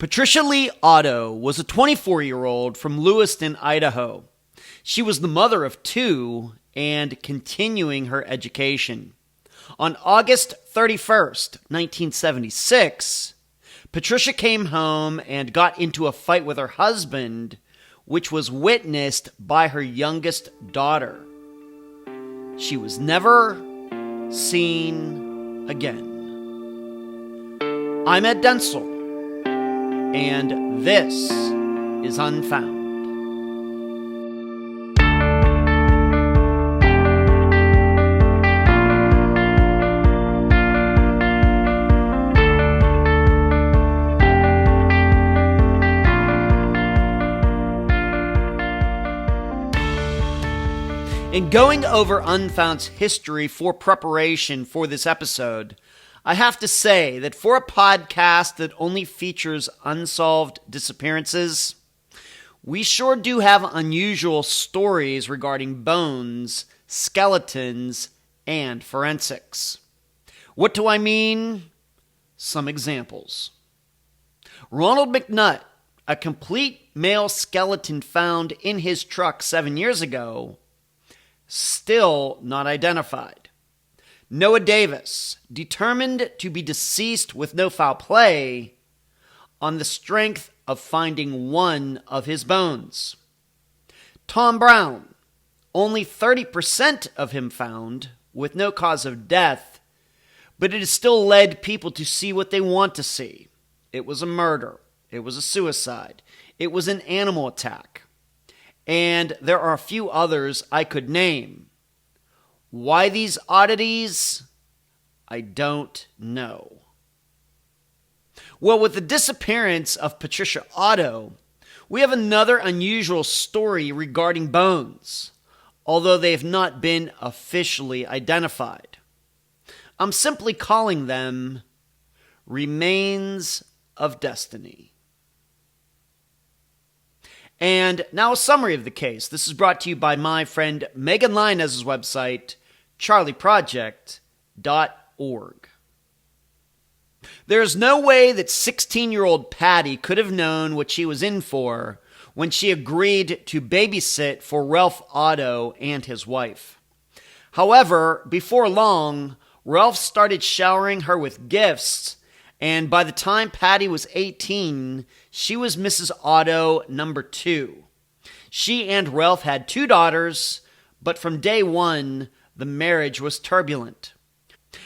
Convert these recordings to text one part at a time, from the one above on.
Patricia Lee Otto was a 24-year-old from Lewiston, Idaho. She was the mother of two and continuing her education. On August 31st, 1976, Patricia came home and got into a fight with her husband, which was witnessed by her youngest daughter. She was never seen again. I'm Ed Denzel, and this is Unfound. In going over Unfound's history for preparation for this episode, I have to say that for a podcast that only features unsolved disappearances, we sure do have unusual stories regarding bones, skeletons, and forensics. What do I mean? Some examples. Ronald McNutt, a complete male skeleton found in his truck 7 years ago, still not identified. Noah Davis, determined to be deceased with no foul play on the strength of finding one of his bones. Tom Brown, only 30% of him found with no cause of death, but it has still led people to see what they want to see. It was a murder. It was a suicide. It was an animal attack. And there are a few others I could name. Why these oddities? I don't know. Well, with the disappearance of Patricia Otto, we have another unusual story regarding bones, although they have not been officially identified. I'm simply calling them remains of destiny. And now a summary of the case. This is brought to you by my friend Megan Linez's website, CHARLEYproject.org. There is no way that 16-year-old Patty could have known what she was in for when she agreed to babysit for Ralph Otto and his wife. However, before long, Ralph started showering her with gifts, and by the time Patty was 18, she was Mrs. Otto number 2. She and Ralph had 2 daughters, but from day one, the marriage was turbulent.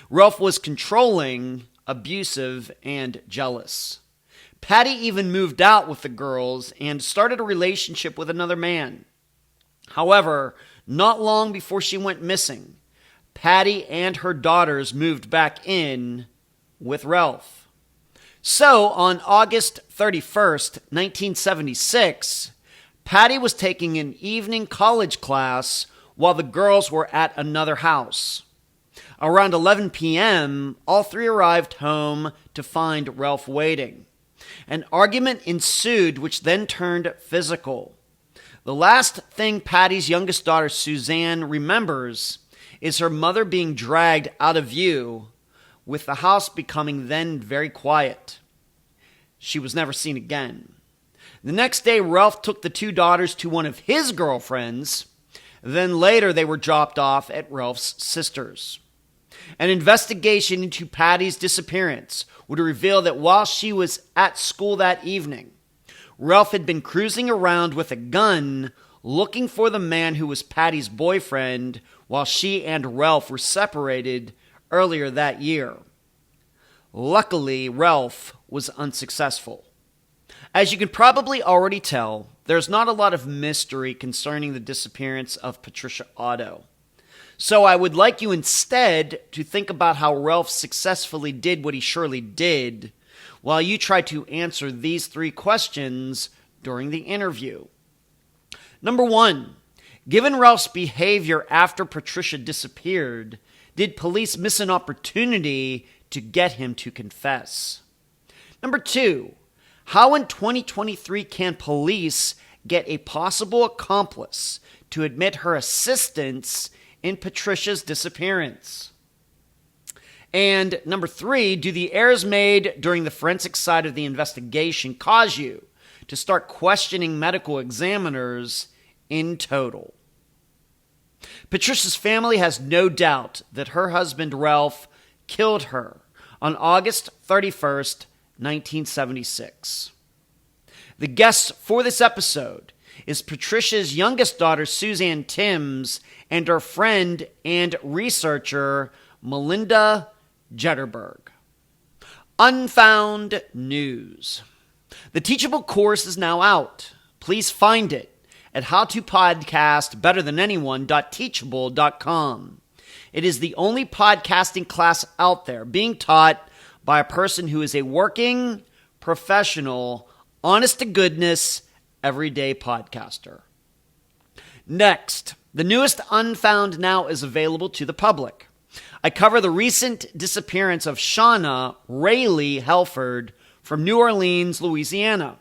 Ralph was controlling, abusive, and jealous. Patty even moved out with the girls and started a relationship with another man. However, not long before she went missing, Patty and her daughters moved back in with Ralph. So, on August 31st, 1976, Patty was taking an evening college class while the girls were at another house. Around 11 p.m., all three arrived home to find Ralph waiting. An argument ensued, which then turned physical. The last thing Patty's youngest daughter, Suzanne, remembers is her mother being dragged out of view, with the house becoming then very quiet. She was never seen again. The next day, Ralph took the 2 daughters to one of his girlfriends. Then later, they were dropped off at Ralph's sister's. An investigation into Patty's disappearance would reveal that while she was at school that evening, Ralph had been cruising around with a gun looking for the man who was Patty's boyfriend while she and Ralph were separated earlier that year. Luckily, Ralph was unsuccessful. As you can probably already tell, there's not a lot of mystery concerning the disappearance of Patricia Otto. So I would like you instead to think about how Ralph successfully did what he surely did, while you try to answer these 3 questions during the interview. Number 1, given Ralph's behavior after Patricia disappeared, did police miss an opportunity to get him to confess? Number 2, how in 2023 can police get a possible accomplice to admit her assistance in Patricia's disappearance? And number 3, do the errors made during the forensic side of the investigation cause you to start questioning medical examiners in total? Patricia's family has no doubt that her husband, Ralph, killed her on August 31st, 1976. The guest for this episode is Patricia's youngest daughter, Suzanne Timms, and her friend and researcher, Melinda Jetterberg. Unfound News. The Teachable course is now out. Please find it at howtopodcastbetterthananyone.teachable.com. It is the only podcasting class out there being taught by a person who is a working, professional, honest-to-goodness, everyday podcaster. Next, the newest Unfound now is available to the public. I cover the recent disappearance of Shauna Rayleigh Helford from New Orleans, Louisiana.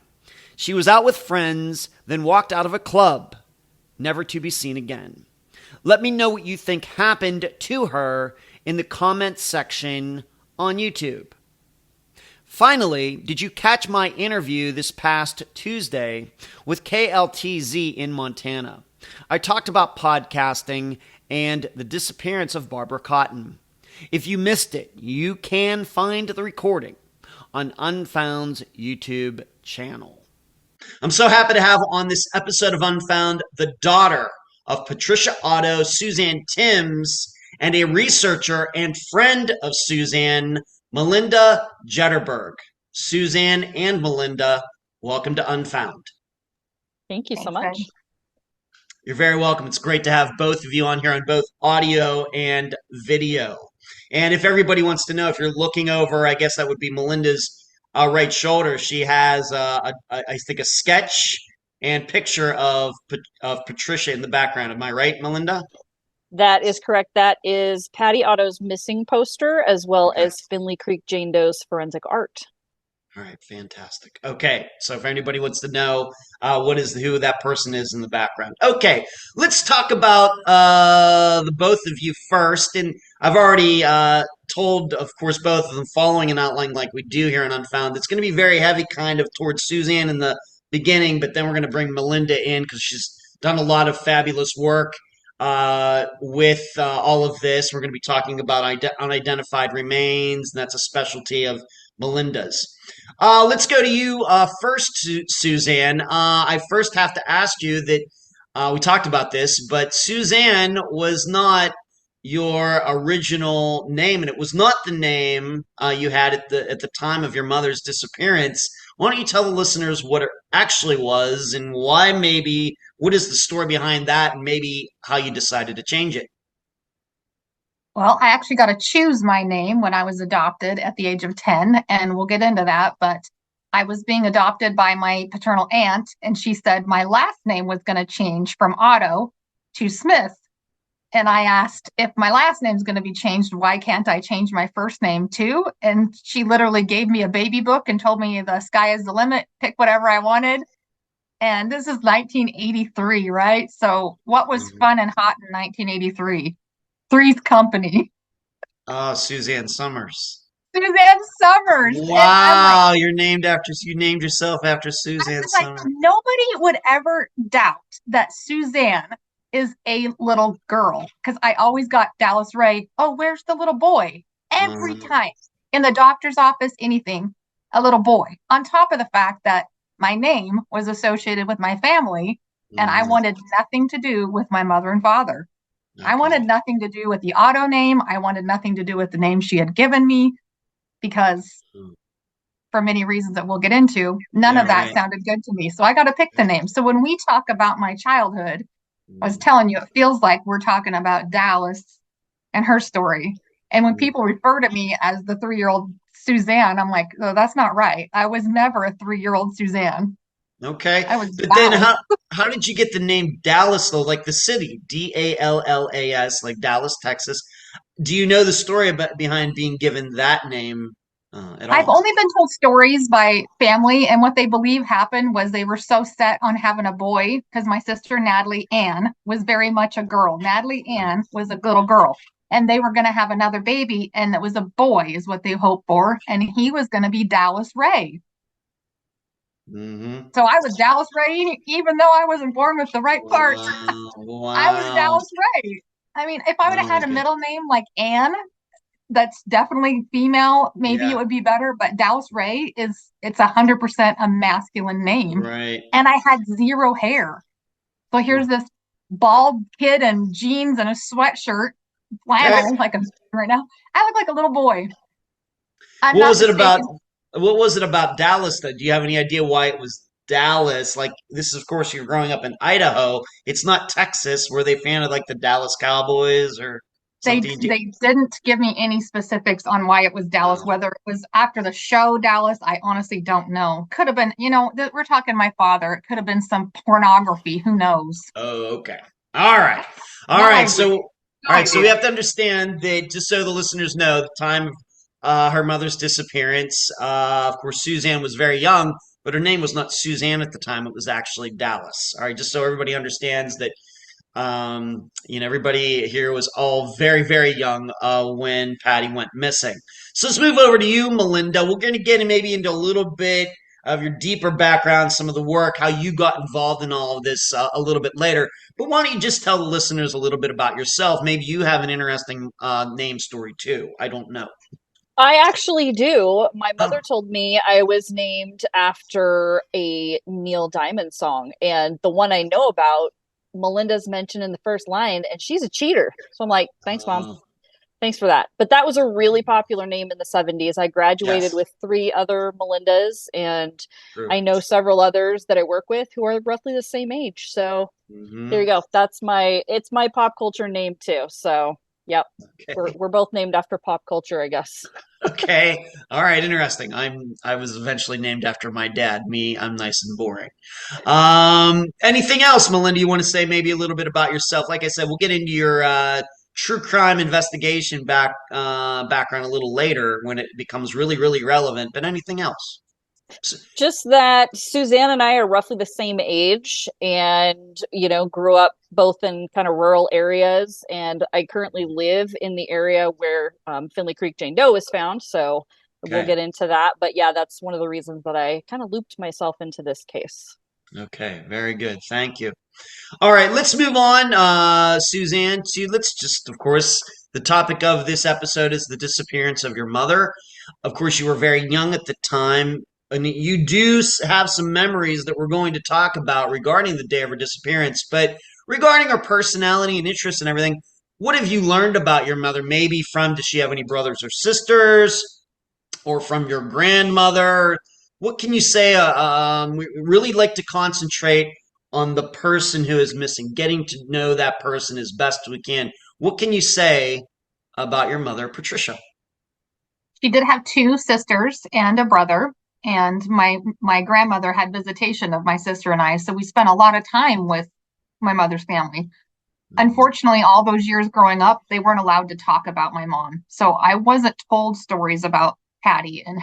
She was out with friends, then walked out of a club, never to be seen again. Let me know what you think happened to her in the comments section on YouTube. Finally, did you catch my interview this past Tuesday with KLTZ in Montana? I talked about podcasting and the disappearance of Barbara Cotton. If you missed it, you can find the recording on Unfound's YouTube channel. I'm so happy to have on this episode of Unfound the daughter of Patricia Otto, Suzanne Timms, and a researcher and friend of Suzanne, Melinda Jetterberg. Suzanne and Melinda, welcome to Unfound. Thank you so much. You're very welcome. It's great to have both of you on here on both audio and video. And if everybody wants to know, if you're looking over, I guess that would be Melinda's right shoulder. She has, I think, a sketch and picture of Patricia in the background. Am I right, Melinda? That is correct. That is Patty Otto's missing poster, as well as Finley Creek Jane Doe's forensic art. All right, fantastic. Okay, so if anybody wants to know who that person is in the background. Okay, let's talk about the both of you first. And I've already told, of course, both of them following an outline like we do here in Unfound. It's going to be very heavy kind of towards Suzanne in the beginning, but then we're going to bring Melinda in because she's done a lot of fabulous work with all of this. We're going to be talking about unidentified remains, and that's a specialty of Melinda's. Let's go to you first, Suzanne. I first have to ask you that we talked about this, but Suzanne was not your original name, and it was not the name you had at the time of your mother's disappearance. Why don't you tell the listeners what it actually was and why what is the story behind that, and maybe how you decided to change it? Well, I actually got to choose my name when I was adopted at the age of 10, and we'll get into that. But I was being adopted by my paternal aunt, and she said my last name was going to change from Otto to Smith. And I asked, if my last name's going to be changed, why can't I change my first name too? And she literally gave me a baby book and told me the sky is the limit, pick whatever I wanted. And this is 1983, right? So what was fun and hot in 1983? Three's Company. Oh, Suzanne Summers. Suzanne Summers. Wow, you named yourself after Suzanne Summers. Nobody would ever doubt that Suzanne is a little girl, because I always got Dallas Ray. Oh, where's the little boy? Every time in the doctor's office, anything, a little boy. On top of the fact that my name was associated with my family, and I wanted nothing to do with my mother and father. Okay. I wanted nothing to do with the Otto name. I wanted nothing to do with the name she had given me, because for many reasons that we'll get into, none of that sounded good to me. So I got to pick the name. So when we talk about my childhood, I was telling you, it feels like we're talking about Dallas and her story. And when people refer to me as the 3-year-old Suzanne, I'm like, oh, that's not right. I was never a 3-year-old Suzanne. Okay. But then how did you get the name Dallas, though? Like the city, Dallas, like Dallas, Texas. Do you know the story behind being given that name at all? I've only been told stories by family, and what they believe happened was they were so set on having a boy, because my sister Natalie Ann was very much a girl. Natalie Ann was a little girl. and they were going to have another baby, and it was a boy is what they hoped for, and he was going to be Dallas Ray. Mm-hmm. So I was Dallas Ray, even though I wasn't born with the right part. Wow. I was Dallas Ray. I mean, if I would have had a middle name like Anne, that's definitely female, maybe it would be better. But Dallas Ray it's 100% a masculine name. Right. And I had zero hair. So here's this bald kid in jeans and a sweatshirt, flannel, like I'm right now. I look like a little boy. What was it about Dallas though? Do you have any idea why it was Dallas? Like this is, of course, you're growing up in Idaho. It's not Texas. Were they fan of like the Dallas Cowboys or something? They didn't give me any specifics on why it was Dallas, whether it was after the show Dallas. I honestly don't know. Could have been, we're talking my father. It could have been some pornography. Who knows? Oh, okay. All right. All right. So we have to understand that, just so the listeners know, the time of her mother's disappearance, of course, Suzanne was very young, but her name was not Suzanne at the time. It was actually Dallas. All right. Just so everybody understands that, everybody here was all very, very young when Patty went missing. So let's move over to you, Melinda. We're going to get maybe into a little bit of your deeper background, some of the work, how you got involved in all of this a little bit later. But why don't you just tell the listeners a little bit about yourself? Maybe you have an interesting name story too. I don't know. I actually do. My mother told me I was named after a Neil Diamond song, and the one I know about, Melinda's mentioned in the first line, and she's a cheater. So I'm like, thanks, Mom. Thanks for that. But that was a really popular name in the 70s. I graduated with 3 other Melindas, and I know several others that I work with who are roughly the same age. So there you go. It's my pop culture name too. So yep. Okay. We're both named after pop culture, I guess. Okay. All right. Interesting. I was eventually named after my dad. I'm nice and boring. Anything else, Melinda, you want to say maybe a little bit about yourself? Like I said, we'll get into your true crime investigation background a little later when it becomes really, really relevant. But anything else? Just that Suzanne and I are roughly the same age and, grew up both in kind of rural areas. And I currently live in the area where Finley Creek Jane Doe was found. So we'll get into that. But yeah, that's one of the reasons that I kind of looped myself into this case. Okay, very good. Thank you. All right, let's move on, Suzanne, of course, the topic of this episode is the disappearance of your mother. Of course, you were very young at the time, and you do have some memories that we're going to talk about regarding the day of her disappearance. But regarding her personality and interests and everything, what have you learned about your mother? Maybe does she have any brothers or sisters, or from your grandmother? What can you say? We really like to concentrate on the person who is missing, getting to know that person as best we can. What can you say about your mother, Patricia? She did have 2 sisters and a brother, and my grandmother had visitation of my sister and I, so we spent a lot of time with my mother's family. Unfortunately, all those years growing up, they weren't allowed to talk about my mom, so I wasn't told stories about Patty and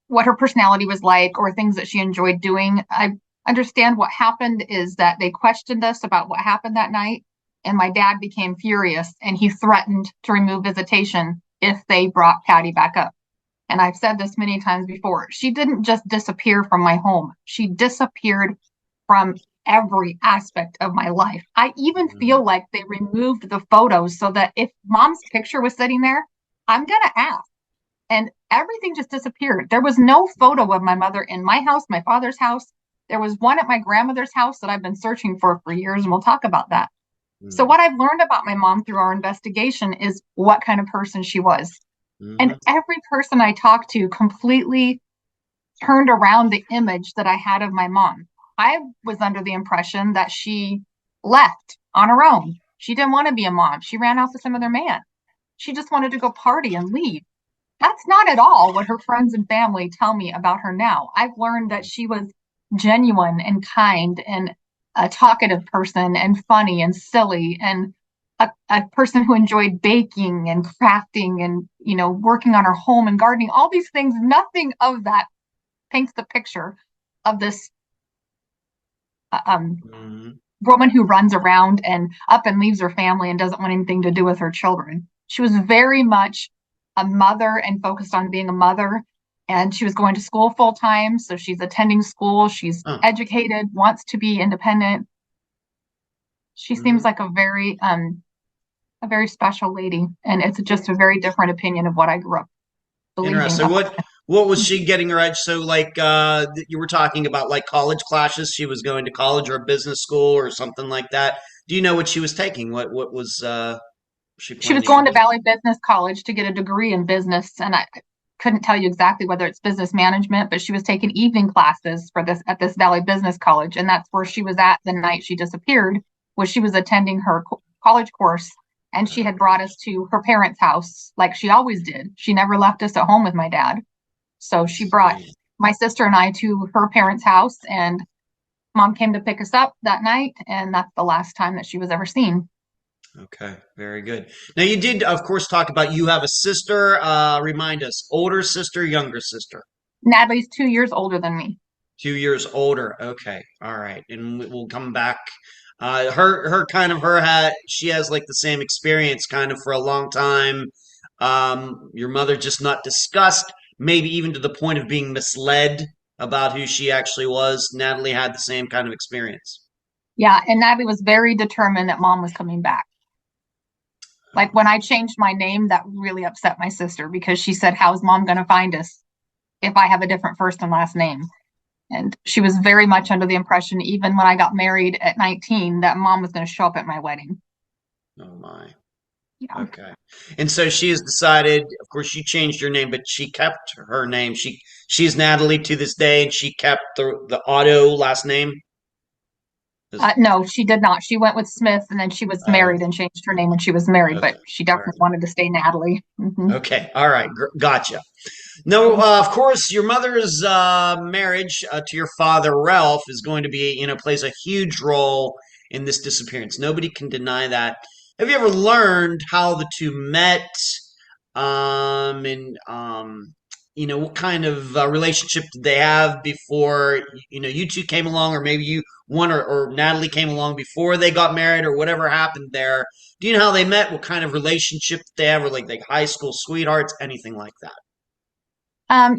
what her personality was like or things that she enjoyed doing. I understand what happened is that they questioned us about what happened that night, and my dad became furious and he threatened to remove visitation if they brought Patty back up. And I've said this many times before, she didn't just disappear from my home. She disappeared from every aspect of my life. I even feel like they removed the photos so that if Mom's picture was sitting there, I'm going to ask. And everything just disappeared. There was no photo of my mother in my house, my father's house. There was one at my grandmother's house that I've been searching for years, and we'll talk about that. So what I've learned about my mom through our investigation is what kind of person she was. And every person I talked to completely turned around the image that I had of my mom. I was under the impression that she left on her own. She didn't want to be a mom. She ran off with some other man. She just wanted to go party and leave. That's not at all what her friends and family tell me about her now. I've learned that she was genuine and kind and a talkative person and funny and silly and a person who enjoyed baking and crafting and, working on her home and gardening, all these things. Nothing of that paints the picture of this woman who runs around and up and leaves her family and doesn't want anything to do with her children. She was very much a mother and focused on being a mother. And she was going to school full time. So she's attending school. She's educated, wants to be independent. She seems like a very special lady. And it's just a very different opinion of what I grew up believing. Interesting. What was she getting her edge? So like you were talking about like college classes. She was going to college or a business school or something like that. Do you know what she was taking? What was she was going to Valley Business College to get a degree in business, and I couldn't tell you exactly whether it's business management, but she was taking evening classes for this at this Valley Business College, and that's where she was at the night she disappeared, was she was attending her college course, and she had brought us to her parents' house like she always did. She never left us at home with my dad. So she brought my sister and I to her parents' house, and Mom came to pick us up that night, and that's the last time that she was ever seen. Okay, very good. Now you did, of course, talk about you have a sister. Remind us, older sister, younger sister? Natalie's 2 years older than me. 2 years older. Okay, all right, and we'll come back. She has like the same experience kind of for a long time. Your mother just not discussed, maybe even to the point of being misled about who she actually was. Natalie had the same kind of experience. Yeah, and Natalie was very determined that Mom was coming back. Like when I changed my name, that really upset my sister because she said, "How is Mom going to find us if I have a different first and last name?" And she was very much under the impression, even when I got married at 19, that Mom was going to show up at my wedding. Oh my. Yeah. Okay. And so she has decided, of course, she changed her name, but she kept her name. She's Natalie to this day, and she kept the Otto last name. No, she did not. She went with Smith, and then she was married and changed her name when she was married, Okay. but she definitely wanted to stay Natalie. Mm-hmm. Okay. All right. Gotcha. No, of course, your mother's marriage to your father, Ralph, is going to be, plays a huge role in this disappearance. Nobody can deny that. Have you ever learned how the two met? What kind of relationship did they have before, you two came along, or maybe one or Natalie came along before they got married, or whatever happened there? Do you know how they met? What kind of relationship they have, or like high school sweethearts, anything like that?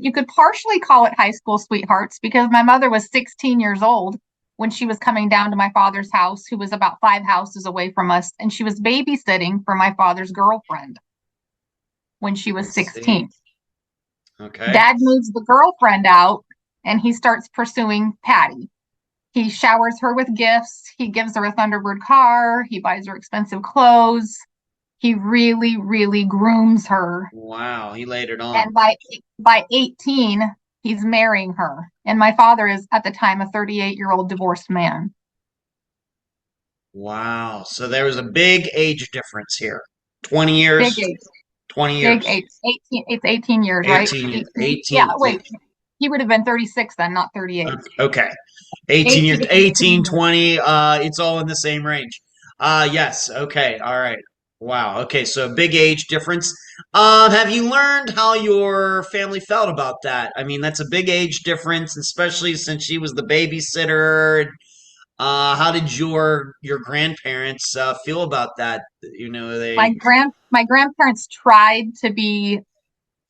You could partially call it high school sweethearts because my mother was 16 years old when she was coming down to my father's house, who was about 5 houses away from us, and she was babysitting for my father's girlfriend when she was 16. Okay. Dad moves the girlfriend out, and he starts pursuing Patty. He showers her with gifts. He gives her a Thunderbird car. He buys her expensive clothes. He really, really grooms her. Wow, he laid it on. And by 18, he's marrying her. And my father is, at the time, a 38-year-old divorced man. Wow. So there was a big age difference here. 20 years? Big age. 20 years. Big age. 18, it's 18 years, 18, right? 18. Yeah, wait. He would have been 36 then, not 38. Okay. 18 years, 18, 20, it's all in the same range. Yes. Okay. All right. Wow. Okay. So big age difference. Have you learned how your family felt about that? I mean, that's a big age difference, especially since she was the babysitter. How did your grandparents feel about that? My grandparents tried to be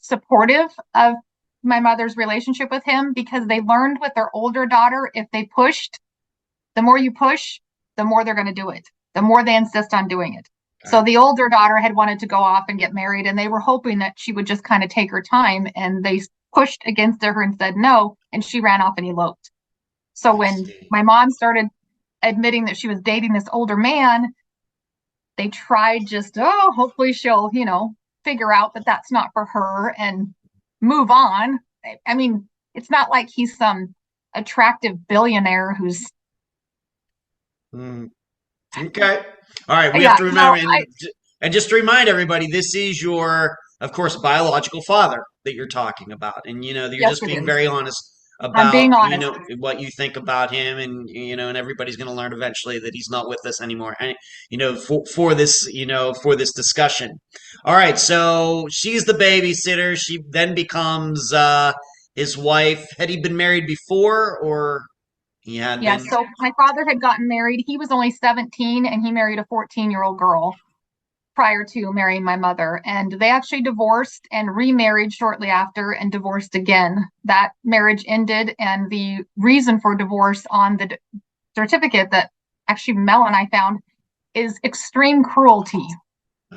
supportive of my mother's relationship with him because they learned with their older daughter, if they pushed, the more you push, the more they're going to do it, the more they insist on doing it. Okay. So the older daughter had wanted to go off and get married, and they were hoping that she would just kind of take her time, and they pushed against her and said no, and she ran off and eloped. So when my mom started admitting that she was dating this older man, they tried hopefully she'll, figure out that that's not for her and move on. I mean, it's not like he's some attractive billionaire who's. Okay. All right. We have to remember, and just to remind everybody, this is your, of course, biological father that you're talking about. And, you're just being very honest about, I'm being honest. what you think about him, and, and everybody's going to learn eventually that he's not with us anymore. And, for this, for this discussion. All right. So she's the babysitter. She then becomes his wife. Had he been married before, or, He had Yeah, been? so my father had gotten married. He was only 17 and he married a 14-year-old girl prior to marrying my mother. And they actually divorced and remarried shortly after and divorced again. That marriage ended, and the reason for divorce on the certificate that actually Mel and I found is extreme cruelty.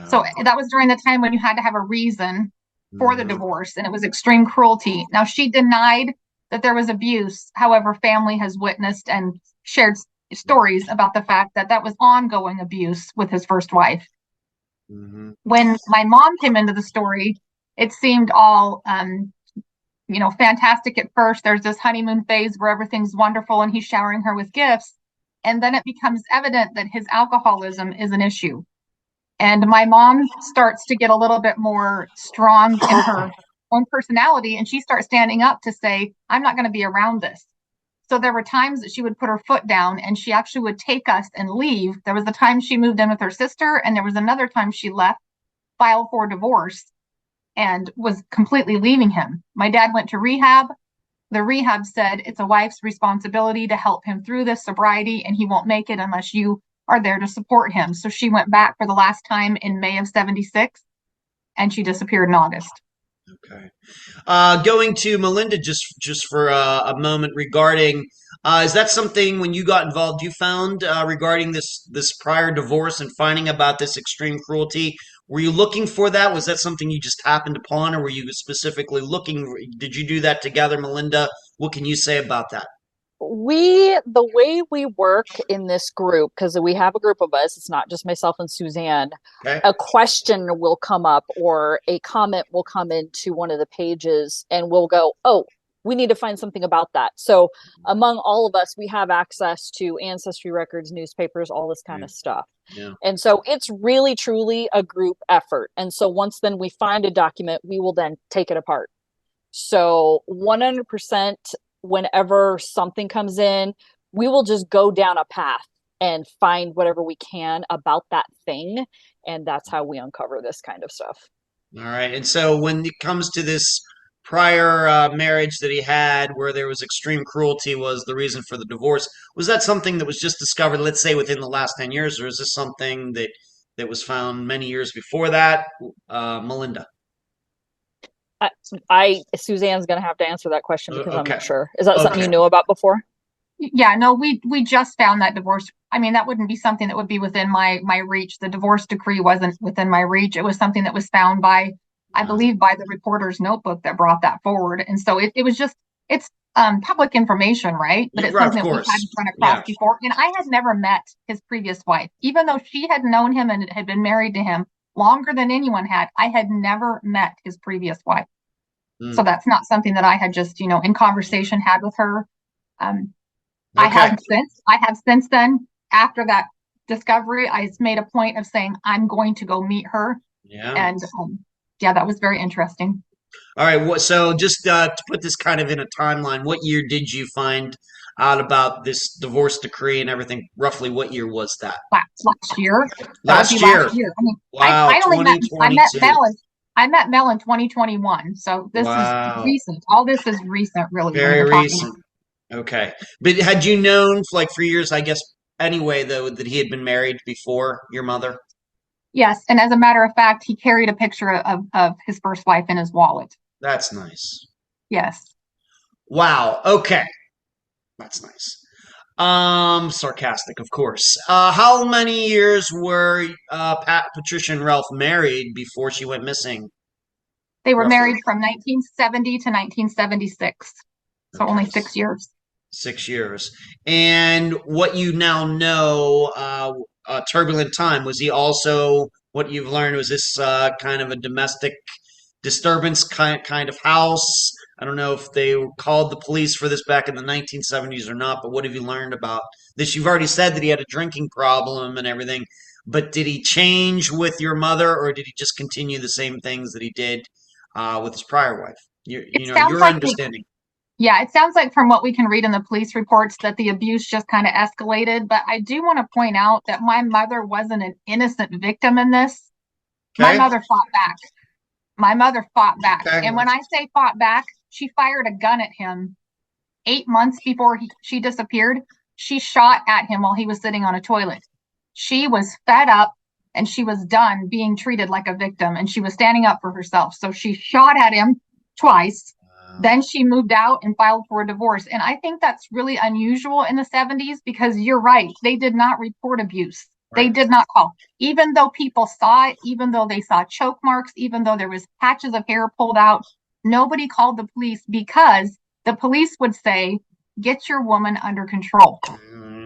So that was during the time when you had to have a reason for the divorce, and it was extreme cruelty. Now, she denied that there was abuse. However, family has witnessed and shared stories about the fact that that was ongoing abuse with his first wife. When my mom came into the story, it seemed all, fantastic at first. There's this honeymoon phase where everything's wonderful and he's showering her with gifts. And then it becomes evident that his alcoholism is an issue. And my mom starts to get a little bit more strong in her own personality, and she starts standing up to say, I'm not going to be around this. So there were times that she would put her foot down and she actually would take us and leave. There was the time she moved in with her sister, and there was another time she left, filed for divorce, and was completely leaving him. My dad went to rehab. The rehab said it's a wife's responsibility to help him through this sobriety, and he won't make it unless you are there to support him. So she went back for the last time in May of 76, and she disappeared in August. Okay. Going to Melinda just for a moment regarding, is that something when you got involved you found regarding this prior divorce and finding about this extreme cruelty? Were you looking for that? Was that something you just happened upon, or were you specifically looking? Did you do that together, Melinda? What can you say about that? The way we work in this group, because we have a group of us, it's not just myself and Suzanne. Okay. A question will come up or a comment will come into one of the pages, and we'll go, oh, we need to find something about that. So among all of us, we have access to ancestry records, newspapers, all this kind of stuff. Yeah. And so it's really, truly a group effort. And so once then we find a document, we will then take it apart. So 100%, whenever something comes in, we will just go down a path and find whatever we can about that thing. And that's how we uncover this kind of stuff. All right. And so when it comes to this prior marriage that he had where there was extreme cruelty was the reason for the divorce, was that something that was just discovered, let's say, within the last 10 years, or is this something that was found many years before that? Melinda? Suzanne's going to have to answer that question because I'm Okay. not sure. Is that something you knew about before? Yeah, no, we just found that divorce. I mean, that wouldn't be something that would be within my reach. The divorce decree wasn't within my reach. It was something that was found by, I believe, by the reporter's notebook that brought that forward. And so it was just, it's public information, right? But it's Right, something of that we course. hadn't run across Yeah. before. And I had never met his previous wife, even though she had known him and had been married to him longer than anyone had. I had never met his previous wife. So that's not something that I had just, in conversation had with her. I have since then, after that discovery, I made a point of saying, I'm going to go meet her. Yeah. And that was very interesting. All right. So just to put this kind of in a timeline, what year did you find out about this divorce decree and everything? Roughly what year was that? Last year. Last year. I mean, Wow. I met Mel in 2021. So this is recent. All this is recent, really. Very recent. Okay. But had you known for years, I guess, anyway, though, that he had been married before your mother? Yes. And as a matter of fact, he carried a picture of his first wife in his wallet. That's nice. Yes. Wow. Okay. That's nice. Sarcastic, of course. How many years were Patricia and Ralph married before she went missing? They were married from 1970 to 1976. So only 6 years. 6 years. And what you now know, a turbulent time, was he also, what you've learned, was this kind of a domestic disturbance kind of house? I don't know if they called the police for this back in the 1970s or not, but what have you learned about this? You've already said that he had a drinking problem and everything, but did he change with your mother, or did he just continue the same things that he did with his prior wife? Your understanding. Yeah, it sounds like from what we can read in the police reports that the abuse just kind of escalated. But I do want to point out that my mother wasn't an innocent victim in this. Okay. My mother fought back. Okay. And when I say fought back, she fired a gun at him 8 months before she disappeared, she shot at him while he was sitting on a toilet. She was fed up and she was done being treated like a victim, and she was standing up for herself. So she shot at him twice. Then she moved out and filed for a divorce. And I think that's really unusual in the 70s, because you're right. They did not report abuse. Right. They did not call. Even though people saw it, even though they saw choke marks, even though there was patches of hair pulled out, nobody called the police, because the police would say, get your woman under control.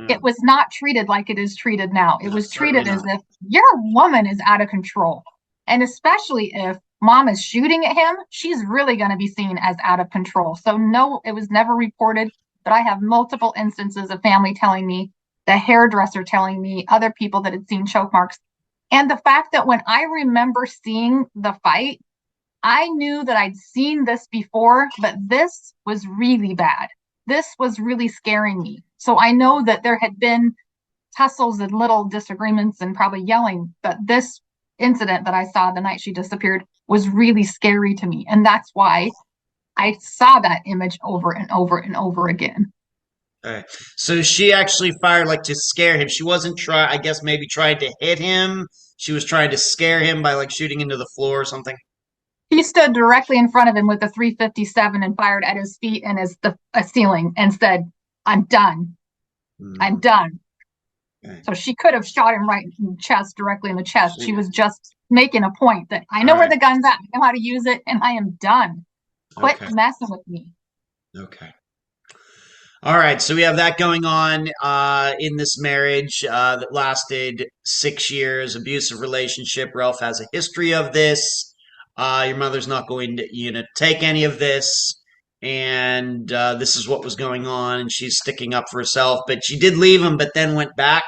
It was not treated like it is treated now. It was treated as if your woman is out of control. And especially if mom is shooting at him, she's really going to be seen as out of control. So no, it was never reported, but I have multiple instances of family telling me, the hairdresser telling me, other people that had seen choke marks. And the fact that when I remember seeing the fight, I knew that I'd seen this before, but this was really bad. This was really scaring me. So I know that there had been tussles and little disagreements and probably yelling, but this incident that I saw the night she disappeared was really scary to me. And that's why I saw that image over and over and over again. All right. So she actually fired like to scare him. She wasn't I guess maybe tried to hit him. She was trying to scare him by like shooting into the floor or something. He stood directly in front of him with a .357 and fired at his feet and a ceiling and said, I'm done. I'm done. Okay. So she could have shot him right in the chest, directly in the chest. She was just making a point that I know where the gun's at. I know how to use it, and I am done. Quit messing with me. Okay. All right. So we have that going on in this marriage that lasted 6 years, abusive relationship. Ralph has a history of this. Your mother's not going to, take any of this. And this is what was going on. And she's sticking up for herself. But she did leave him, but then went back.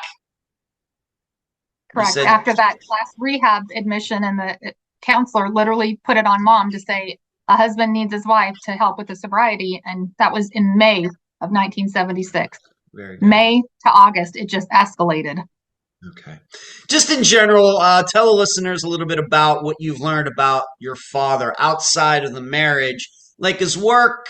Correct. After that last rehab admission, and the counselor literally put it on mom to say a husband needs his wife to help with the sobriety. And that was in May of 1976. Very good. May to August, it just escalated. Okay. Just in general, tell the listeners a little bit about what you've learned about your father outside of the marriage, like his work,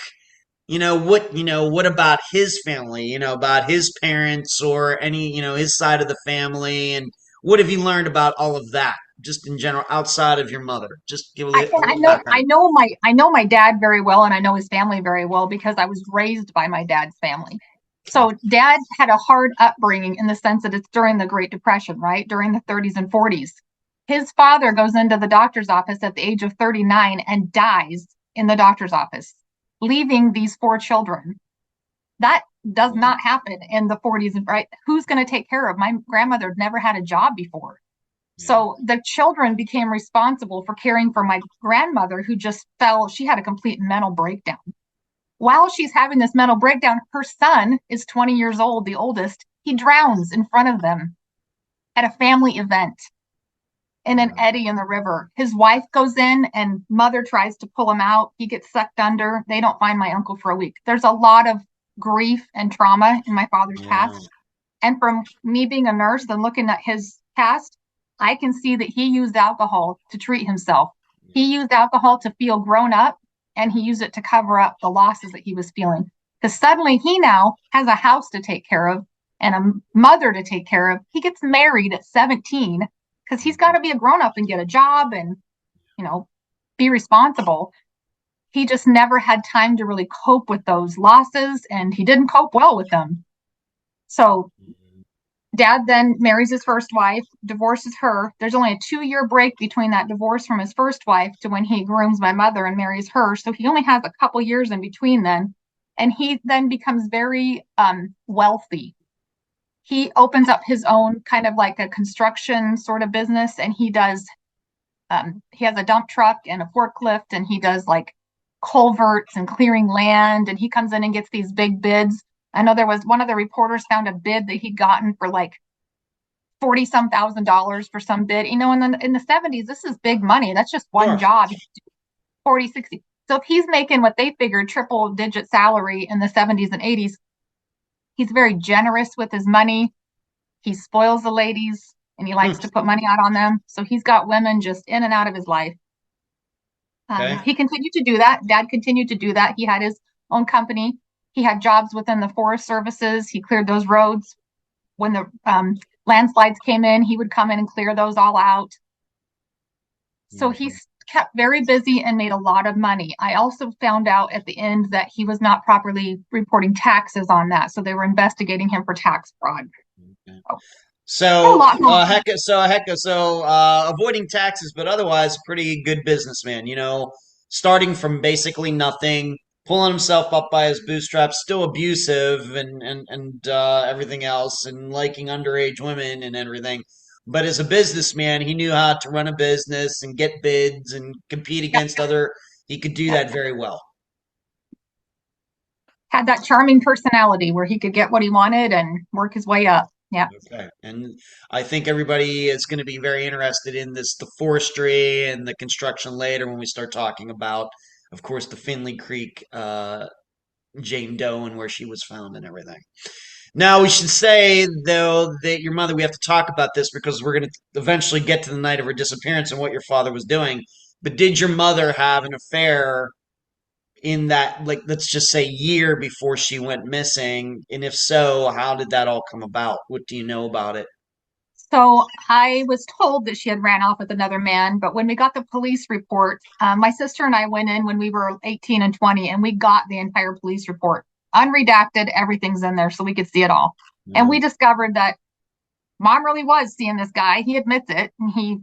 what about his family, about his parents or any, his side of the family, and what have you learned about all of that, just in general, outside of your mother? Just give a little I know my dad very well, and I know his family very well because I was raised by my dad's family. So dad had a hard upbringing in the sense that it's during the Great Depression, right? During the 30s and 40s. His father goes into the doctor's office at the age of 39 and dies in the doctor's office, leaving these 4 children. That does not happen in the 40s, right? Who's going to take care of? My grandmother never had a job before. Yeah. So the children became responsible for caring for my grandmother, who just she had a complete mental breakdown. While she's having this mental breakdown, her son is 20 years old, the oldest. He drowns in front of them at a family event in an eddy in the river. His wife goes in and mother tries to pull him out. He gets sucked under. They don't find my uncle for a week. There's a lot of grief and trauma in my father's past. And from me being a nurse and looking at his past, I can see that he used alcohol to treat himself. He used alcohol to feel grown up, and he used it to cover up the losses that he was feeling. Because suddenly he now has a house to take care of and a mother to take care of. He gets married at 17 because he's got to be a grown-up and get a job and, be responsible. He just never had time to really cope with those losses, and he didn't cope well with them. So dad then marries his first wife, divorces her. There's only a 2-year break between that divorce from his first wife to when he grooms my mother and marries her. So he only has a couple years in between then. And he then becomes very wealthy. He opens up his own kind of like a construction sort of business. And he has a dump truck and a forklift, and he does like culverts and clearing land. And he comes in and gets these big bids. I know there was one of the reporters found a bid that he'd gotten for like $40-some thousand for some bid. In the 70s, this is big money. That's just one job. 40, 60. So if he's making what they figured triple digit salary in the 70s and 80s, he's very generous with his money. He spoils the ladies and he likes to put money out on them. So he's got women just in and out of his life. He continued to do that. Dad continued to do that. He had his own company. He had jobs within the Forest Services. He cleared those roads. When the landslides came in, he would come in and clear those all out. So he kept very busy and made a lot of money. I also found out at the end that he was not properly reporting taxes on that. So they were investigating him for tax fraud. Okay. A lot more. Avoiding taxes, but otherwise pretty good businessman, you know, starting from basically nothing, pulling himself up by his bootstraps, still abusive and everything else, and liking underage women and everything. But as a businessman, he knew how to run a business and get bids and compete against other. He could do that very well. Had that charming personality where he could get what he wanted and work his way up. Yeah. Okay. And I think everybody is going to be very interested in this, the forestry and the construction later when we start talking about, of course, the Finley Creek Jane Doe and where she was found and everything. Now, we should say, though, that your mother, we have to talk about this because we're going to eventually get to the night of her disappearance and what your father was doing. But did your mother have an affair in that, like, let's just say year before she went missing? And if so, how did that all come about? What do you know about it? So I was told that she had ran off with another man, but when we got the police report, my sister and I went in when we were 18 and 20, and we got the entire police report, unredacted, everything's in there so we could see it all. And we discovered that mom really was seeing this guy. He admits it, and he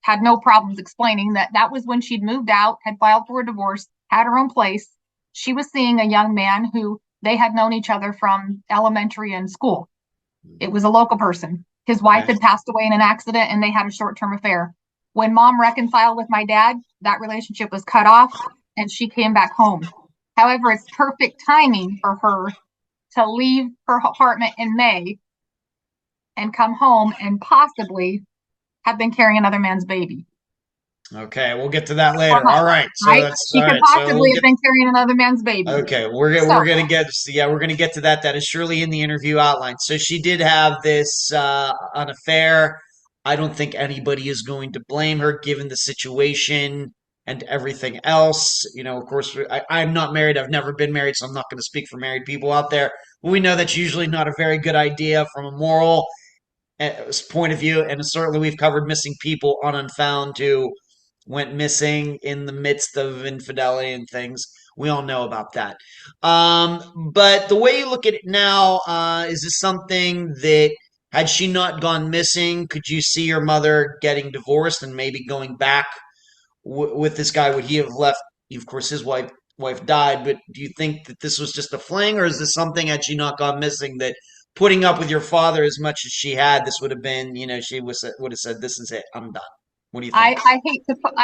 had no problems explaining that that was when she'd moved out, had filed for a divorce, had her own place. She was seeing a young man who they had known each other from elementary and school. It was a local person. His wife had passed away in an accident and they had a short-term affair. When mom reconciled with my dad, that relationship was cut off and she came back home. However, it's perfect timing for her to leave her apartment in May and come home and possibly have been carrying another man's baby. Okay, we'll get to that later. All right, so right? that's She all could right. So possibly we'll have been carrying another man's baby. okay, we're gonna get to that. That is surely in the interview outline. So she did have this an affair. I don't think anybody is going to blame her given the situation and everything else. You know, of course, I'm not married. I've never been married, so I'm not going to speak for married people out there. But we know that's usually not a very good idea from a moral point of view, and certainly we've covered missing people on Unfound who went missing in the midst of infidelity and things. We all know about that. But the way you look at it now, is this something that had she not gone missing, could you see your mother getting divorced and maybe going back with this guy? Would he have left? Of course, his wife died, but do you think that this was just a fling, or is this something had she not gone missing that putting up with your father as much as she had, this would have been, you know, she would have said, "This is it, I'm done." What do you think? I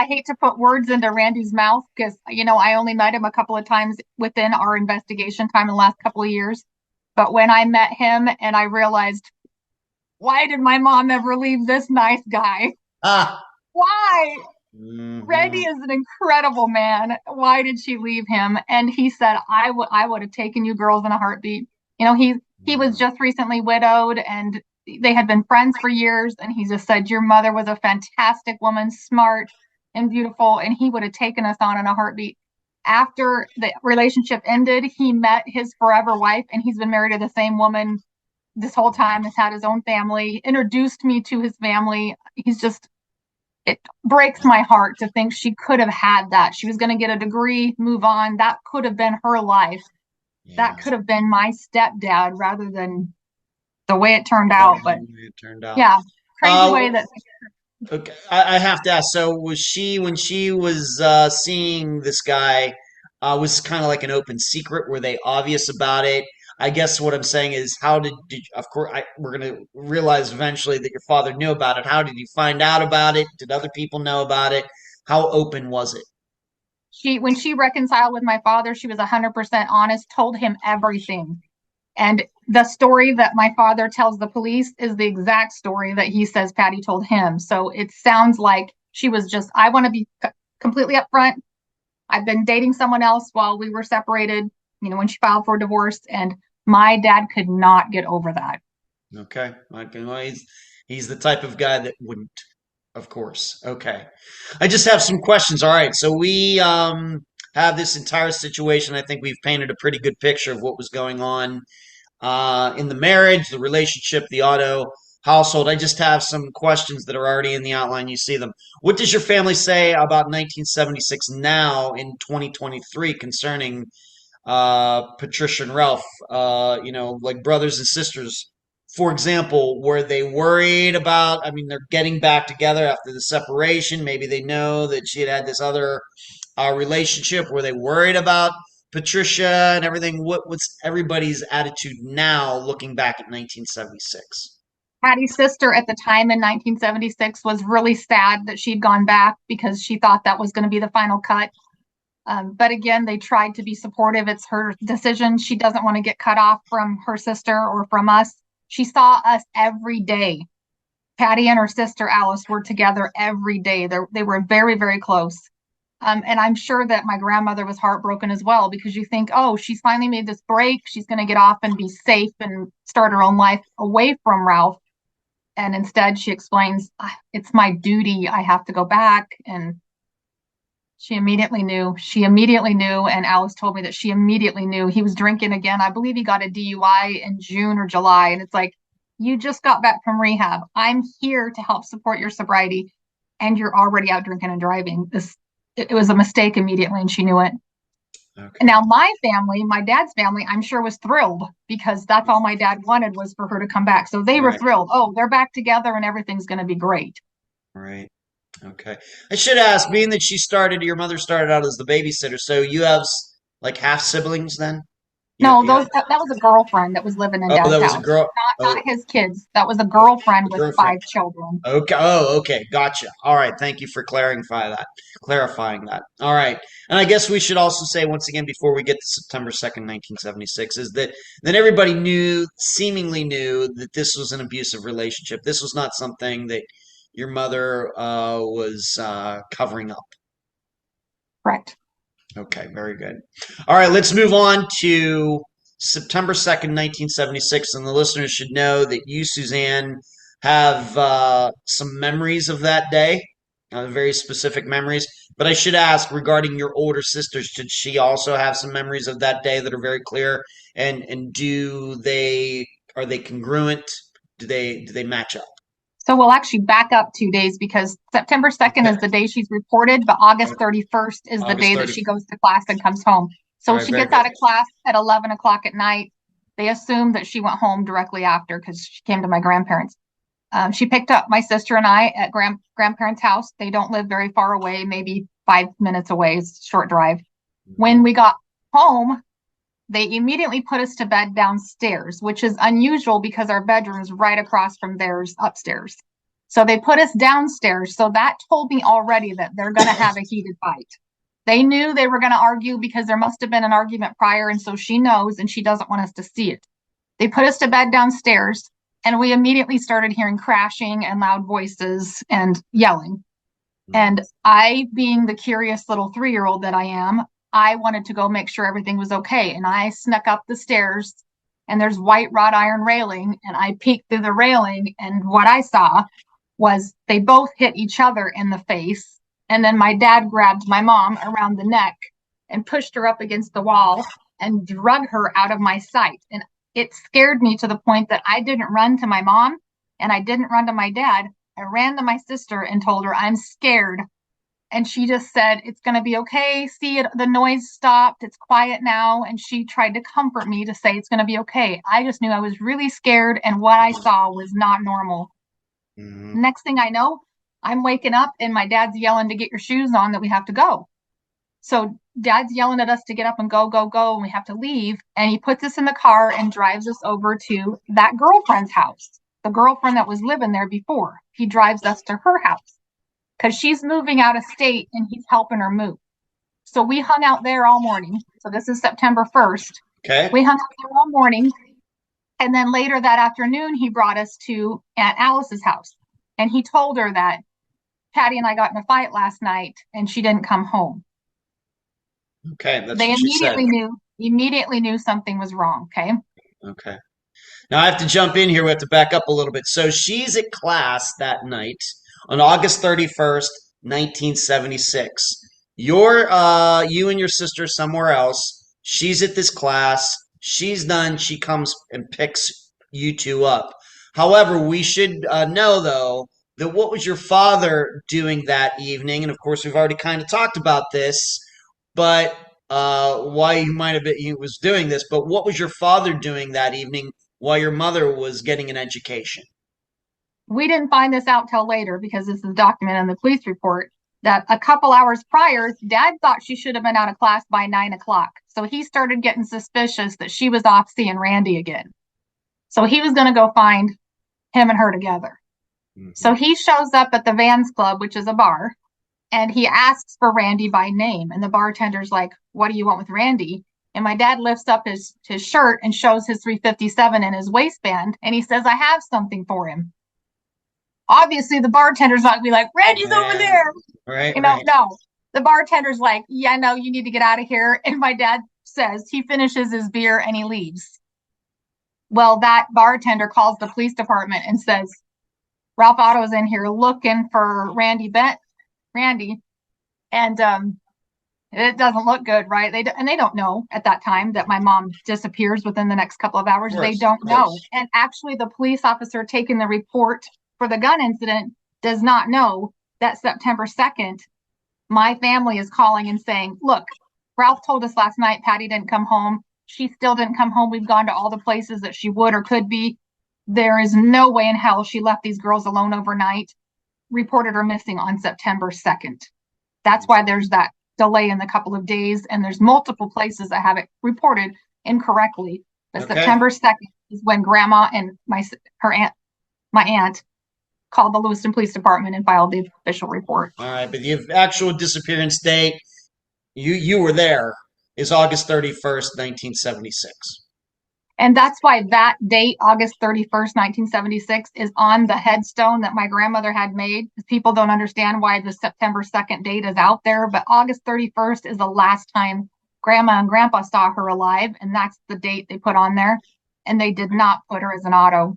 hate to put words into Randy's mouth because I only met him a couple of times within our investigation time in the last couple of years. But when I met him and I realized, why did my mom ever leave this nice guy? Why? Randy is an incredible man. Why did she leave him? And he said, I would have taken you girls in a heartbeat. He was just recently widowed and they had been friends for years. And he just said, your mother was a fantastic woman, smart and beautiful. And he would have taken us on in a heartbeat. After the relationship ended, he met his forever wife and he's been married to the same woman this whole time, has had his own family, introduced me to his family. It breaks my heart to think she could have had that. She was going to get a degree, move on. That could have been her life. Yeah. That could have been my stepdad rather than the way it turned out. But yeah, crazy way that. Okay, I have to ask. So was she, when she was seeing this guy, was kind of like an open secret? Were they obvious about it? I guess what I'm saying is, how did of course, we're going to realize eventually that your father knew about it. How did you find out about it? Did other people know about it? How open was it? When she reconciled with my father, she was 100% honest, told him everything. And the story that my father tells the police is the exact story that he says Patty told him. So it sounds like she was just, I want to be completely upfront. I've been dating someone else while we were separated, when she filed for divorce, and my dad could not get over that. Okay. Well, he's the type of guy that wouldn't, of course. Okay. I just have some questions. All right. So we have this entire situation. I think we've painted a pretty good picture of what was going on in the marriage, the relationship, the Otto household. I just have some questions that are already in the outline. You see them. What does your family say about 1976 now in 2023 concerning Patricia and Ralph? Like brothers and sisters. For example, were they worried about, I mean, they're getting back together after the separation. Maybe they know that she had this other relationship. Were they worried about Patricia and everything? What's everybody's attitude now looking back at 1976? Patty's sister at the time in 1976 was really sad that she'd gone back because she thought that was going to be the final cut. But again, they tried to be supportive. It's her decision. She doesn't want to get cut off from her sister or from us. She saw us every day. Patty and her sister Alice were together every day. They were very, very close. And I'm sure that my grandmother was heartbroken as well, because you think, oh, she's finally made this break. She's going to get off and be safe and start her own life away from Ralph. And instead she explains, it's my duty. I have to go back. And she immediately knew. And Alice told me that she immediately knew. He was drinking again. I believe he got a DUI in June or July. And it's like, you just got back from rehab. I'm here to help support your sobriety. And you're already out drinking and driving. It was a mistake immediately, and she knew it. Okay. And now my family, my dad's family, I'm sure was thrilled, because that's all my dad wanted was for her to come back. So they were thrilled. Oh, they're back together and everything's going to be great. Right. Okay. I should ask, being that your mother started out as the babysitter, so you have like half siblings then? No, that was a girlfriend that was living in Dad's that was house. A girl. Not his kids. That was a girlfriend with 5 children. Okay. Oh, okay. Gotcha. All right. Thank you for clarifying that. All right. And I guess we should also say once again, before we get to September 2nd, 1976, is that everybody seemingly knew that this was an abusive relationship. This was not something that your mother was covering up. Correct. Okay, very good. All right, let's move on to September 2nd, 1976. And the listeners should know that you, Suzanne, have some memories of that day, very specific memories. But I should ask, regarding your older sisters, did she also have some memories of that day that are very clear? And are they congruent? Do they match up? So we'll actually back up 2 days, because September 2nd is the day she's reported, but August 31st is the day that she goes to class and comes home. So she gets out of class at 11 o'clock at night. They assume that she went home directly after, because she came to my grandparents. She picked up my sister and I at grandparents' house. They don't live very far away, maybe 5 minutes away. It's a short drive. When we got home, they immediately put us to bed downstairs, which is unusual because our bedroom's right across from theirs upstairs. So they put us downstairs. So that told me already that they're going to have a heated fight. They knew they were going to argue, because there must have been an argument prior. And so she knows, and she doesn't want us to see it. They put us to bed downstairs, and we immediately started hearing crashing and loud voices and yelling. And I, being the curious little 3-year-old that I am, I wanted to go make sure everything was okay. And I snuck up the stairs, and there's white wrought iron railing, and I peeked through the railing, and what I saw was they both hit each other in the face. And then my dad grabbed my mom around the neck and pushed her up against the wall and drug her out of my sight. And it scared me to the point that I didn't run to my mom and I didn't run to my dad. I ran to my sister and told her, I'm scared. And she just said, it's going to be okay. See, the noise stopped. It's quiet now. And she tried to comfort me to say, it's going to be okay. I just knew I was really scared, and what I saw was not normal. Mm-hmm. Next thing I know, I'm waking up and my dad's yelling to get your shoes on, that we have to go. So dad's yelling at us to get up and go, go, go. And we have to leave. And he puts us in the car and drives us over to that girlfriend's house, the girlfriend that was living there before. He drives us to her house, because she's moving out of state and he's helping her move. So we hung out there all morning. So this is September 1st. Okay. We hung out there all morning. And then later that afternoon, he brought us to Aunt Alice's house. And he told her that Patty and I got in a fight last night and she didn't come home. Okay. That's they what immediately knew something was wrong. Okay. Okay. Now I have to jump in here. We have to back up a little bit. So she's at class that night on August 31st, 1976. you and your sister somewhere else. She's at this class. She's done. She comes and picks you two up. However, we should know though that what was your father doing that evening? And of course, we've already kind of talked about this, but why he was doing this. But what was your father doing that evening while your mother was getting an education? We didn't find this out till later because this is documented in the police report that a couple hours prior, Dad thought she should have been out of class by 9 o'clock. So he started getting suspicious that she was off seeing Randy again. So he was going to go find him and her together. Mm-hmm. So he shows up at the Vans Club, which is a bar, and he asks for Randy by name. And the bartender's like, "What do you want with Randy?" And my dad lifts up his shirt and shows his 357 in his waistband. And he says, "I have something for him." Obviously, the bartender's not going to be like, "Randy's over there." Right. No. The bartender's like, "Yeah, no, you need to get out of here." And my dad says he finishes his beer and he leaves. Well, that bartender calls the police department and says, "Ralph Otto's in here looking for Randy. And it doesn't look good, right? They don't know at that time that my mom disappears within the next couple of hours. They don't know. And actually, the police officer taking the report for the gun incident does not know that September 2nd, my family is calling and saying, "Look, Ralph told us last night Patty didn't come home. She still didn't come home. We've gone to all the places that she would or could be. There is no way in hell she left these girls alone overnight." Reported her missing on September 2nd. That's why there's that delay in the couple of days, and there's multiple places that have it reported incorrectly. But September 2nd is when Grandma and my aunt called the Lewiston Police Department and filed the official report. All right, but the actual disappearance date, you were there, is August 31st, 1976. And that's why that date, August 31st, 1976, is on the headstone that my grandmother had made. People don't understand why the September 2nd date is out there, but August 31st is the last time Grandma and Grandpa saw her alive, and that's the date they put on there. And they did not put her as an Otto.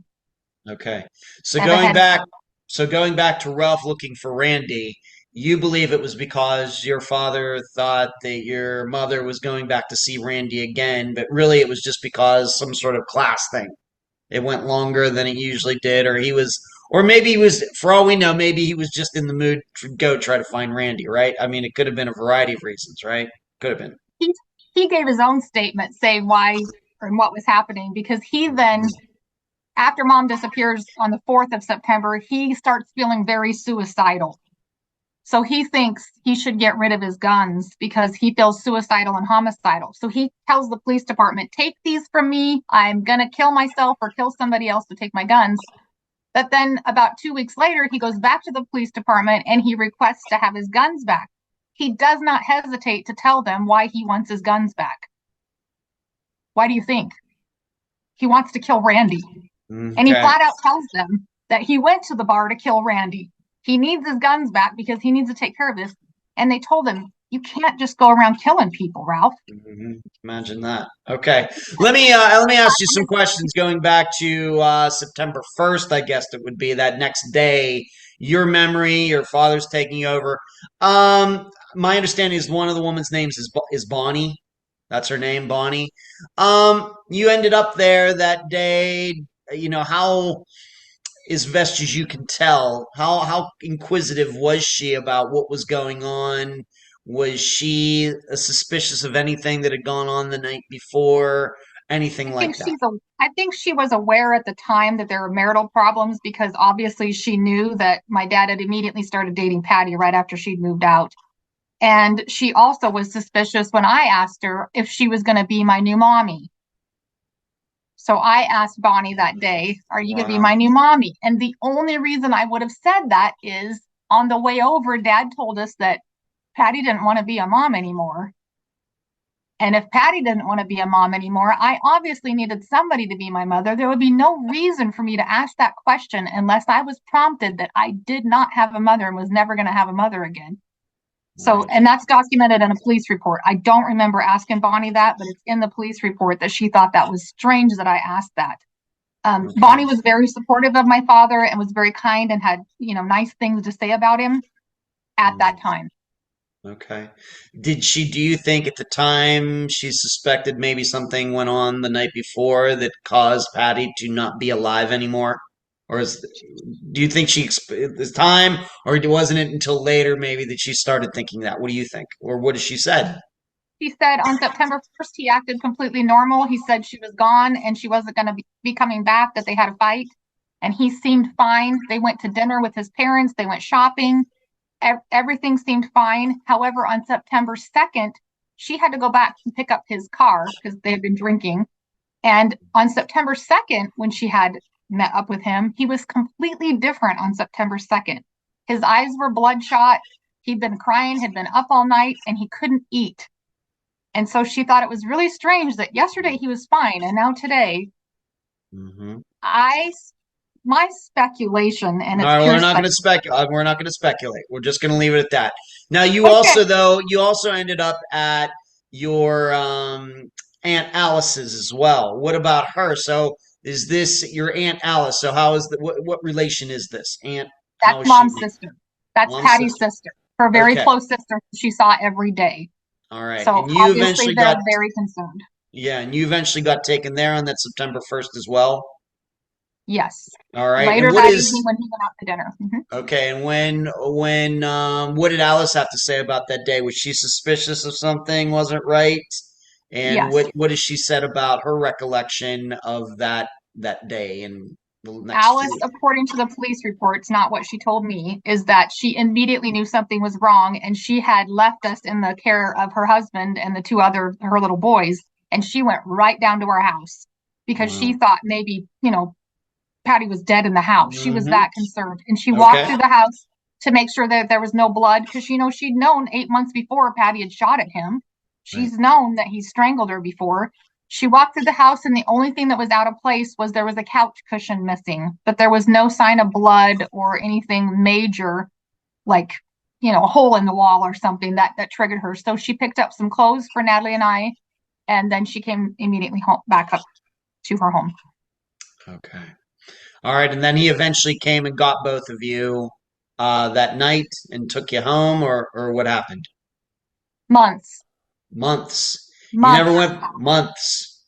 Okay. So going back to Ralph looking for Randy, you believe it was because your father thought that your mother was going back to see Randy again, but really it was just because some sort of class thing. It went longer than it usually did, or maybe he was, for all we know, maybe he was just in the mood to go try to find Randy, right? I mean, it could have been a variety of reasons, right? Could have been. He gave his own statement saying why and what was happening, because he then, after Mom disappears on the 4th of September, he starts feeling very suicidal. So he thinks he should get rid of his guns because he feels suicidal and homicidal. So he tells the police department, "Take these from me. I'm going to kill myself or kill somebody else to take my guns." But then about 2 weeks later, he goes back to the police department and he requests to have his guns back. He does not hesitate to tell them why he wants his guns back. Why do you think? He wants to kill Randy. Okay. And he flat out tells them that he went to the bar to kill Randy. He needs his guns back because he needs to take care of this. And they told him, "You can't just go around killing people, Ralph." Mm-hmm. Imagine that. Okay. Let me ask you some questions going back to September 1st, I guess it would be that next day. Your memory, your father's taking over. My understanding is one of the woman's names is Bonnie. That's her name, Bonnie. You ended up there that day. How, as best as you can tell, how inquisitive was she about what was going on? Was she suspicious of anything that had gone on the night before? Anything like that? I think she was aware at the time that there were marital problems, because obviously she knew that my dad had immediately started dating Patty right after she'd moved out. And she also was suspicious when I asked her if she was going to be my new mommy. So I asked Bonnie that day, "Are you going to be my new mommy?" And the only reason I would have said that is on the way over, Dad told us that Patty didn't want to be a mom anymore. And if Patty didn't want to be a mom anymore, I obviously needed somebody to be my mother. There would be no reason for me to ask that question unless I was prompted that I did not have a mother and was never going to have a mother again. So, and that's documented in a police report. I don't remember asking Bonnie that, but it's in the police report that she thought that was strange that I asked that. Bonnie was very supportive of my father and was very kind and had, nice things to say about him at that time. Okay. Do you think at the time she suspected maybe something went on the night before that caused Patty to not be alive anymore? Or do you think this time, or wasn't it until later maybe that she started thinking that? What do you think? Or what has she said? He said on September 1st, he acted completely normal. He said she was gone and she wasn't going to be coming back, that they had a fight. And he seemed fine. They went to dinner with his parents. They went shopping. Everything seemed fine. However, on September 2nd, she had to go back and pick up his car because they had been drinking. And on September 2nd, when she had met up with him, he was completely different on September 2nd. His eyes were bloodshot. He'd been crying, had been up all night, and he couldn't eat. And so she thought it was really strange that yesterday he was fine, and now today, Mm-hmm. my speculation, and All it's right, pure we're not going to speculate. We're not going to speculate. We're just going to leave it at that. Now, you also ended up at your Aunt Alice's as well. What about her? So, is this your Aunt Alice? So, how is what relation is this aunt? How That's is mom's she? sister. That's Mom's Patty's sister, her very Okay. close sister she saw every day. All right. So And you obviously eventually they're got very concerned. and you eventually got taken there on that September 1st as well. Yes. All right. And Later what that is evening when he went out to dinner. okay, and when what did Alice have to say about that day? Was she suspicious of something wasn't right? And Yes. what has she said about her recollection of that day and the next Alice, 2 weeks? according to the police reports, not what she told me, is that she immediately knew something was wrong and she had left us in the care of her husband and the two other her little boys, and she went right down to our house because she Wow. thought maybe, Patty was dead in the house. She was Mm-hmm. that concerned. And she walked Okay. through the house to make sure that there was no blood because, she'd known 8 months before Patty had shot at him. Right. She's known that he strangled her before. She walked through the house, and the only thing that was out of place was there was a couch cushion missing, but there was no sign of blood or anything major, like, a hole in the wall or something that triggered her. So she picked up some clothes for Natalie and I, and then she came immediately home, back up to her home. Okay. All right, and then he eventually came and got both of you that night and took you home, or what happened? Months. Months. You never Months. went months.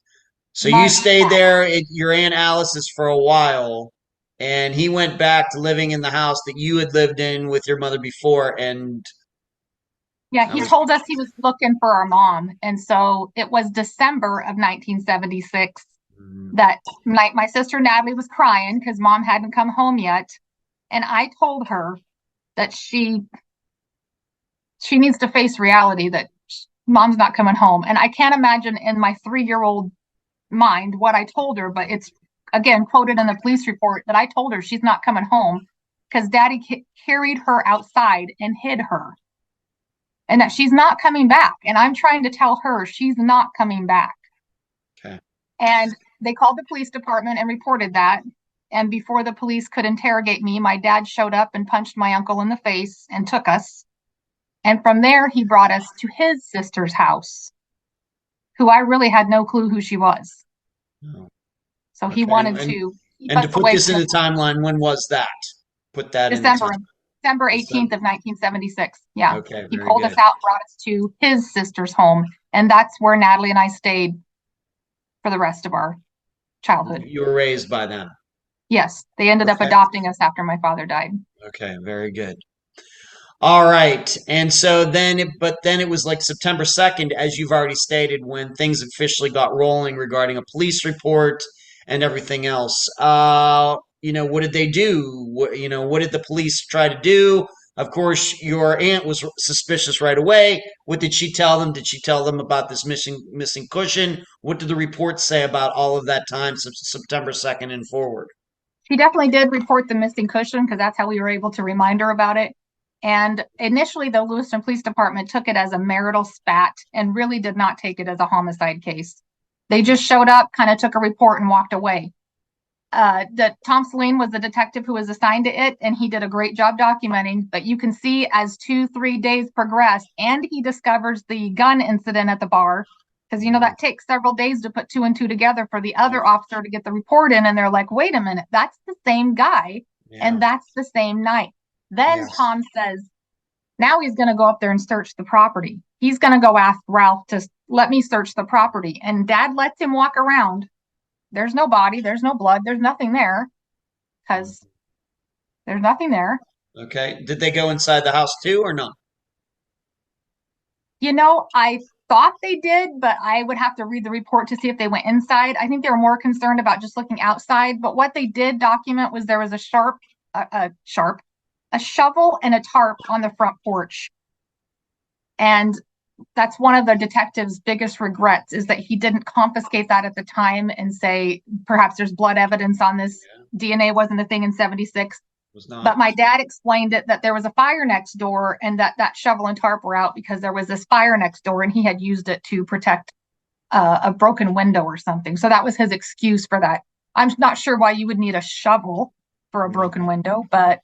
So you Months. stayed there at your Aunt Alice's for a while, and he went back to living in the house that you had lived in with your mother before, and Yeah, I he was told us he was looking for our mom. And so it was December of 1976 that my sister Natalie was crying because mom hadn't come home yet. And I told her that she needs to face reality that mom's not coming home. And I can't imagine in my 3-year-old mind what I told her, but it's again quoted in the police report that I told her she's not coming home because daddy carried her outside and hid her. And that she's not coming back. And I'm trying to tell her she's not coming back. okay. And they called the police department and reported that. And before the police could interrogate me, my dad showed up and punched my uncle in the face and took us. And from there, he brought us to his sister's house, who I really had no clue who she was. Oh, So he okay. wanted to keep And to us put away this in from the timeline, when was that? Put that in the December. time. December 18th of 1976. Yeah. Okay, He very pulled good. us out, brought us to his sister's home. And that's where Natalie and I stayed for the rest of our childhood. You were raised by them. Yes. They ended up Okay. adopting us after my father died. Okay, very good. All right. And so then it was like September 2nd, as you've already stated, when things officially got rolling regarding a police report and everything else. What did they do? What did the police try to do? Of course, your aunt was suspicious right away. What did she tell them? Did she tell them about this missing cushion? What did the report say about all of that time, September 2nd and forward? She definitely did report the missing cushion because that's how we were able to remind her about it. And initially, the Lewiston Police Department took it as a marital spat and really did not take it as a homicide case. They just showed up, kind of took a report and walked away. Tom Saline was the detective who was assigned to it, and he did a great job documenting. But you can see as 2-3 days progressed, and he discovers the gun incident at the bar, because that takes several days to put 2 and 2 together for the other officer to get the report in, and they're like, wait a minute, that's the same guy, and that's the same night. Then Yes. Tom says, Now he's going to go up there and search the property. He's going to go ask Ralph to let me search the property. And Dad lets him walk around. There's no body. There's no blood. There's nothing there because there's nothing there. Okay. Did they go inside the house too or not? I thought they did, but I would have to read the report to see if they went inside. I think they were more concerned about just looking outside. But what they did document was there was a shovel and a tarp on the front porch. And that's one of the detective's biggest regrets, is that he didn't confiscate that at the time and say, perhaps there's blood evidence on this. Yeah. DNA wasn't a thing in 76. Was not. But my dad explained it that there was a fire next door and that shovel and tarp were out because there was this fire next door and he had used it to protect a broken window or something. So that was his excuse for that. I'm not sure why you would need a shovel for a broken window, but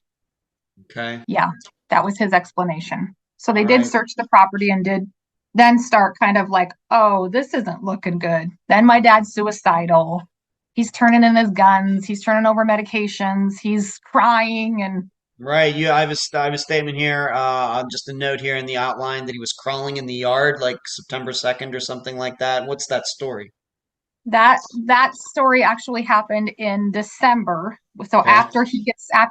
okay. Yeah, that was his explanation. So they did search the property and did then start kind of like, oh, this isn't looking good. Then my dad's suicidal. He's turning in his guns. He's turning over medications. He's crying and. Right. Yeah, I have a statement here. Just a note here in the outline that he was crawling in the yard like September 2nd or something like that. What's that story? That story actually happened in December. So okay. after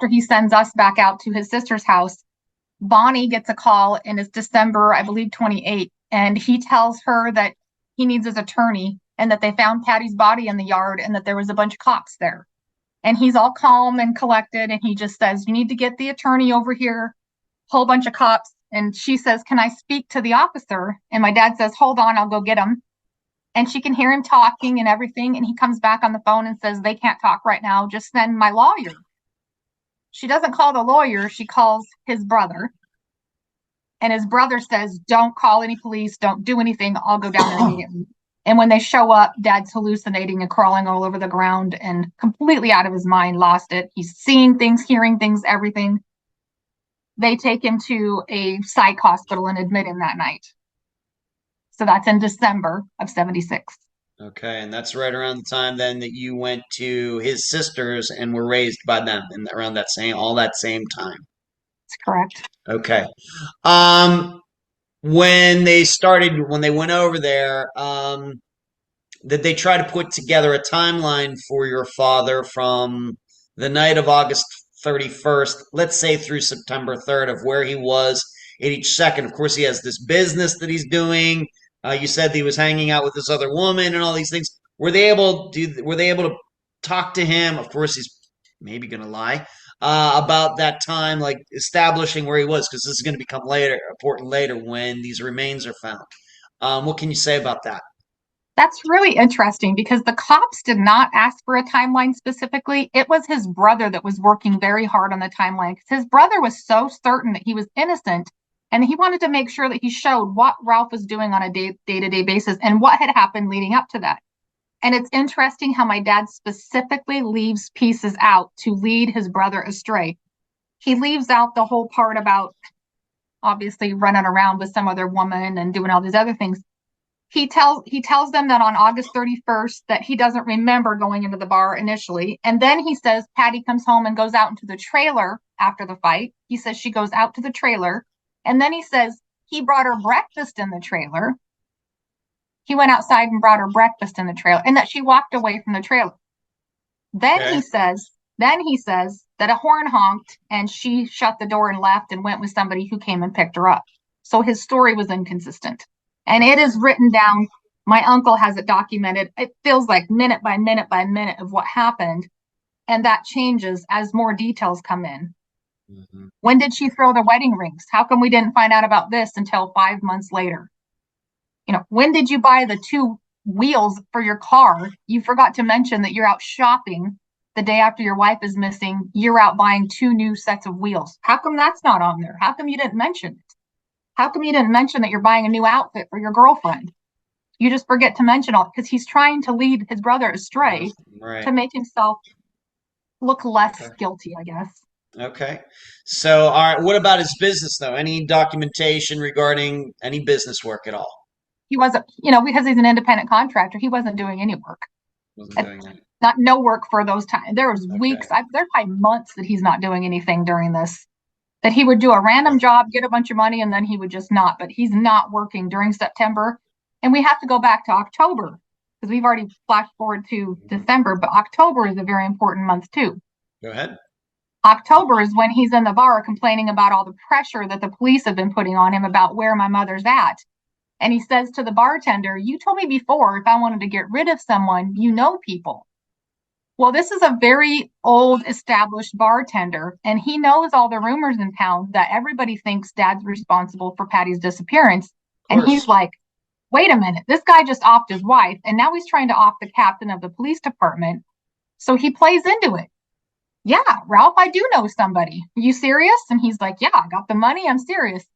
he sends us back out to his sister's house, Bonnie gets a call and it's December, I believe 28th, and he tells her that he needs his attorney and that they found Patty's body in the yard and that there was a bunch of cops there. And he's all calm and collected and he just says, you need to get the attorney over here, whole bunch of cops. And she says, can I speak to the officer? And my dad says, hold on, I'll go get him. And she can hear him talking and everything. And he comes back on the phone and says, they can't talk right now. Just send my lawyer. She doesn't call the lawyer. She calls his brother. And his brother says, don't call any police. Don't do anything. I'll go down there immediately. And when they show up, Dad's hallucinating and crawling all over the ground and completely out of his mind, lost it. He's seeing things, hearing things, everything. They take him to a psych hospital and admit him that night. So that's in December of 76. Okay, and that's right around the time then that you went to his sisters and were raised by them, and around that same time. That's correct. Okay. When they went over there, did they try to put together a timeline for your father from the night of August 31st, let's say through September 3rd, of where he was at each second? Of course, he has this business that he's doing. You said that he was hanging out with this other woman and all these things. Were they able to talk to him? Of course, he's maybe going to lie about that time, like establishing where he was, because this is going to become important later when these remains are found. What can you say about that? That's really interesting because the cops did not ask for a timeline specifically. It was his brother that was working very hard on the timeline because his brother was so certain that he was innocent. And he wanted to make sure that he showed what Ralph was doing on a day-to-day basis and what had happened leading up to that. And it's interesting how my dad specifically leaves pieces out to lead his brother astray. He leaves out the whole part about obviously running around with some other woman and doing all these other things. He tells them that on August 31st that he doesn't remember going into the bar initially. And then he says Patty comes home and goes out into the trailer after the fight. He says she goes out to the trailer. And then he says he brought her breakfast in the trailer. He went outside and brought her breakfast in the trailer and that she walked away from the trailer. Then he says that a horn honked and she shut the door and left and went with somebody who came and picked her up. So his story was inconsistent. And it is written down. My uncle has it documented. It feels like minute by minute by minute of what happened. And that changes as more details come in. Mm-hmm. When did she throw the wedding rings? How come we didn't find out about this until 5 months later? When did you buy the 2 wheels for your car? You forgot to mention that you're out shopping the day after your wife is missing. You're out buying 2 new sets of wheels. How come that's not on there? How come you didn't mention it? How come you didn't mention that you're buying a new outfit for your girlfriend? You just forget to mention all because he's trying to lead his brother astray to make himself look less guilty, I guess. Okay. So, all right, what about his business, though? Any documentation regarding any business work at all? He wasn't, because he's an independent contractor, he wasn't doing any work. No work for those times. There was weeks, there's probably months that he's not doing anything during this. that he would do a random job, get a bunch of money, and then he would just not. But he's not working during September. And we have to go back to October because we've already flashed forward to December, but October is a very important month too. Go ahead. October is when he's in the bar complaining about all the pressure that the police have been putting on him about where my mother's at. And he says to the bartender, "You told me before if I wanted to get rid of someone, you know people." Well, this is a very old established bartender, and he knows all the rumors in town that everybody thinks Dad's responsible for Patty's disappearance. And he's like, wait a minute, this guy just offed his wife, and now he's trying to off the captain of the police department. So he plays into it. "Yeah, Ralph, I do know somebody. Are you serious?" And he's like, "Yeah, I got the money. I'm serious."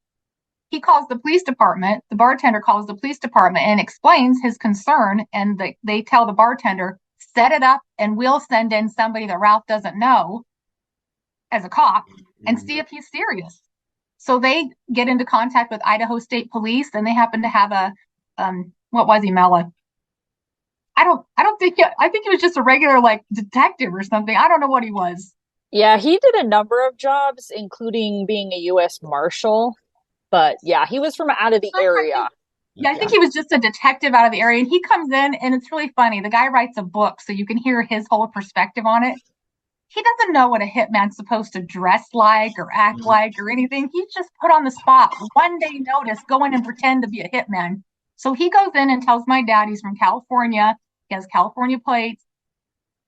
He calls the police department. The bartender calls the police department and explains his concern. And they tell the bartender, "Set it up and we'll send in somebody that Ralph doesn't know as a cop and see if he's serious." So they get into contact with Idaho State Police, and they happen to have a, what was he, Mela? I think he was just a regular like detective or something. I don't know what he was. Yeah, he did a number of jobs, including being a U.S. Marshal. But yeah, he was from out of the area. I think he was just a detective out of the area. And he comes in, and it's really funny. The guy writes a book, so you can hear his whole perspective on it. He doesn't know what a hitman's supposed to dress like or act like or anything. He's just put on the spot. One day notice, go in and pretend to be a hitman. So he goes in and tells my dad he's from California. He has California plates.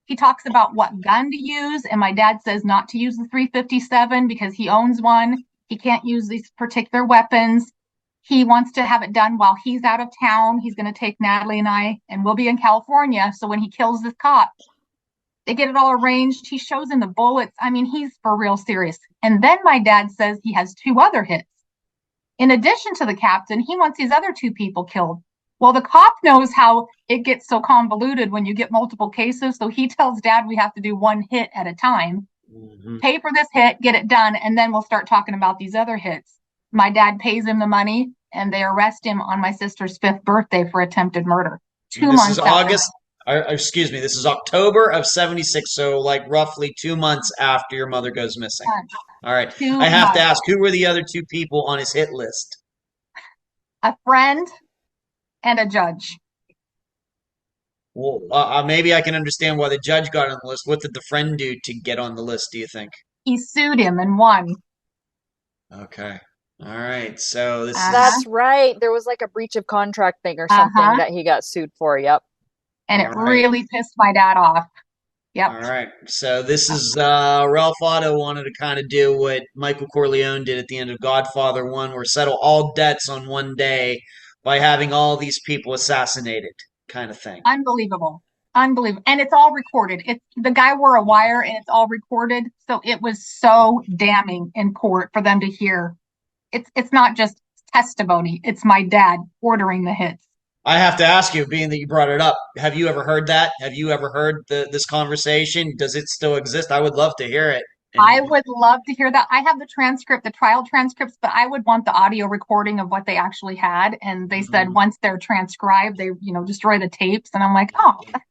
He talks about what gun to use, and my dad says not to use the .357 because he owns one. He can't use these particular weapons. He wants to have it done while he's out of town. He's going to take Natalie and I, and we'll be in California. So when he kills this cop, they get it all arranged. He shows him the bullets. I mean, he's for real serious. And then my dad says he has 2 other hits. In addition to the captain, he wants these other 2 people killed. Well, the cop knows how it gets so convoluted when you get multiple cases. So he tells Dad we have to do 1 hit at a time. Pay for this hit, get it done, and then we'll start talking about these other hits. My dad pays him the money, and they arrest him on my sister's 5th birthday for attempted murder. 2 months. This is August. Excuse me. This is October of '76. So, like roughly 2 months after your mother goes missing. All right. I have to ask, who were the other 2 people on his hit list? A friend and a judge. Well, maybe I can understand why the judge got on the list. What did the friend do to get on the list, do you think? He sued him and won. Okay. All right. So this That's right. There was like a breach of contract thing or something that he got sued for. Yep. And it really pissed my dad off. Yep. All right. So this is Ralph Otto wanted to kind of do what Michael Corleone did at the end of Godfather 1, where settle all debts on one day by having all these people assassinated, kind of thing. Unbelievable. Unbelievable. And it's all recorded. The guy wore a wire, and it's all recorded. So it was so damning in court for them to hear. It's not just testimony. It's my dad ordering the hits. I have to ask you, being that you brought it up, have you ever heard that? Have you ever heard this conversation? Does it still exist? I would love to hear it. I would love to hear that. I have the transcript, the trial transcripts, but I would want the audio recording of what they actually had. And they said once they're transcribed, they, destroy the tapes. And I'm like, oh, that's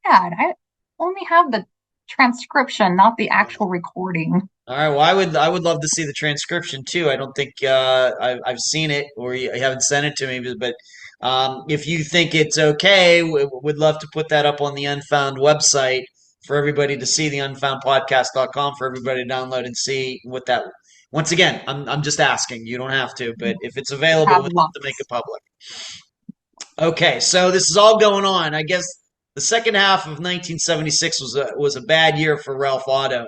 bad. I only have the transcription, not the actual recording. All right. Well, I would love to see the transcription too. I don't think I've seen it, or you haven't sent it to me, but if you think it's okay, we'd love to put that up on the Unfound website for everybody to see, the unfoundpodcast.com, for everybody to download and see what that. Once again, I'm just asking. You don't have to, but if it's available, we'd love to make it public. Okay, so this is all going on. I guess the second half of 1976 was a bad year for Ralph Otto.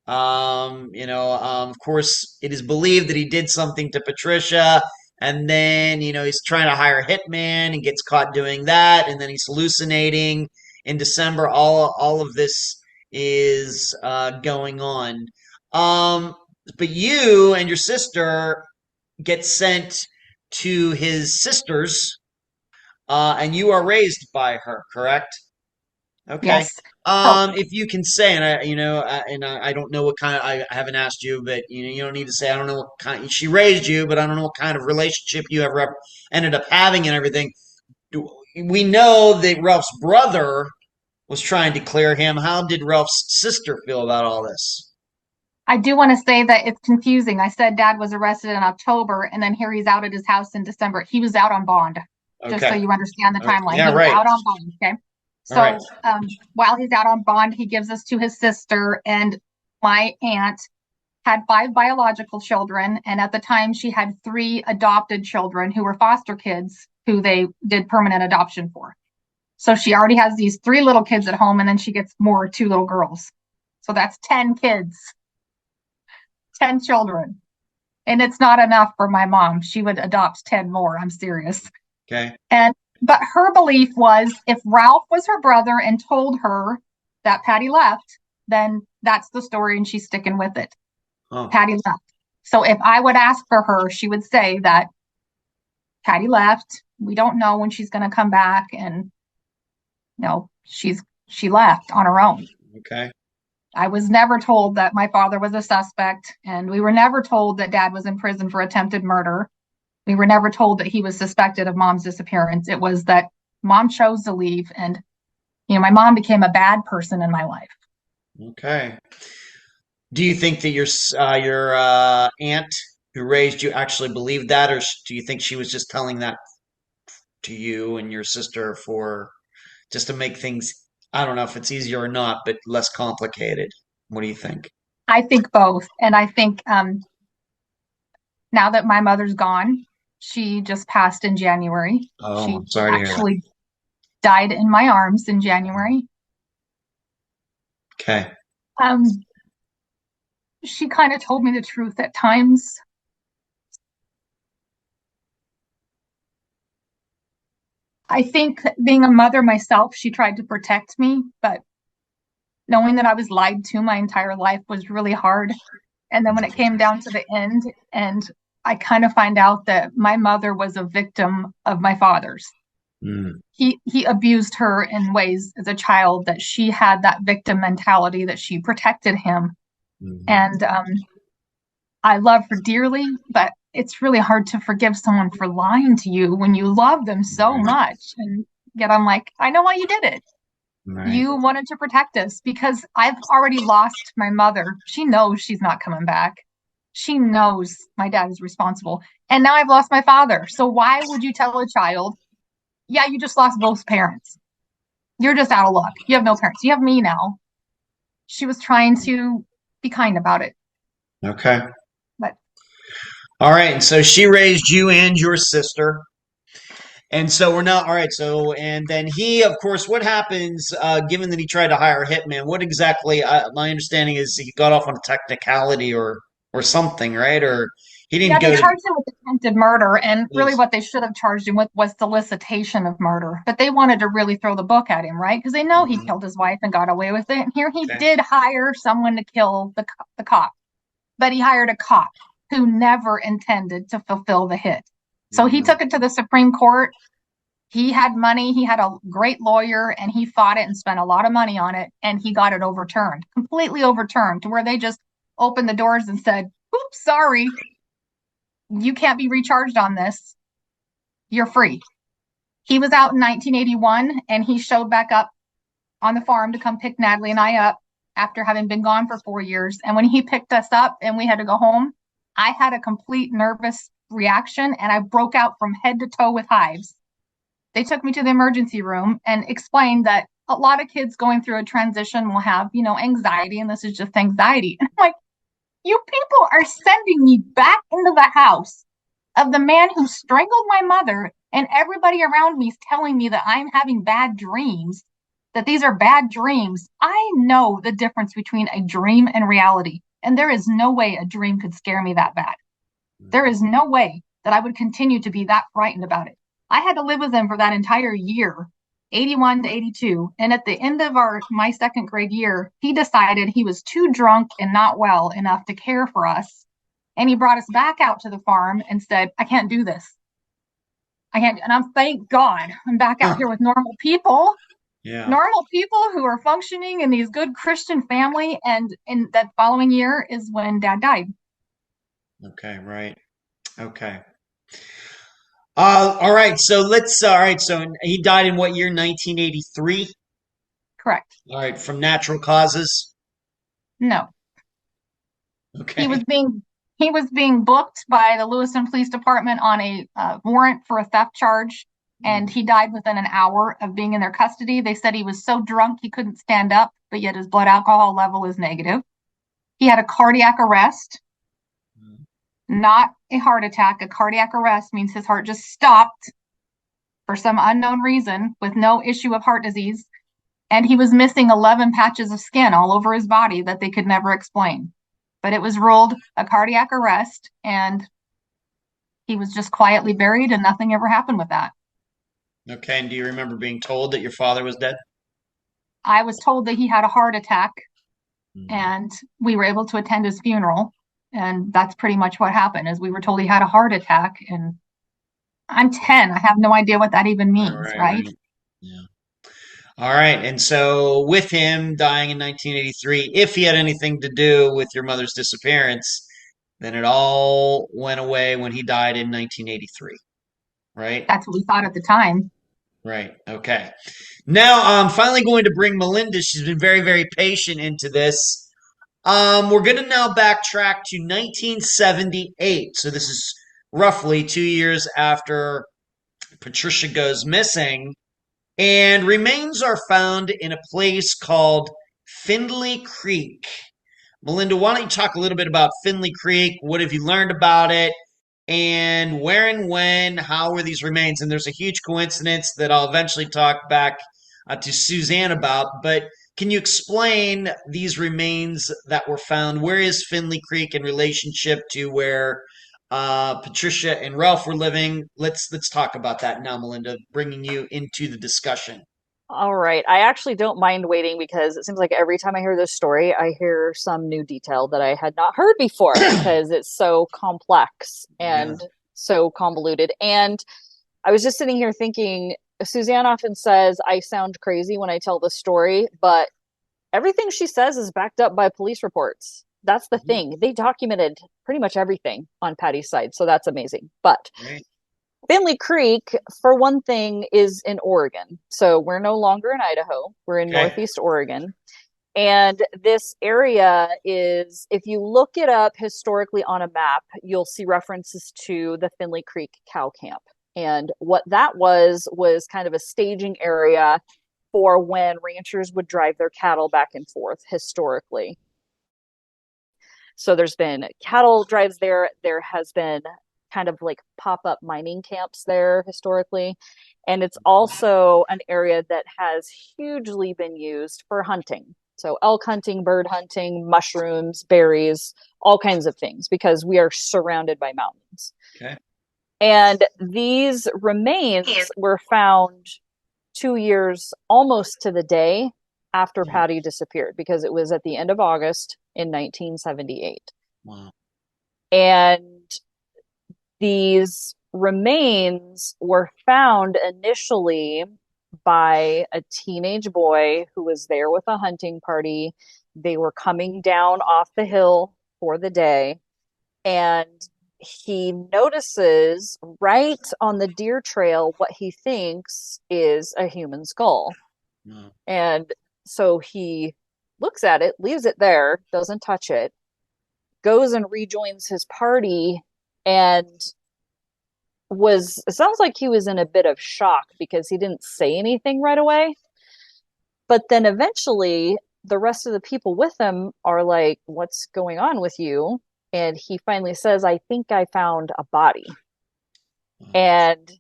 Of course, it is believed that he did something to Patricia, and then, he's trying to hire a hitman and gets caught doing that, and then he's hallucinating. In December, all of this is going on. But you and your sister get sent to his sister's, and you are raised by her, correct? Okay. Yes. If you can say, and I don't know what kind of, I haven't asked you, but you don't need to say, I don't know what kind, she raised you, but I don't know what kind of relationship you ever ended up having and everything. We know that Ralph's brother was trying to clear him. How did Ralph's sister feel about all this? I do want to say that it's confusing. I said Dad was arrested in October, and then here he's out at his house in December. He was out on bond, just so you understand the timeline. Yeah, he was out on bond, okay? So while he's out on bond, he gives us to his sister, and my aunt had 5 biological children, and at the time she had 3 adopted children who were foster kids who they did permanent adoption for. So she already has these 3 little kids at home, and then she gets 2 little girls. So that's 10 kids. 10 children. And it's not enough for my mom. She would adopt 10 more. I'm serious. Okay. But her belief was if Ralph was her brother and told her that Patty left, then that's the story and she's sticking with it. Oh. Patty left. So if I would ask for her, she would say that Patty left. We don't know when she's going to come back. And she left on her own. Okay. I was never told that my father was a suspect, and we were never told that Dad was in prison for attempted murder. We were never told that he was suspected of Mom's disappearance. It was that Mom chose to leave, and my mom became a bad person in my life. Okay. Do you think that your aunt who raised you actually believed that, or do you think she was just telling that to you and your sister just to make things, I don't know if it's easier or not, but less complicated? What do you think? I think both. And I think now that my mother's gone, she just passed in January. Oh, she I'm sorry to hear that. Actually died in my arms in January. Okay. She kind of told me the truth at times. I think being a mother myself, she tried to protect me, but knowing that I was lied to my entire life was really hard. And then when it came down to the end, and I kind of find out that my mother was a victim of my father's. Mm. He abused her in ways as a child that she had that victim mentality, that she protected him. Mm. And I love her dearly, but it's really hard to forgive someone for lying to you when you love them so much. And yet I'm like, I know why you did it. Right. You wanted to protect us, because I've already lost my mother. She knows she's not coming back. She knows my dad is responsible. And now I've lost my father. So why would you tell a child, yeah, you just lost both parents. You're just out of luck. You have no parents. You have me now. She was trying to be kind about it. Okay. But all right. And so she raised you and your sister. And so we're not, all right, so, and then he, of course, what happens, given that he tried to hire a hitman, what exactly, my understanding is he got off on a technicality or something, right? Or he didn't go they charged him with attempted murder, and really what they should have charged him with was solicitation of murder. But they wanted to really throw the book at him, right? Because they know he killed his wife and got away with it. And here he did hire someone to kill the cop. But he hired a cop who never intended to fulfill the hit. So he took it to the Supreme Court. He had money. He had a great lawyer, and he fought it and spent a lot of money on it. And he got it overturned, completely overturned, to where they just opened the doors and said, oops, sorry, you can't be recharged on this. You're free. He was out in 1981, and he showed back up on the farm to come pick Natalie and I up after having been gone for 4 years. And when he picked us up and we had to go home, I had a complete nervous reaction, and I broke out from head to toe with hives. They took me to the emergency room and explained that a lot of kids going through a transition will have, anxiety, and this is just anxiety. And I'm like, you people are sending me back into the house of the man who strangled my mother, and everybody around me is telling me that I'm having bad dreams, that these are bad dreams. I know the difference between a dream and reality, and there is no way a dream could scare me that bad. There is no way that I would continue to be that frightened about it. I had to live with him for that entire year, 81 to 82. And at the end of my second grade year, he decided he was too drunk and not well enough to care for us. And he brought us back out to the farm and said, I can't do this. I can't. And thank God I'm back out here with normal people. Yeah. Normal people who are functioning in these good Christian family. And in that following year is when Dad died. Okay, right. Okay. All right. So all right. So he died in what year? 1983? Correct. All right. From natural causes? No. He was Okay. being booked by the Lewiston Police Department on a warrant for a theft charge, and he died within an hour of being in their custody. They said he was so drunk he couldn't stand up, but yet his blood alcohol level is negative. He had a cardiac arrest, not a heart attack. A cardiac arrest means his heart just stopped for some unknown reason with no issue of heart disease. And he was missing 11 patches of skin all over his body that they could never explain. But it was ruled a cardiac arrest, and he was just quietly buried, and nothing ever happened with that. Okay. And do you remember being told that your father was dead? I was told that he had a heart attack, Mhm. and we were able to attend his funeral. And that's pretty much what happened, is we were told he had a heart attack. And I'm 10. I have no idea what that even means, right? Yeah. All right. And so, with him dying in 1983, if he had anything to do with your mother's disappearance, then it all went away when he died in 1983, right? That's what we thought at the time. Right. Okay. Now I'm finally going to bring Melinda. She's been very, very patient into this. We're going to now backtrack to 1978. So this is roughly 2 years after Patricia goes missing. And remains are found in a place called Finley Creek. Melinda, why don't you talk a little bit about Finley Creek? What have you learned about it? And where and when, how were these remains? And there's a huge coincidence that I'll eventually talk back to Suzanne about. But can you explain these remains that were found? Where is Finley Creek in relationship to where Patricia and Ralph were living? Let's talk about that now, Melinda, bringing you into the discussion. All right. I actually don't mind waiting because it seems like every time I hear this story, I hear some new detail that I had not heard before because it's so complex Yeah. and so convoluted. And I was just sitting here thinking, Suzanne often says I sound crazy when I tell the story, but everything she says is backed up by police reports. That's the thing. They documented pretty much everything on Patty's side. So that's amazing. But Right. Finley Creek, for one thing, is in Oregon. So we're no longer in Idaho. We're in Okay. Northeast Oregon. And this area is, if you look it up historically on a map, you'll see references to the Finley Creek cow camp. And what that was kind of a staging area for when ranchers would drive their cattle back and forth historically. So there's been cattle drives there. There has been kind of like pop-up mining camps there historically. And it's also an area that has hugely been used for hunting. So elk hunting, bird hunting, mushrooms, berries, all kinds of things, because we are surrounded by mountains. Okay. And these remains were found 2 years almost to the day after Patty disappeared, because it was at the end of August in 1978. Wow. And these remains were found initially by a teenage boy who was there with a hunting party. They were coming down off the hill for the day, and he notices right on the deer trail what he thinks is a human skull. Wow. And so he looks at it, leaves it there, doesn't touch it, goes and rejoins his party, and it sounds like he was in a bit of shock because he didn't say anything right away. But then eventually the rest of the people with him are like, "What's going on with you?" And he finally says, "I think I found a body." And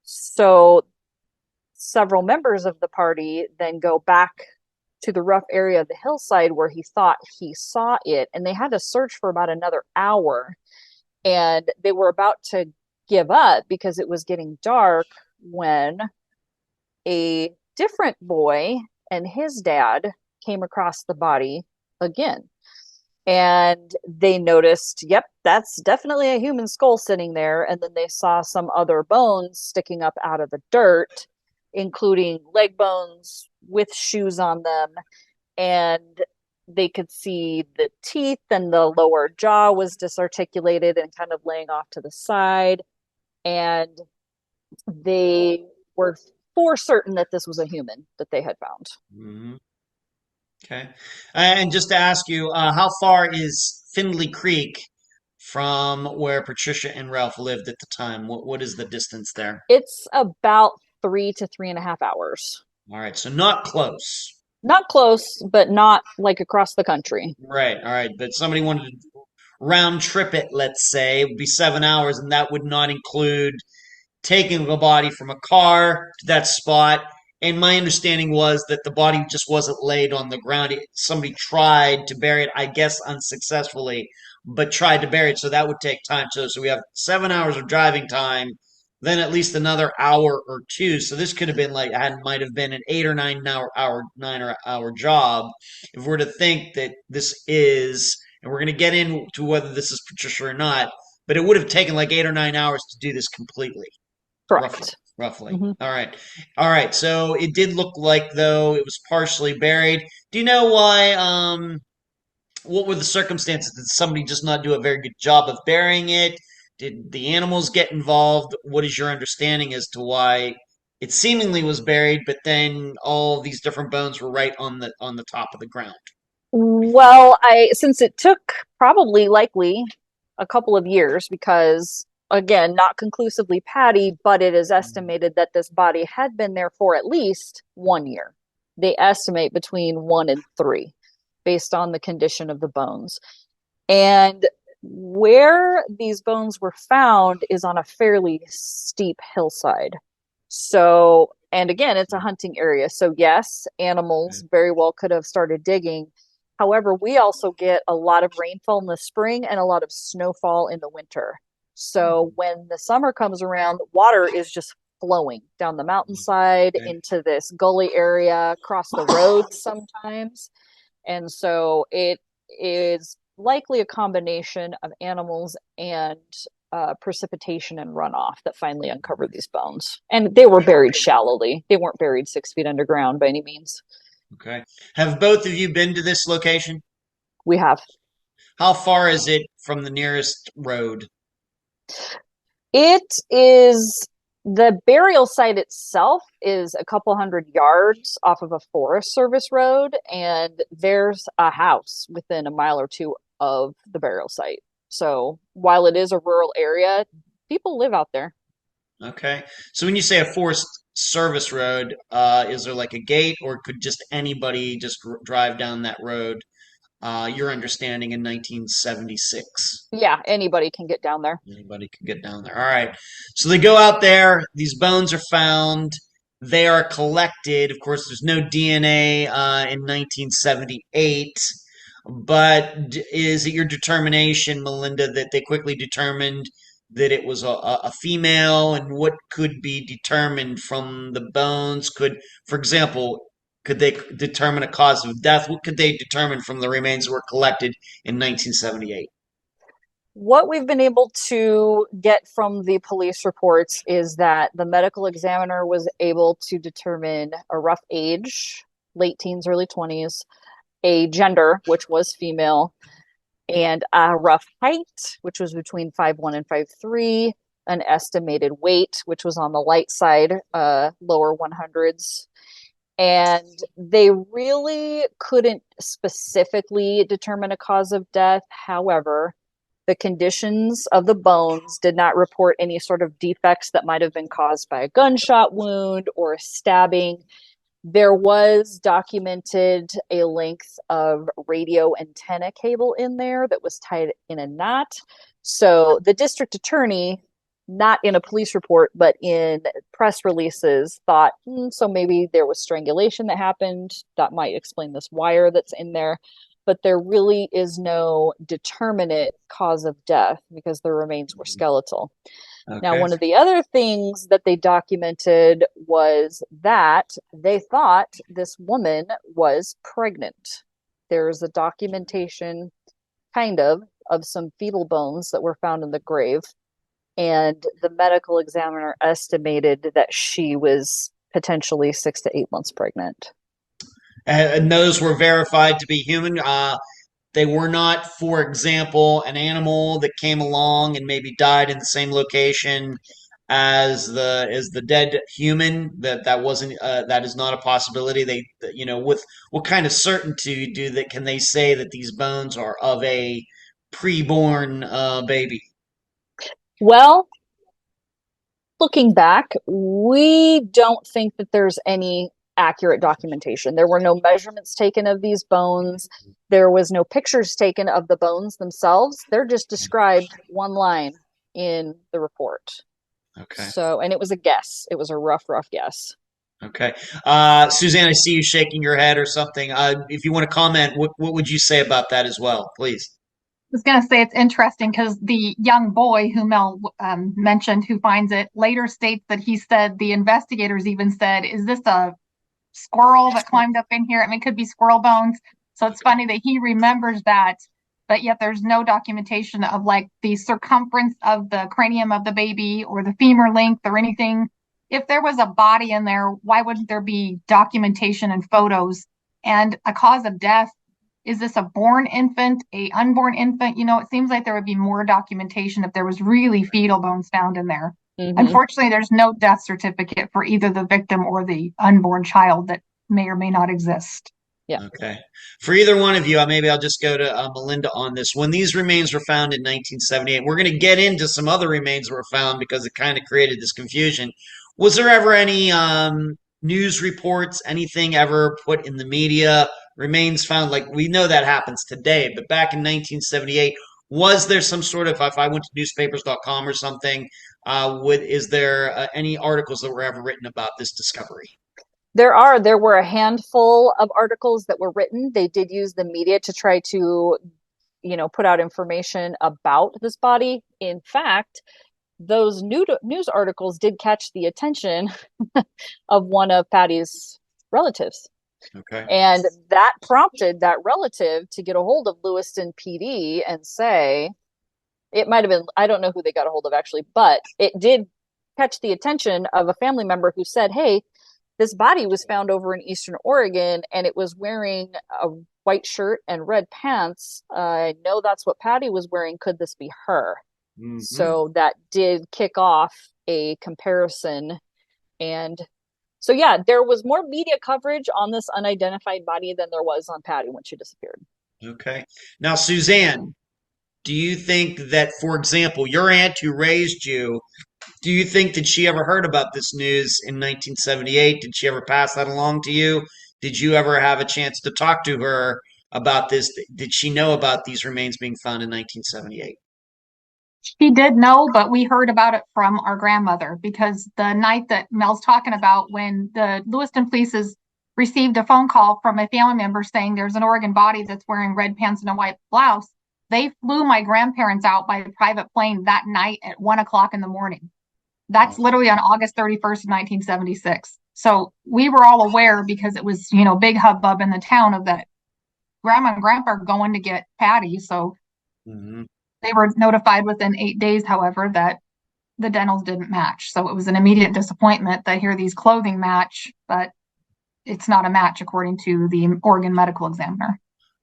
so several members of the party then go back to the rough area of the hillside where he thought he saw it. And they had to search for about another hour. And they were about to give up because it was getting dark when a different boy and his dad came across the body again. And they noticed, yep, that's definitely a human skull sitting there. And then they saw some other bones sticking up out of the dirt, including leg bones with shoes on them. And they could see the teeth, and the lower jaw was disarticulated and kind of laying off to the side. And they were for certain that this was a human that they had found. Mm-hmm. Okay. And just to ask you, how far is Finley Creek from where Patricia and Ralph lived at the time? What is the distance there? It's about 3 to 3.5 hours. All right, so not close. Not close, but not like across the country. Right, all right. But somebody wanted to round trip it, let's say, it would be 7 hours, and that would not include taking the body from a car to that spot. And my understanding was that the body just wasn't laid on the ground. Somebody tried to bury it, I guess unsuccessfully, but tried to bury it. So that would take time. So we have 7 hours of driving time, then at least another hour or two. So this could have been like, might have been an 8 or 9 hour job. If we're to think that this is, and we're going to get into whether this is Patricia or not, but it would have taken like 8 or 9 hours to do this completely. Correct. Roughly. Mm-hmm. All right. All right. So it did look like, though, it was partially buried. Do you know why? What were the circumstances? Did somebody just not do a very good job of burying it? Did the animals get involved? What is your understanding as to why it seemingly was buried, but then all these different bones were right on the top of the ground? Well, since it took probably likely a couple of years, because again, not conclusively Patty, but it is estimated that this body had been there for at least 1 year. They estimate between 1 and 3 based on the condition of the bones. And where these bones were found is on a fairly steep hillside. So, and again, it's a hunting area. So yes, animals very well could have started digging. However, we also get a lot of rainfall in the spring and a lot of snowfall in the winter. So when the summer comes around, water is just flowing down the mountainside into this gully area, across the road sometimes. And so it is likely a combination of animals and precipitation and runoff that finally uncovered these bones. And they were buried shallowly. They weren't buried 6 feet underground by any means. Okay. Have both of you been to this location? We have. How far is it from the nearest road? It is, the burial site itself is a couple hundred yards off of a Forest Service road, and there's a house within a mile or two of the burial site. So while it is a rural area, people live out there. Okay. So when you say a Forest Service road, is there like a gate, or could just anybody just drive down that road? Your understanding in 1976. Yeah, anybody can get down there. Anybody can get down there. All right. So they go out there. These bones are found. They are collected. Of course, there's no DNA in 1978. But is it your determination, Melinda, that they quickly determined that it was a female? And what could be determined from the bones? For example, could they determine a cause of death? What could they determine from the remains that were collected in 1978? What we've been able to get from the police reports is that the medical examiner was able to determine a rough age, late teens, early 20s, a gender, which was female, and a rough height, which was between 5'1" and 5'3", an estimated weight, which was on the light side, lower 100s. And they really couldn't specifically determine a cause of death. However, the conditions of the bones did not report any sort of defects that might have been caused by a gunshot wound or a stabbing. There was documented a length of radio antenna cable in there that was tied in a knot. So the district attorney, not in a police report, but in press releases, thought, so maybe there was strangulation that happened. That might explain this wire that's in there. But there really is no determinate cause of death because the remains were skeletal. Okay. Now, one of the other things that they documented was that they thought this woman was pregnant. There's a documentation, kind of some fetal bones that were found in the grave. And the medical examiner estimated that she was potentially 6 to 8 months pregnant. And those were verified to be human. They were not, for example, an animal that came along and maybe died in the same location as the dead human. That wasn't that is not a possibility. With what kind of certainty can they say that these bones are of a preborn baby? Well, looking back, we don't think that there's any accurate documentation. There were no measurements taken of these bones. There was no pictures taken of the bones themselves. They're just described one line in the report. Okay. So, and it was a guess. It was a rough guess. Okay. Suzanne, I see you shaking your head or something. If you want to comment, what would you say about that as well, please? I was going to say it's interesting because the young boy who Mel mentioned, who finds it, later states that he said the investigators even said, "Is this a squirrel that climbed up in here?" I mean, it could be squirrel bones. So it's funny that he remembers that, but yet there's no documentation of like the circumference of the cranium of the baby or the femur length or anything. If there was a body in there, why wouldn't there be documentation and photos? And a cause of death, is this a born infant, a unborn infant? You know, it seems like there would be more documentation if there was really fetal bones found in there. Mm-hmm. Unfortunately, there's no death certificate for either the victim or the unborn child that may or may not exist. Yeah. Okay. For either one of you, maybe I'll just go to Melinda on this. When these remains were found in 1978, we're going to get into some other remains that were found because it kind of created this confusion. Was there ever any news reports, anything ever put in the media, remains found? Like, we know that happens today, but back in 1978, was there some sort of, if I went to newspapers.com or something, is there any articles that were ever written about this discovery? There were a handful of articles that were written. They did use the media to try to, put out information about this body. In fact, those news articles did catch the attention of one of Patty's relatives. Okay. And that prompted that relative to get a hold of Lewiston PD and say, it might have been, I don't know who they got a hold of actually, but it did catch the attention of a family member who said, "Hey, this body was found over in Eastern Oregon and it was wearing a white shirt and red pants. I know that's what Patty was wearing. Could this be her?" Mm-hmm. So that did kick off a comparison. And so, yeah, there was more media coverage on this unidentified body than there was on Patty when she disappeared. Okay. Now, Suzanne, do you think that, for example, your aunt who raised you, do you think that she ever heard about this news in 1978? Did she ever pass that along to you? Did you ever have a chance to talk to her about this? Did she know about these remains being found in 1978? She did know, but we heard about it from our grandmother because the night that Mel's talking about, when the Lewiston police received a phone call from a family member saying there's an Oregon body that's wearing red pants and a white blouse, they flew my grandparents out by private plane that night at 1:00 in the morning. That's literally on August 31st, 1976. So we were all aware because it was, big hubbub in the town of that grandma and grandpa are going to get Patty. So they were notified within 8 days, however, that the dentals didn't match. So it was an immediate disappointment that here these clothing match, but it's not a match according to the Oregon medical examiner.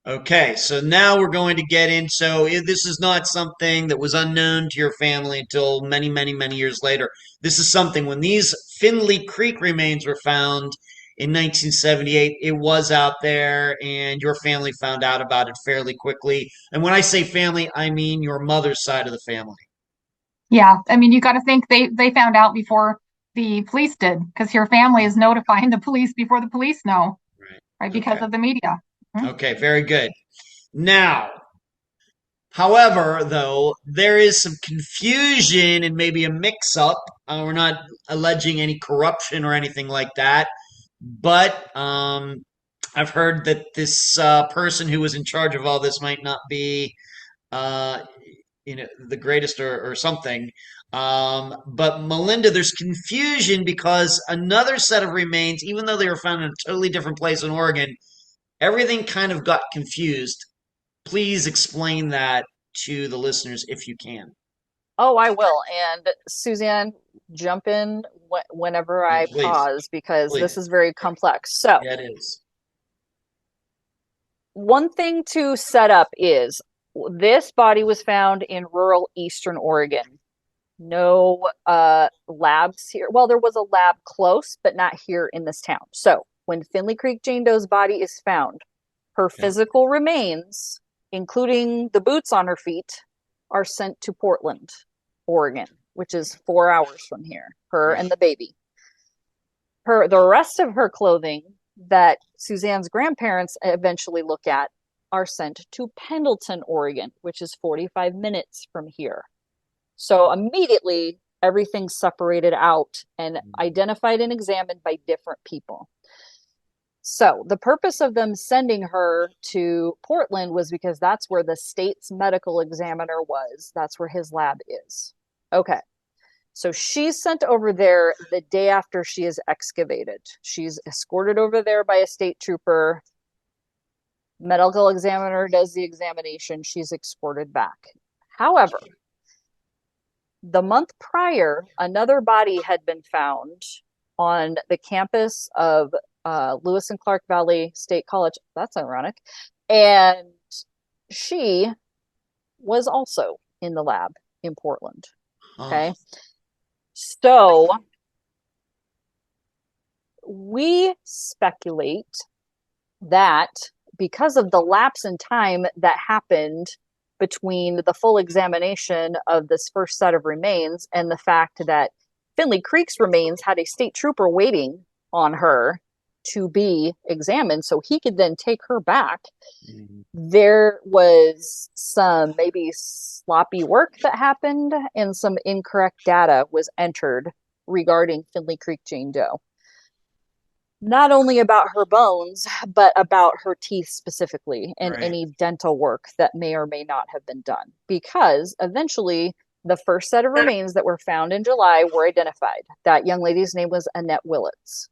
Okay, so now we're going to get in. So this is not something that was unknown to your family until many, many, many years later. This is something, when these Finley Creek remains were found in 1978, it was out there, and your family found out about it fairly quickly. And when I say family, I mean your mother's side of the family. Yeah, I mean, you got to think they found out before the police did, because your family is notifying the police before the police know, right? Because of the media. Okay, very good. Now, however, though, there is some confusion and maybe a mix-up. We're not alleging any corruption or anything like that, but I've heard that this person who was in charge of all this might not be, the greatest or something. But Melinda, there's confusion because another set of remains, even though they were found in a totally different place in Oregon, everything kind of got confused. Please explain that to the listeners if you can. Oh, I will. And Suzanne, jump in whenever I pause, because this is very complex. So, yeah, it is. One thing to set up is this body was found in rural Eastern Oregon. No labs here. Well, there was a lab close, but not here in this town. So when Finley Creek Jane Doe's body is found, her physical remains including the boots on her feet, are sent to Portland, Oregon, which is 4 hours from here, her and the baby. The rest of her clothing that Suzanne's grandparents eventually look at are sent to Pendleton, Oregon, which is 45 minutes from here. So immediately everything's separated out and identified and examined by different people. So the purpose of them sending her to Portland was because that's where the state's medical examiner was. That's where his lab is. Okay. So she's sent over there the day after she is excavated. She's escorted over there by a state trooper. Medical examiner does the examination. She's escorted back. However, the month prior, another body had been found on the campus of Lewis and Clark Valley State College. That's ironic. And she was also in the lab in Portland. Okay. So we speculate that because of the lapse in time that happened between the full examination of this first set of remains and the fact that Finley Creek's remains had a state trooper waiting on her to be examined so he could then take her back. There was some maybe sloppy work that happened and some incorrect data was entered regarding Finley Creek Jane Doe. Not only about her bones, but about her teeth specifically and any dental work that may or may not have been done. Because eventually the first set of remains that were found in July were identified. That young lady's name was Annette Willits.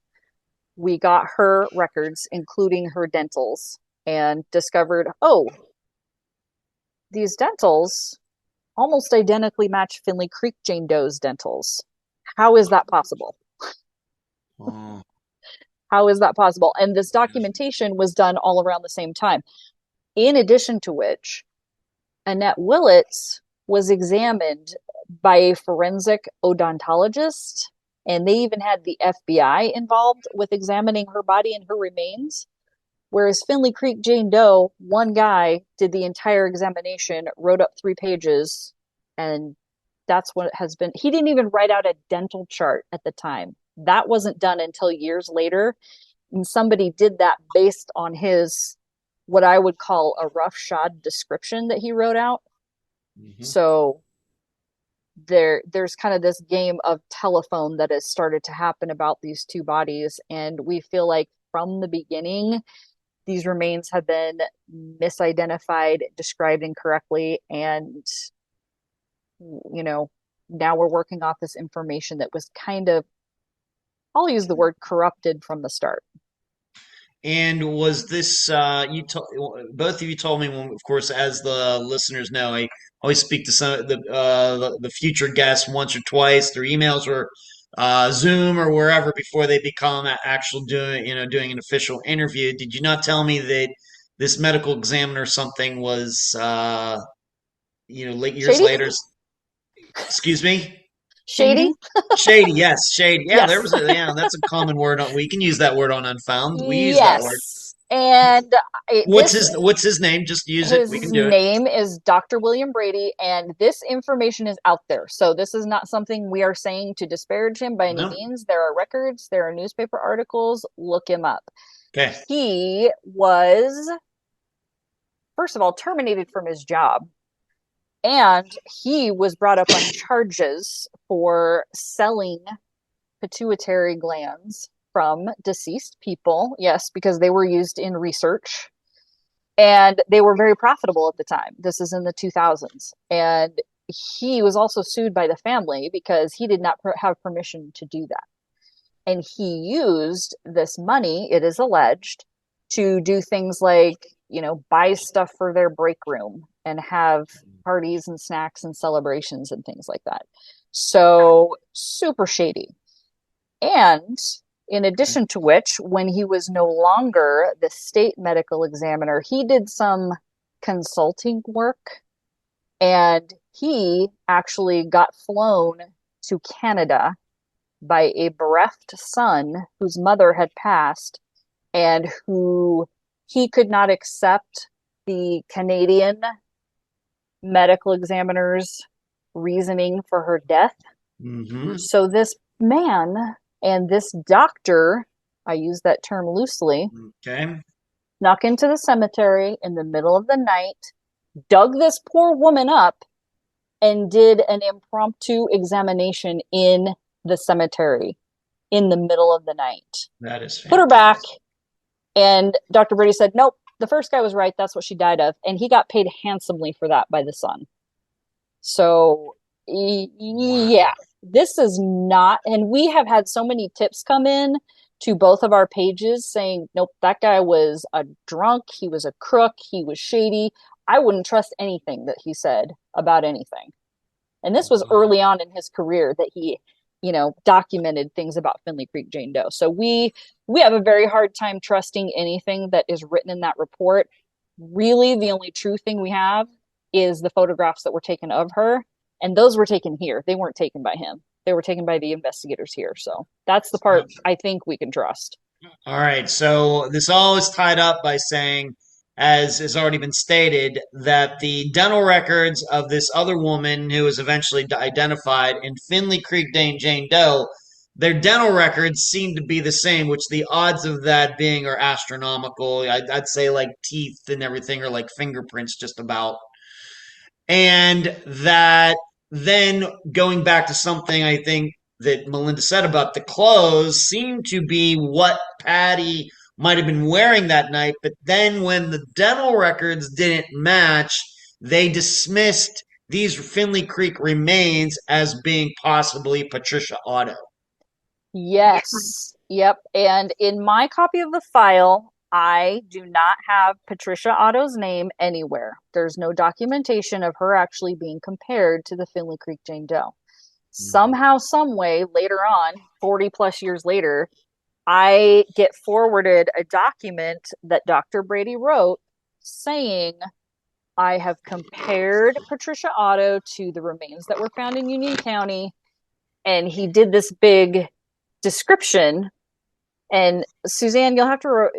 We got her records, including her dentals, and discovered, oh, these dentals almost identically match Finley Creek Jane Doe's dentals. How is that possible? How is that possible? And this documentation was done all around the same time. In addition to which, Annette Willits was examined by a forensic odontologist, and they even had the FBI involved with examining her body and her remains. Whereas Finley Creek Jane Doe, one guy did the entire examination, wrote up 3 pages, and that's what it has been. He didn't even write out a dental chart at the time. That wasn't done until years later. And somebody did that based on his, what I would call a roughshod description that he wrote out. So there's kind of this game of telephone that has started to happen about these 2 bodies. And we feel like from the beginning, these remains have been misidentified, described incorrectly. And, you know, now we're working off this information that was kind of, I'll use the word corrupted from the start. And was this, both of you told me, of course, as the listeners know, I always speak to some of the future guests once or twice through emails or Zoom or wherever before they become actual doing an official interview. Did you not tell me that this medical examiner or something was, late years Shady? later? Excuse me? Shady? Shady, yes, shady. Yeah, Yes. there was that's a common word. We can use that word on Unfound. We use that word. And What's his name? Just use it. We can do his it. name is Dr. William Brady, and this information is out there. So this is not something we are saying to disparage him by any means. There are records, there are newspaper articles. Look him up. Okay. He was, first of all, terminated from his job. And he was brought up on charges for selling pituitary glands from deceased people. Yes, because they were used in research. And they were very profitable at the time. This is in the 2000s. And he was also sued by the family because he did not have permission to do that. And he used this money, it is alleged, to do things like, buy stuff for their break room and have parties and snacks and celebrations and things like that. So super shady. And in addition to which, when he was no longer the state medical examiner, he did some consulting work, and he actually got flown to Canada by a bereft son whose mother had passed and who he could not accept the Canadian medical examiner's reasoning for her death. Mm-hmm. So this man and this doctor, I use that term loosely, Okay. snuck into the cemetery in the middle of the night, dug this poor woman up, and did an impromptu examination in the cemetery in the middle of the night. That is fantastic. Put her back, and Dr. Brady said, nope, the first guy was right. That's what she died of. And he got paid handsomely for that by the son. So, yeah, this is not, and we have had so many tips come in to both of our pages saying, nope, that guy was a drunk, he was a crook, he was shady. I wouldn't trust anything that he said about anything. And this was early on in his career that he, documented things about Finley Creek Jane Doe. So we have a very hard time trusting anything that is written in that report. Really, the only true thing we have is the photographs that were taken of her. And those were taken here. They weren't taken by him. They were taken by the investigators here. So that's the part I think we can trust. All right. So this all is tied up by saying, as has already been stated, that the dental records of this other woman who was eventually identified in Finley Creek Jane Doe, their dental records seem to be the same, which the odds of that being are astronomical. I'd say like teeth and everything are like fingerprints just about. And that then going back to something I think that Melinda said about the clothes seemed to be what Patty might have been wearing that night. But then when the dental records didn't match, they dismissed these Finley Creek remains as being possibly Patricia Otto. Yes. Yep. And in my copy of the file, I do not have Patricia Otto's name anywhere. There's no documentation of her actually being compared to the Finley Creek Jane Doe. Somehow, some way, later on, 40 plus years later, I get forwarded a document that Dr. Brady wrote saying, I have compared Patricia Otto to the remains that were found in Union County. And he did this big description. And Suzanne, you'll have to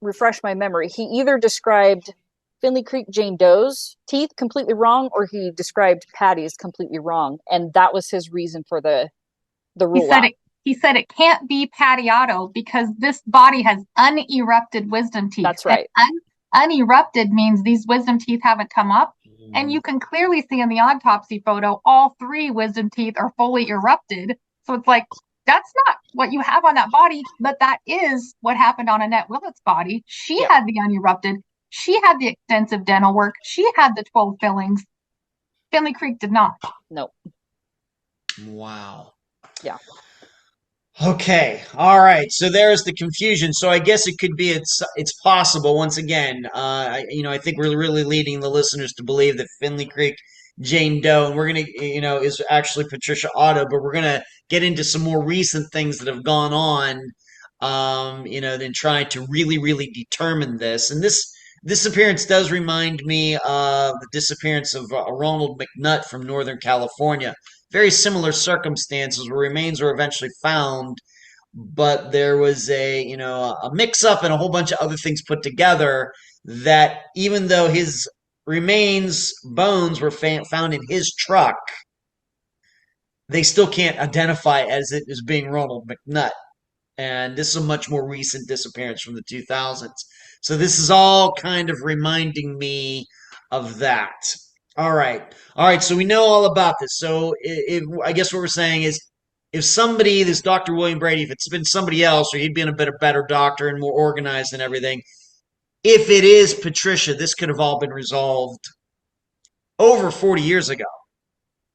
refresh my memory. He either described Finley Creek Jane Doe's teeth completely wrong, or he described Patty's completely wrong, and that was his reason for the rule. He said it can't be Patty Otto because this body has unerupted wisdom teeth. That's right. Unerupted means these wisdom teeth haven't come up, and you can clearly see in the autopsy photo all 3 wisdom teeth are fully erupted. So it's like, that's not what you have on that body, but that is what happened on Annette Willett's body. She had the unerupted. She had the extensive dental work. She had the 12 fillings. Finley Creek did not. Nope. Wow. Yeah. Okay. All right. So there's the confusion. So I guess it could be it's possible. Once again, I think we're really leading the listeners to believe that Finley Creek Jane Doe, and we're gonna, is actually Patricia Otto, but we're gonna get into some more recent things that have gone on, than trying to really, really determine this. And this disappearance does remind me of the disappearance of Ronald McNutt from Northern California. Very similar circumstances where remains were eventually found, but there was a mix-up and a whole bunch of other things put together that even though his remains, bones were found in his truck, they still can't identify as it as being Ronald McNutt. And this is a much more recent disappearance from the 2000s. So this is all kind of reminding me of that. All right. So we know all about this. So I guess what we're saying is, if somebody, this Dr. William Brady, if it's been somebody else, or he'd been a better doctor and more organized and everything, if it is Patricia, this could have all been resolved over 40 years ago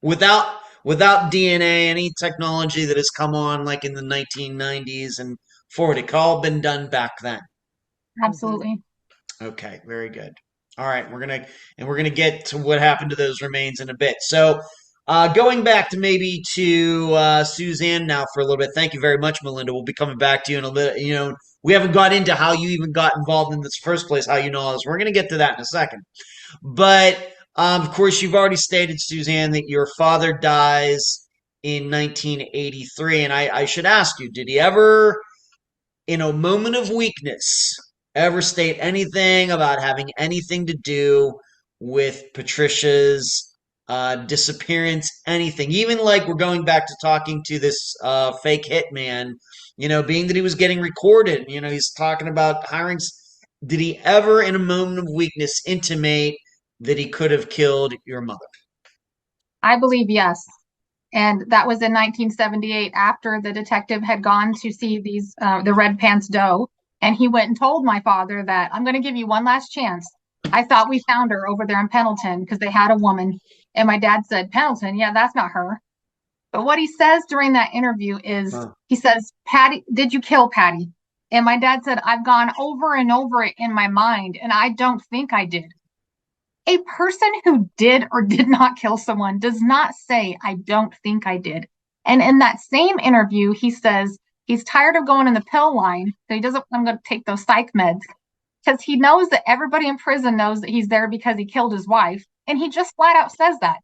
without DNA, any technology that has come on like in the 1990s and forward. It could all been done back then. Absolutely. Okay, very good. All right, we're gonna get to what happened to those remains in a bit. So, going back to maybe to Suzanne now for a little bit. Thank you very much, Melinda. We'll be coming back to you in a bit. We haven't got into how you even got involved in this first place, how you know all this. We're gonna get to that in a second. But of course, you've already stated, Suzanne, that your father dies in 1983, and I should ask you, did he ever, in a moment of weakness, ever state anything about having anything to do with Patricia's disappearance, anything. Even like we're going back to talking to this fake hitman, being that he was getting recorded, he's talking about hiring. Did he ever, in a moment of weakness, intimate that he could have killed your mother? I believe yes. And that was in 1978 after the detective had gone to see the Red Pants Doe. And he went and told my father that I'm going to give you one last chance. I thought we found her over there in Pendleton because they had a woman. And my dad said, Pendleton, yeah, that's not her. But what he says during that interview is, he says, Patty, did you kill Patty? And my dad said, I've gone over and over it in my mind, and I don't think I did. A person who did or did not kill someone does not say, I don't think I did. And in that same interview, he says he's tired of going in the pill line. So he doesn't, I'm going to take those psych meds because he knows that everybody in prison knows that he's there because he killed his wife. And he just flat out says that.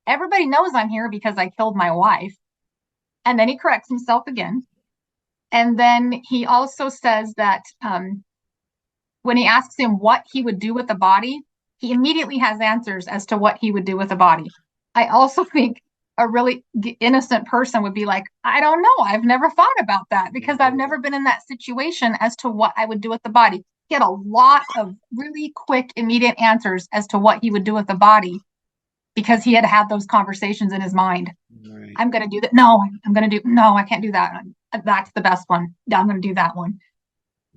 Everybody knows I'm here because I killed my wife. And then he corrects himself again. And then he also says that when he asks him what he would do with the body, he immediately has answers as to what he would do with the body. I also think a really innocent person would be like, I don't know. I've never thought about that because I've never been in that situation as to what I would do with the body. He had a lot of really quick, immediate answers as to what he would do with the body because he had those conversations in his mind. Right. I'm going to do that. No, I can't do that. That's the best one. Yeah, I'm going to do that one.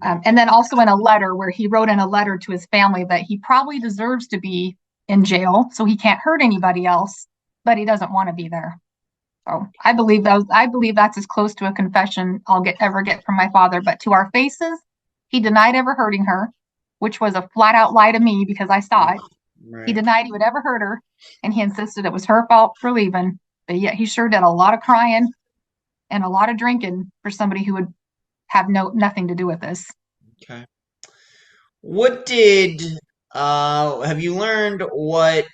And then also in a letter where he wrote in a letter to his family that he probably deserves to be in jail so he can't hurt anybody else, but he doesn't want to be there. So I believe that's as close to a confession I'll ever get from my father. But to our faces, he denied ever hurting her, which was a flat out lie to me because I saw it. Right. He denied he would ever hurt her, and he insisted it was her fault for leaving. But yet he sure did a lot of crying and a lot of drinking for somebody who would have nothing to do with this. Okay. What did have you learned what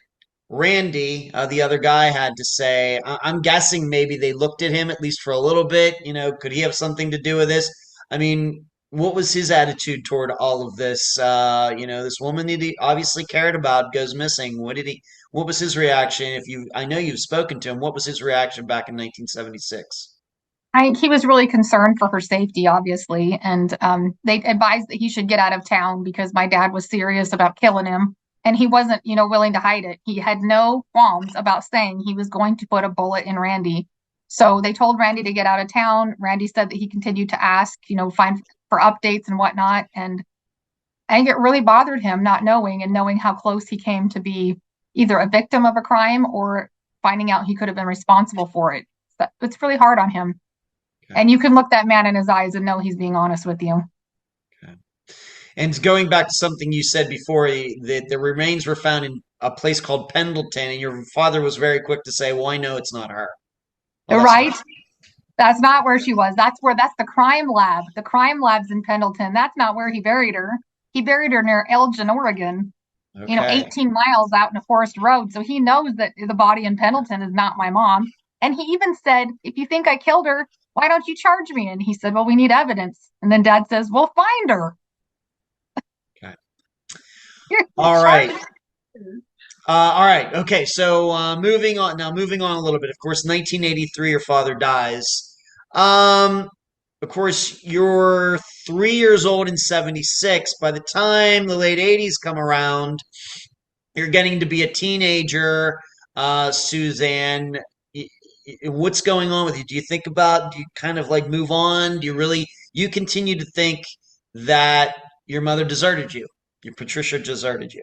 Randy, the other guy, had to say? I'm guessing maybe they looked at him at least for a little bit. Could he have something to do with this? I mean, what was his attitude toward all of this? This woman that he obviously cared about goes missing. What was his reaction? I know you've spoken to him. What was his reaction back in 1976? He was really concerned for her safety, obviously, and they advised that he should get out of town because my dad was serious about killing him, and he wasn't, willing to hide it. He had no qualms about saying he was going to put a bullet in Randy. So they told Randy to get out of town. Randy said that he continued to ask, find for updates and whatnot, and I think it really bothered him not knowing how close he came to be either a victim of a crime or finding out he could have been responsible for it. So it's really hard on him. Okay. And you can look that man in his eyes and know he's being honest with you. Okay. And going back to something you said before, the remains were found in a place called Pendleton, and your father was very quick to say, well, I know it's not her. Well, right? That's not where she was. That's the crime lab. The crime lab's in Pendleton. That's not where he buried her. He buried her near Elgin, Oregon, okay. 18 miles out in a forest road. So he knows that the body in Pendleton is not my mom. And he even said, if you think I killed her, why don't you charge me? And he said, well, we need evidence. And then Dad says, well, find her. Okay. All right. All right. Okay. So moving on a little bit. Of course, 1983, your father dies. Of course, you're 3 years old in 76. By the time the late 80s come around, you're getting to be a teenager, Suzanne. What's going on with you? Do you kind of like move on? Do you continue to think that your mother deserted you? Your Patricia deserted you?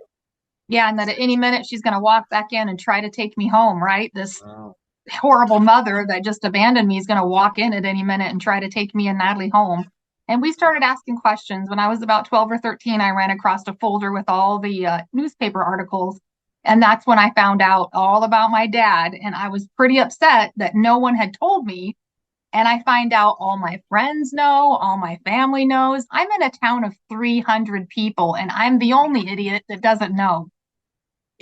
Yeah, and that at any minute she's going to walk back in and try to take me home, right? This horrible mother that just abandoned me is going to walk in at any minute and try to take me and Natalie home. And we started asking questions. When I was about 12 or 13, I ran across a folder with all the newspaper articles. And that's when I found out all about my dad. And I was pretty upset that no one had told me. And I find out all my friends know, all my family knows. I'm in a town of 300 people, and I'm the only idiot that doesn't know.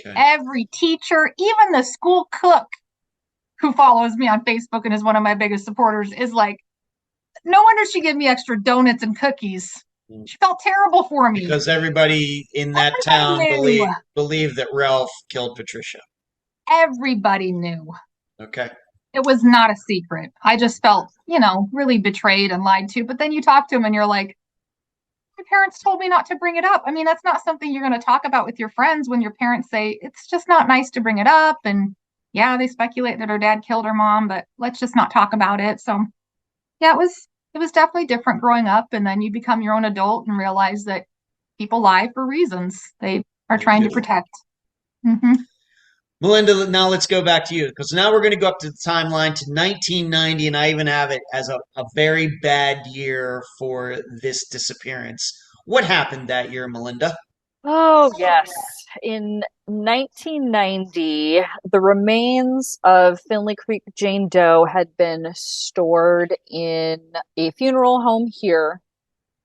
Okay. Every teacher, even the school cook who follows me on Facebook and is one of my biggest supporters, is like, no wonder she gave me extra donuts and cookies. She felt terrible for me. Because everybody in that town believed that Ralph killed Patricia. Everybody knew. Okay. It was not a secret. I just felt, really betrayed and lied to. But then you talk to him and you're like, my parents told me not to bring it up. I mean, that's not something you're going to talk about with your friends when your parents say it's just not nice to bring it up. And yeah, they speculate that her dad killed her mom, but let's just not talk about it. So yeah, it was definitely different growing up. And then you become your own adult and realize that people lie for reasons they are trying to protect. Mm-hmm. Melinda, now let's go back to you, because now we're going to go up to the timeline to 1990, and I even have it as a very bad year for this disappearance. What happened that year, Melinda? Oh, yes. In 1990, the remains of Finley Creek Jane Doe had been stored in a funeral home here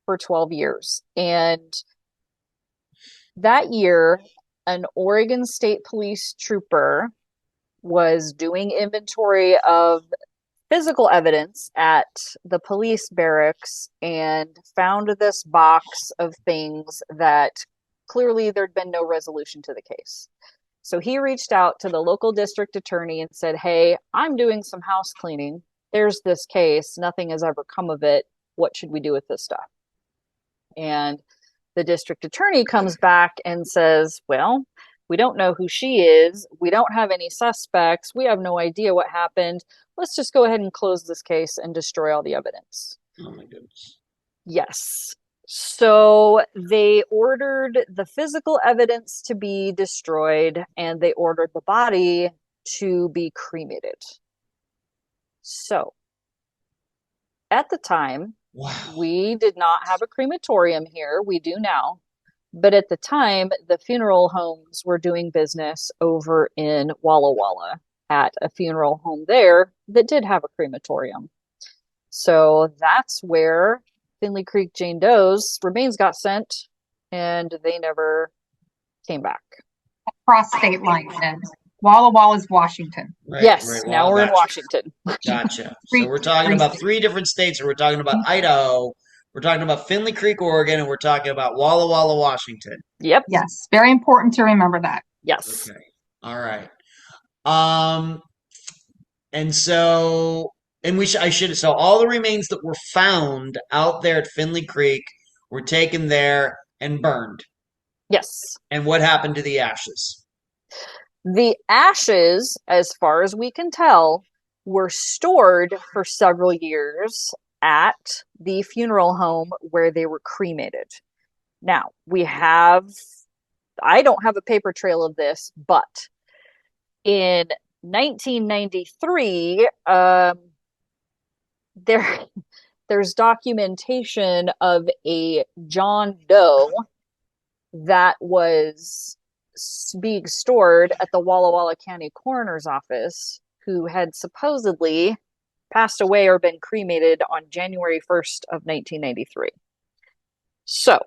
for 12 years. And that year, an Oregon State Police trooper was doing inventory of physical evidence at the police barracks and found this box of things that clearly there'd been no resolution to the case. So he reached out to the local district attorney and said, hey, I'm doing some house cleaning. There's this case. Nothing has ever come of it. What should we do with this stuff? And the district attorney comes back and says, well, we don't know who she is. We don't have any suspects. We have no idea what happened. Let's just go ahead and close this case and destroy all the evidence. Oh my goodness. Yes. So they ordered the physical evidence to be destroyed and they ordered the body to be cremated. So at the time, wow, we did not have a crematorium here. We do now. But at the time, the funeral homes were doing business over in Walla Walla at a funeral home there that did have a crematorium. So that's where Finley Creek Jane Doe's remains got sent, and they never came back. Across state lines, then. Walla Walla's Washington. Right, yes, right. now we're in Washington. Gotcha. So we're talking about three different states, or we're talking about Idaho, we're talking about Finley Creek, Oregon, and we're talking about Walla Walla, Washington. Yep. Yes, very important to remember that. Yes. Okay. All right. And so, so all the remains that were found out there at Finley Creek were taken there and burned. Yes. And what happened to the ashes? The ashes, as far as we can tell, were stored for several years at the funeral home where they were cremated. Now, I don't have a paper trail of this, but in 1993, there's documentation of a John Doe that was being stored at the Walla Walla County Coroner's Office, who had supposedly passed away or been cremated on January 1st of 1993. So,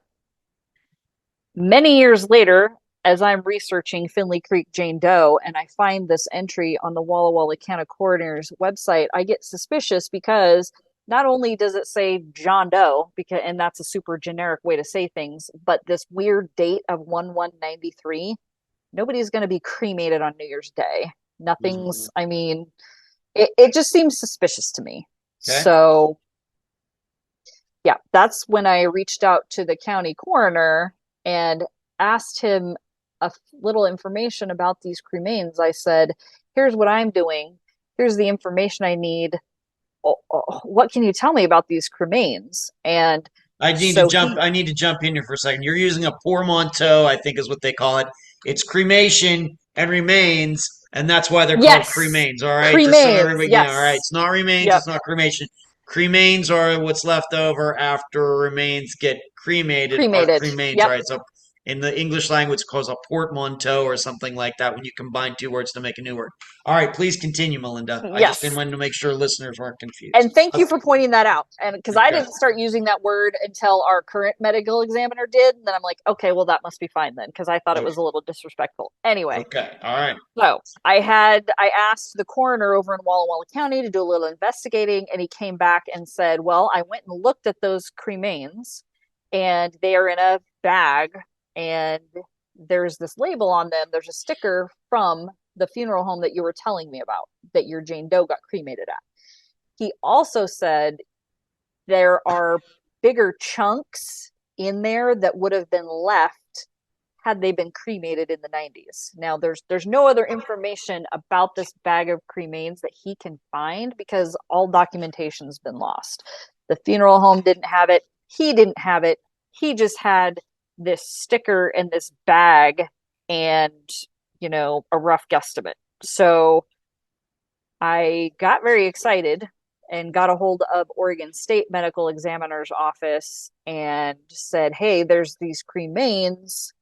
many years later, as I'm researching Finley Creek Jane Doe and I find this entry on the Walla Walla County Coroner's website, I get suspicious because not only does it say John Doe, and that's a super generic way to say things, but this weird date of 1/1/93, nobody's going to be cremated on New Year's Day. Nothing's, I mean, it just seems suspicious to me. Okay. So, yeah, that's when I reached out to the county coroner and asked him a little information about these cremains. I said, here's what I'm doing. Here's the information I need. What can you tell me about these cremains? And I need to jump in here for a second. You're using a portmanteau, I think is what they call it. It's cremation and remains, and that's why they're called cremains. All right, cremains, just so everybody, yes. all right. It's not remains. Yep. It's not cremation. Cremains are what's left over after remains get cremated. Cremains, yep. All right. So in the English language, it's called a portmanteau or something like that when you combine two words to make a new word. All right, please continue, Melinda. Yes. I just didn't want to make sure listeners weren't confused. And thank you for pointing that out. And because I didn't start using that word until our current medical examiner did. And then I'm like, okay, well, that must be fine then, because I thought it was a little disrespectful. Anyway. Okay, all right. So I asked the coroner over in Walla Walla County to do a little investigating, and he came back and said, well, I went and looked at those cremains, and they are in a bag, and there's this label on them. There's a sticker from the funeral home that you were telling me about, that your Jane Doe got cremated at. He also said there are bigger chunks in there that would have been left had they been cremated in the 90s. Now, there's no other information about this bag of cremains that he can find, because all documentation's been lost. The funeral home didn't have it. He didn't have it. He just had this sticker and this bag and, a rough guesstimate. So I got very excited and got a hold of Oregon State Medical Examiner's office and said, hey, there's these cremains.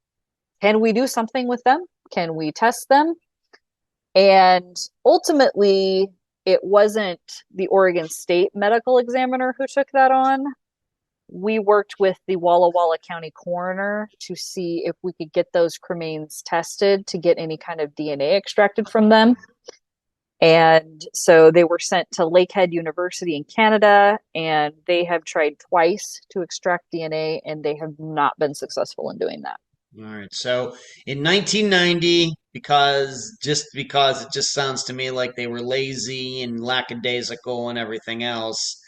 Can we do something with them? Can we test them? And ultimately, it wasn't the Oregon State Medical Examiner who took that on. We worked with the Walla Walla County coroner to see if we could get those cremains tested to get any kind of DNA extracted from them. And so they were sent to Lakehead University in Canada, and they have tried twice to extract DNA, and they have not been successful in doing that. All right. So in 1990, because it just sounds to me like they were lazy and lackadaisical and everything else,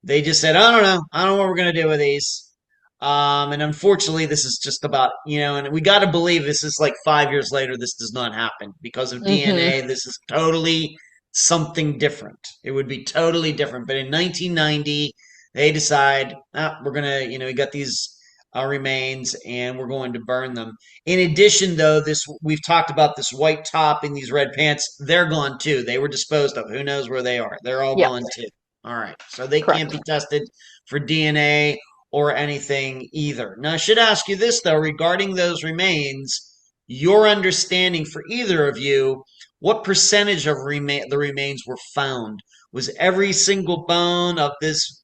they just said, I don't know. I don't know what we're going to do with these. And unfortunately, this is just about, and we got to believe this is like 5 years later, this does not happen because of DNA. This is totally something different. It would be totally different. But in 1990, they decide, we're going to, we got these remains and we're going to burn them. In addition, though, we've talked about this white top and these red pants. They're gone too. They were disposed of. Who knows where they are? They're all gone too. All right. So they can't be tested for DNA or anything either. Now, I should ask you this, though, regarding those remains, your understanding for either of you, what percentage of the remains were found? Was every single bone of this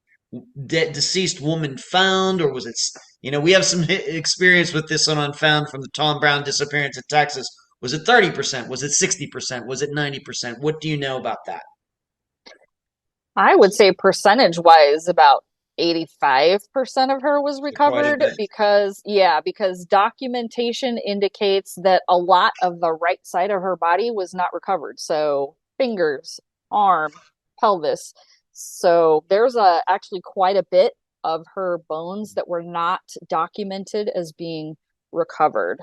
deceased woman found, or was it, we have some experience with this on Unfound from the Tom Brown disappearance in Texas. Was it 30%? Was it 60%? Was it 90%? What do you know about that? I would say percentage-wise, about 85% of her was recovered because documentation indicates that a lot of the right side of her body was not recovered. So fingers, arm, pelvis. So there's actually quite a bit of her bones that were not documented as being recovered.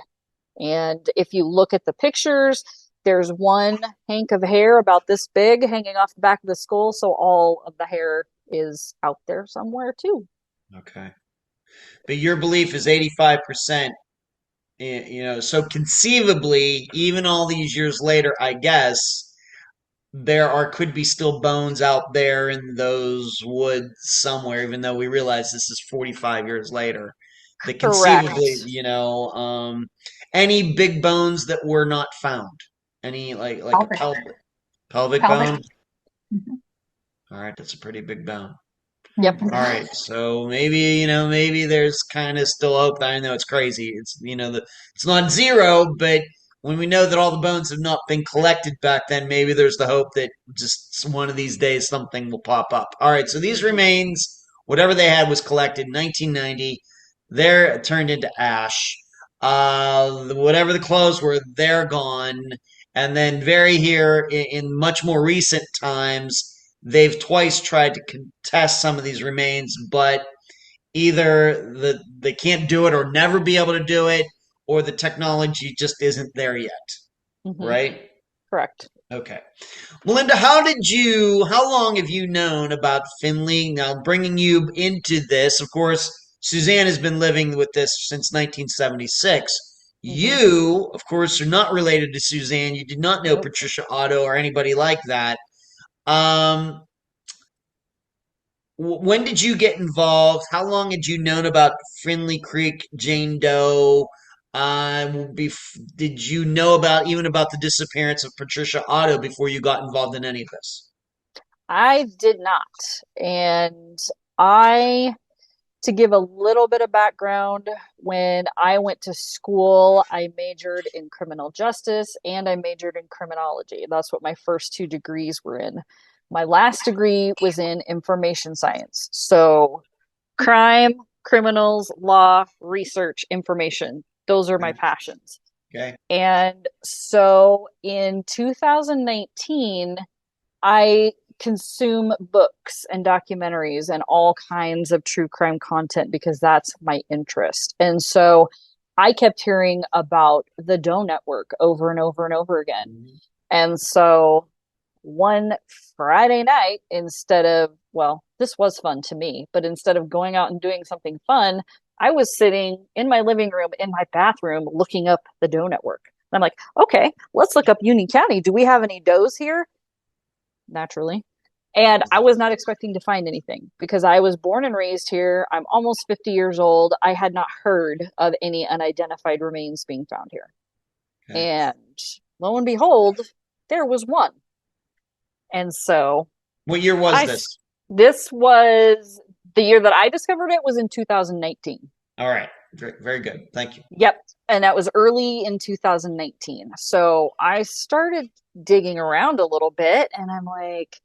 And if you look at the pictures, there's one hank of hair about this big hanging off the back of the skull. So all of the hair is out there somewhere too. Okay. But your belief is 85%, so conceivably, even all these years later, I guess, could be still bones out there in those woods somewhere, even though we realize this is 45 years later. That conceivably, any big bones that were not found. Any like pelvic bone? Mm-hmm. All right, that's a pretty big bone. Yep. All right, so maybe there's kind of still hope. I know it's crazy. It's it's not zero, but when we know that all the bones have not been collected back then, maybe there's the hope that just one of these days something will pop up. All right, so these remains, whatever they had was collected in 1990. They're turned into ash. Whatever the clothes were, they're gone. And then in much more recent times, they've twice tried to contest some of these remains, but either they can't do it or never be able to do it, or the technology just isn't there yet. Mm-hmm. Right? Correct. Okay. Melinda, how long have you known about Finley? Now, bringing you into this, of course, Suzanne has been living with this since 1976. Mm-hmm. You, of course, are not related to Suzanne. You did not know Patricia Otto or anybody like that. When did you get involved? How long had you known about Finley Creek, Jane Doe? Did you know about the disappearance of Patricia Otto before you got involved in any of this? I did not. And to give a little bit of background, when I went to school, I majored in criminal justice and I majored in criminology. That's what my first two degrees were in. My last degree was in information science. So crime, criminals, law, research, information. Those are my passions. Okay. And so in 2019, I consume books and documentaries and all kinds of true crime content because that's my interest. And so I kept hearing about the Doe Network over and over and over again. Mm-hmm. And so one Friday night, this was fun to me, but instead of going out and doing something fun, I was sitting in my living room, in my bathroom, looking up the Doe Network. And I'm like, okay, let's look up Union County. Do we have any does here? Naturally. And I was not expecting to find anything because I was born and raised here. I'm almost 50 years old. I had not heard of any unidentified remains being found here. Okay. And lo and behold, there was one. And so... What year was this? This was... The year that I discovered it was in 2019. All right. Very, very good. Thank you. Yep. And that was early in 2019. So I started digging around a little bit and I'm like,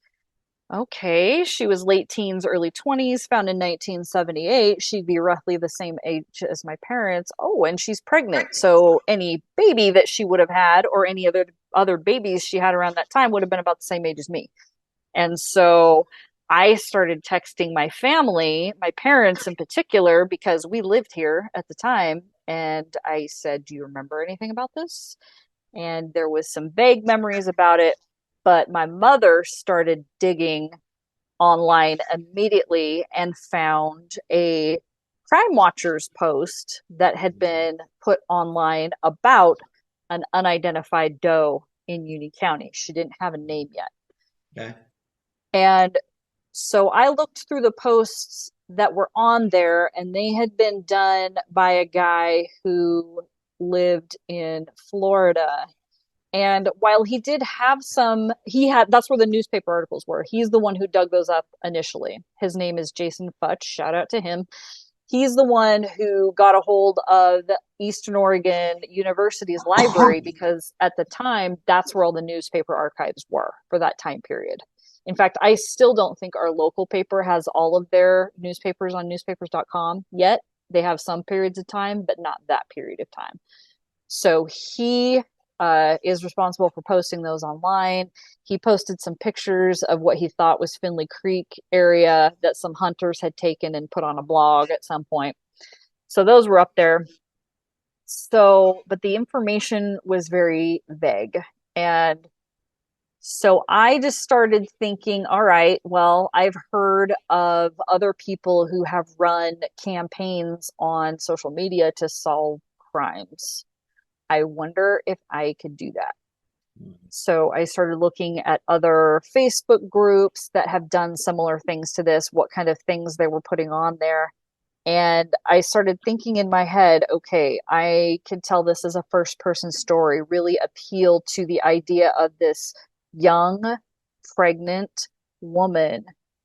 okay, she was late teens, early 20s, found in 1978. She'd be roughly the same age as my parents. Oh, and she's pregnant. So any baby that she would have had or any other babies she had around that time would have been about the same age as me. And so I started texting my family, my parents in particular, because we lived here at the time. And I said, do you remember anything about this? And there was some vague memories about it. But my mother started digging online immediately and found a Crime Watchers post that had been put online about an unidentified doe in Union County. She didn't have a name yet. Okay. And so I looked through the posts that were on there, and they had been done by a guy who lived in Florida. And while he did have that's where the newspaper articles were. He's the one who dug those up initially. His name is Jason Futch. Shout out to him. He's the one who got a hold of Eastern Oregon University's library because at the time, that's where all the newspaper archives were for that time period. In fact, I still don't think our local paper has all of their newspapers on newspapers.com yet. They have some periods of time, but not that period of time. So he is responsible for posting those online. He posted some pictures of what he thought was Finley Creek area that some hunters had taken and put on a blog at some point. So those were up there. But the information was very vague. And so I just started thinking, all right, well, I've heard of other people who have run campaigns on social media to solve crimes. I wonder if I could do that. So I started looking at other Facebook groups that have done similar things to this, what kind of things they were putting on there. And I started thinking in my head, okay, I could tell this as a first-person story, really appeal to the idea of this young, pregnant woman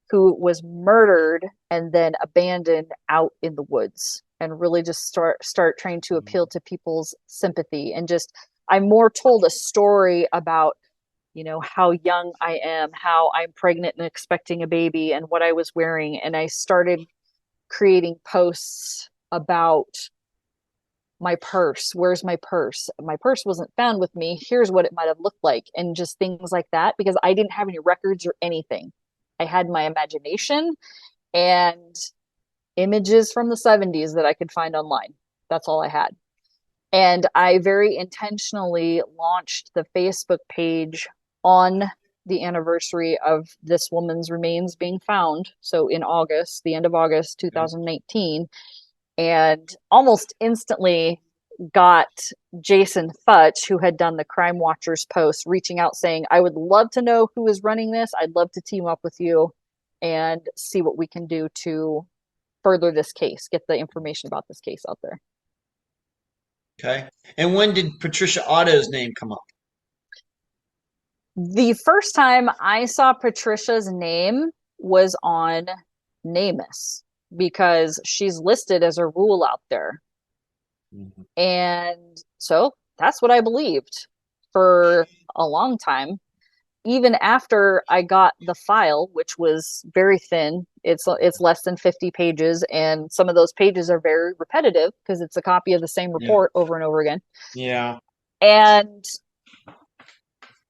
who was murdered and then abandoned out in the woods, and really just start trying to appeal to people's sympathy. And just, I more told a story about, how young I am, how I'm pregnant and expecting a baby and what I was wearing. And I started creating posts about my purse. Where's my purse? My purse wasn't found with me. Here's what it might have looked like. And just things like that, because I didn't have any records or anything. I had my imagination and images from the 70s that I could find online. That's all I had. And I very intentionally launched the Facebook page on the anniversary of this woman's remains being found. So in August, the end of August 2019. And almost instantly got Jason Futch, who had done the Crime Watchers post, reaching out saying, I would love to know who is running this. I'd love to team up with you and see what we can do to further this case, get the information about this case out there. Okay. And when did Patricia Otto's name come up? The first time I saw Patricia's name was on NAMUS, because she's listed as a rule out there. Mm-hmm. And so that's what I believed for a long time. even after I got the file, which was very thin, it's less than 50 pages, and some of those pages are very repetitive because it's a copy of the same report over and over again. Yeah. And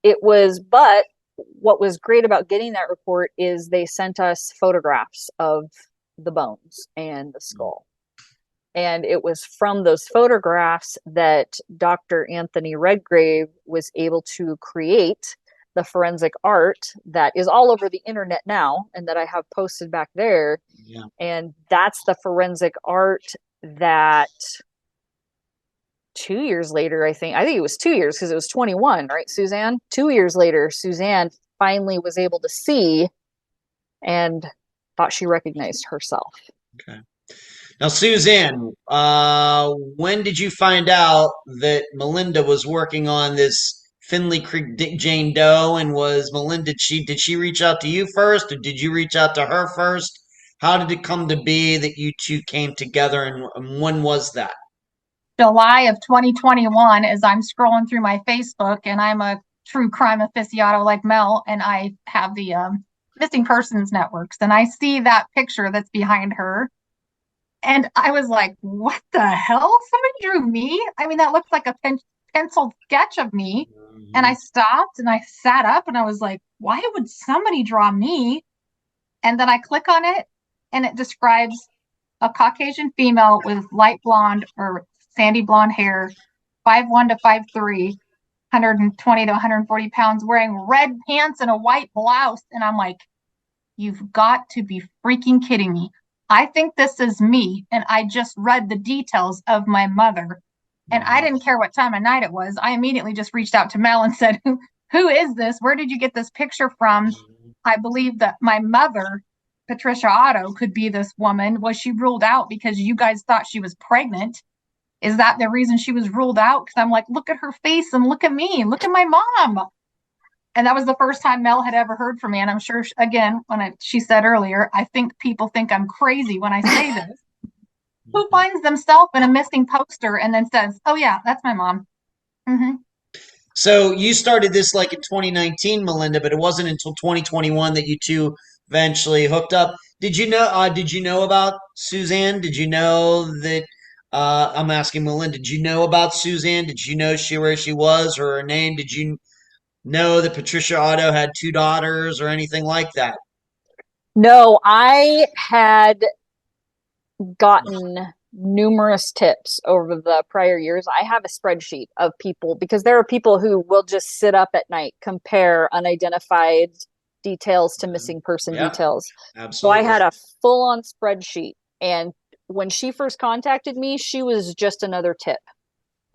but what was great about getting that report is they sent us photographs of the bones and the skull. And it was from those photographs that Dr. Anthony Redgrave was able to create the forensic art that is all over the internet now and that I have posted back there. Yeah. And that's the forensic art that 2 years later, I think it was 2 years because it was 21, right, Suzanne? 2 years later, Suzanne finally was able to see and thought she recognized herself. Okay. Now, Suzanne, when did you find out that Melinda was working on this Finley Creek Jane Doe, and was Melinda, did she reach out to you first, or did you reach out to her first? How did it come to be that you two came together, and when was that? July of 2021, as I'm scrolling through my Facebook, and I'm a true crime aficionado like Mel, and I have the missing persons networks, and I see that picture that's behind her. And I was like, what the hell? Somebody drew me? I mean, that looked like a penciled sketch of me. Mm-hmm. And I stopped and I sat up and I was like, why would somebody draw me? And then I click on it and it describes a Caucasian female with light blonde or sandy blonde hair, 5'1" to 5'3", 120 to 140 pounds, wearing red pants and a white blouse. And I'm like, you've got to be freaking kidding me. I think this is me. And I just read the details of my mother. And I didn't care what time of night it was. I immediately just reached out to Mel and said, who is this? Where did you get this picture from? I believe that my mother, Patricia Otto, could be this woman. Was she ruled out because you guys thought she was pregnant? Is that the reason she was ruled out? Because I'm like, look at her face and look at me. Look at my mom. And that was the first time Mel had ever heard from me. And I'm sure, again, she said earlier, I think people think I'm crazy when I say this. Who finds themselves in a missing poster and then says, oh, yeah, that's my mom. Mm-hmm. So you started this like in 2019, Melinda, but it wasn't until 2021 that you two eventually hooked up. Did you know about Suzanne? Did you know that, I'm asking Melinda, did you know about Suzanne? Did you know where she was or her name? Did you know that Patricia Otto had 2 daughters or anything like that? No, I had gotten numerous tips over the prior years. I have a spreadsheet of people, because there are people who will just sit up at night, compare unidentified details to missing person details. Absolutely. So I had a full-on spreadsheet. And when she first contacted me, she was just another tip.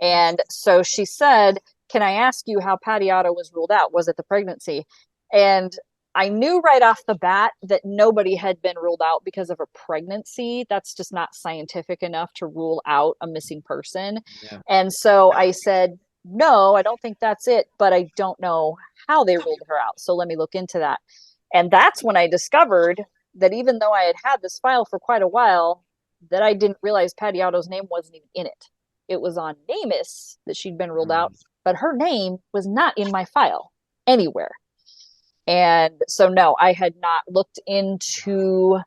And so she said, can I ask you how Patty Otto was ruled out? Was it the pregnancy? And I knew right off the bat that nobody had been ruled out because of a pregnancy. That's just not scientific enough to rule out a missing person. Yeah. And so I said, no, I don't think that's it, but I don't know how they ruled her out. So let me look into that. And that's when I discovered that even though I had had this file for quite a while, that I didn't realize Patty Otto's name wasn't even in it. It was on NAMUS that she'd been ruled out, but her name was not in my file anywhere. And so, no, I had not looked into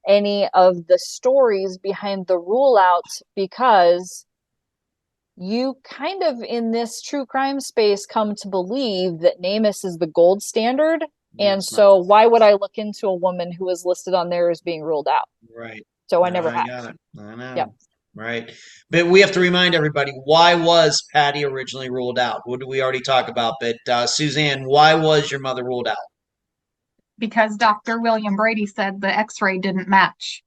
any of the stories behind the rule out, because you kind of in this true crime space come to believe that NAMUS is the gold standard. And so why would I look into a woman who is listed on there as being ruled out? Right. So I never have. Got it. I know. Yep. Right. But we have to remind everybody, why was Patty originally ruled out? What did we already talk about? But Suzanne, why was your mother ruled out? Because Dr. William Brady said the x-ray didn't match.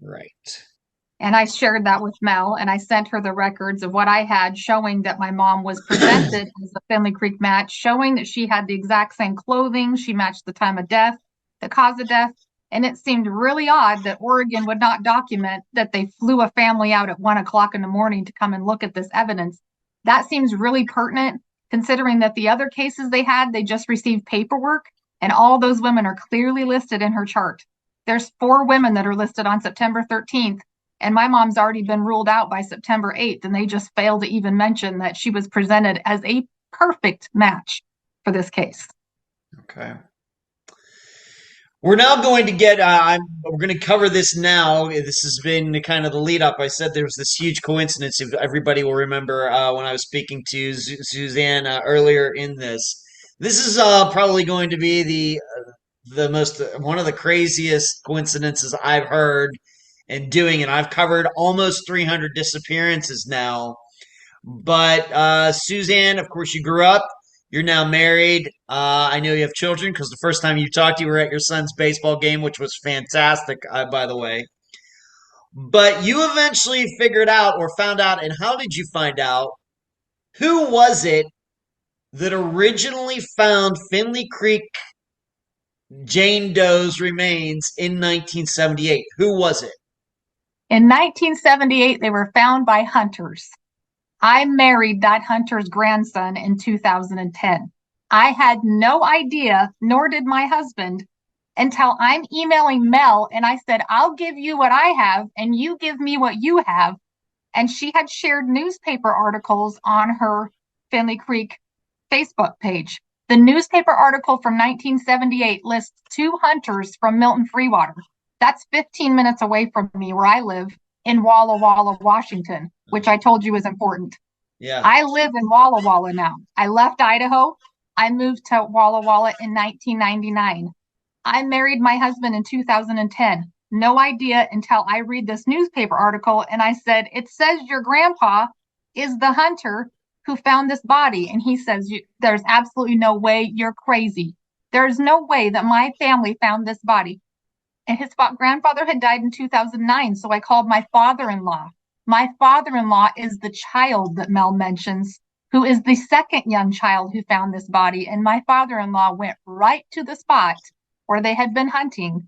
Right. And I shared that with Mel, and I sent her the records of what I had showing that my mom was presented as the Finley Creek match, showing that she had the exact same clothing. She matched the time of death, the cause of death. And it seemed really odd that Oregon would not document that they flew a family out at 1 o'clock in the morning to come and look at this evidence. That seems really pertinent, considering that the other cases they had, they just received paperwork, and all those women are clearly listed in her chart. There's 4 women that are listed on September 13th, and my mom's already been ruled out by September 8th, and they just failed to even mention that she was presented as a perfect match for this case. Okay. We're now going to get, we're going to cover this now. This has been kind of the lead up. I said there was this huge coincidence. If everybody will remember when I was speaking to Suzanne earlier in this. This is probably going to be the most, one of the craziest coincidences I've heard in doing it. I've covered almost 300 disappearances now. But Suzanne, of course, you grew up. You're now married. I know you have children because the first time you talked, you were at your son's baseball game, which was fantastic, by the way. But you eventually figured out or found out, and how did you find out? Who was it that originally found Finley Creek Jane Doe's remains in 1978? Who was it? In 1978, they were found by hunters. I married that hunter's grandson in 2010. I had no idea, nor did my husband, until I'm emailing Mel and I said, I'll give you what I have and you give me what you have. And she had shared newspaper articles on her Finley Creek Facebook page. The newspaper article from 1978 lists 2 hunters from Milton Freewater. That's 15 minutes away from me where I live in Walla Walla, Washington, which I told you was important. Yeah. I live in Walla Walla now. I left Idaho. I moved to Walla Walla in 1999. I married my husband in 2010. No idea until I read this newspaper article and I said, it says your grandpa is the hunter who found this body. And he says, there's absolutely no way, you're crazy. There's no way that my family found this body. And his grandfather had died in 2009. So I called my father-in-law. My father-in-law is the child that Mel mentions, who is the second young child who found this body. And my father-in-law went right to the spot where they had been hunting.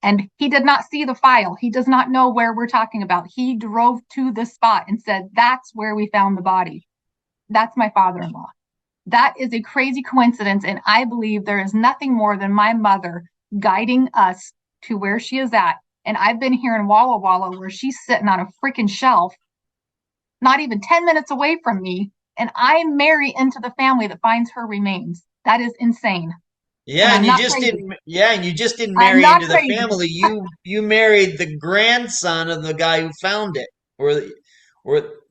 And he did not see the file. He does not know where we're talking about. He drove to the spot and said, that's where we found the body. That's my father-in-law. That is a crazy coincidence. And I believe there is nothing more than my mother guiding us to where she is at. And I've been here in Walla Walla where she's sitting on a freaking shelf, not even 10 minutes away from me. And I marry into the family that finds her remains. That is insane. Yeah, and you just didn't. Yeah, and you just didn't marry into the family. You married the grandson of the guy who found it, or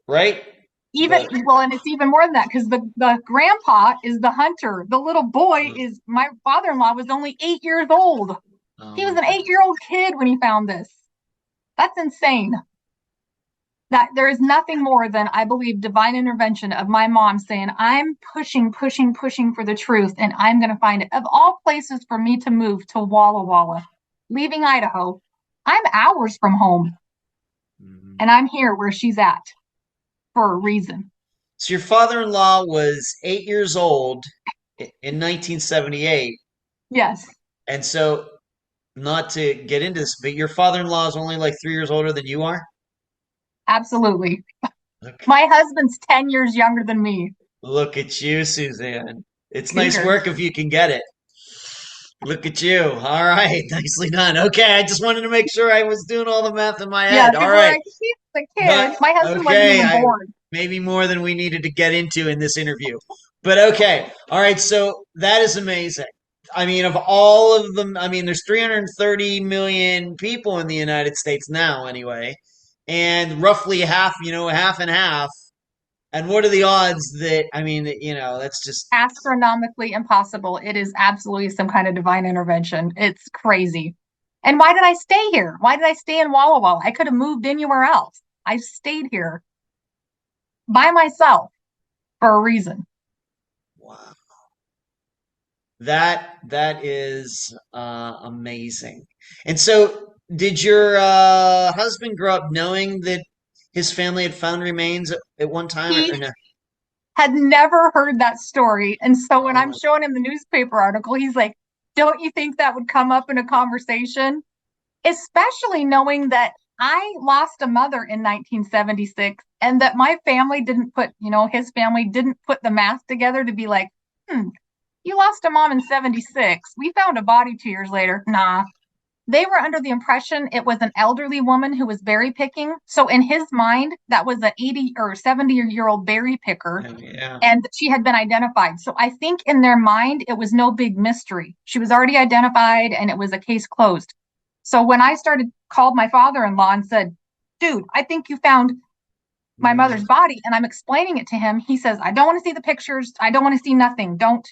right? Well, and it's even more than that because the grandpa is the hunter. The little boy is my father-in-law was only 8 years old. He was an 8-year-old kid when he found this. That's insane. That there is nothing more than, I believe, divine intervention of my mom saying, I'm pushing for the truth, and I'm going to find it. Of all places for me to move to Walla Walla, leaving Idaho, I'm hours from home. Mm-hmm. And I'm here where she's at for a reason. So your father-in-law was 8 years old in 1978. Yes. And so, not to get into this, but your father-in-law is only like 3 years older than you are? Absolutely. Okay. My husband's 10 years younger than me. Look at you, Suzanne. It's nice work if you can get it. Look at you. All right. Nicely done. Okay. I just wanted to make sure I was doing all the math in my head. All right. He's a kid. My husband wasn't even born. Maybe more than we needed to get into in this interview. But okay. All right. So that is amazing. I mean, of all of them, I mean, there's 330 million people in the United States now anyway. And roughly half and half. And what are the odds that, I mean, that's just astronomically impossible. It is absolutely some kind of divine intervention. It's crazy. And why did I stay here? Why did I stay in Walla Walla? I could have moved anywhere else. I stayed here by myself for a reason. Wow. That is amazing. And so, did your husband grow up knowing that his family had found remains at one time? He had never heard that story. And so when I'm showing him the newspaper article, he's like, don't you think that would come up in a conversation? Especially knowing that I lost a mother in 1976 and that my family didn't put, his family didn't put the math together to be like, you lost a mom in 76. We found a body 2 years later. Nah. they were under the impression it was an elderly woman who was berry picking. So in his mind, that was an 80 or 70-year-old berry picker. Yeah. And she had been identified. So I think in their mind, it was no big mystery. She was already identified and it was a case closed. So when I called my father-in-law and said, dude, I think you found my mother's body. And I'm explaining it to him. He says, I don't want to see the pictures. I don't want to see nothing. Don't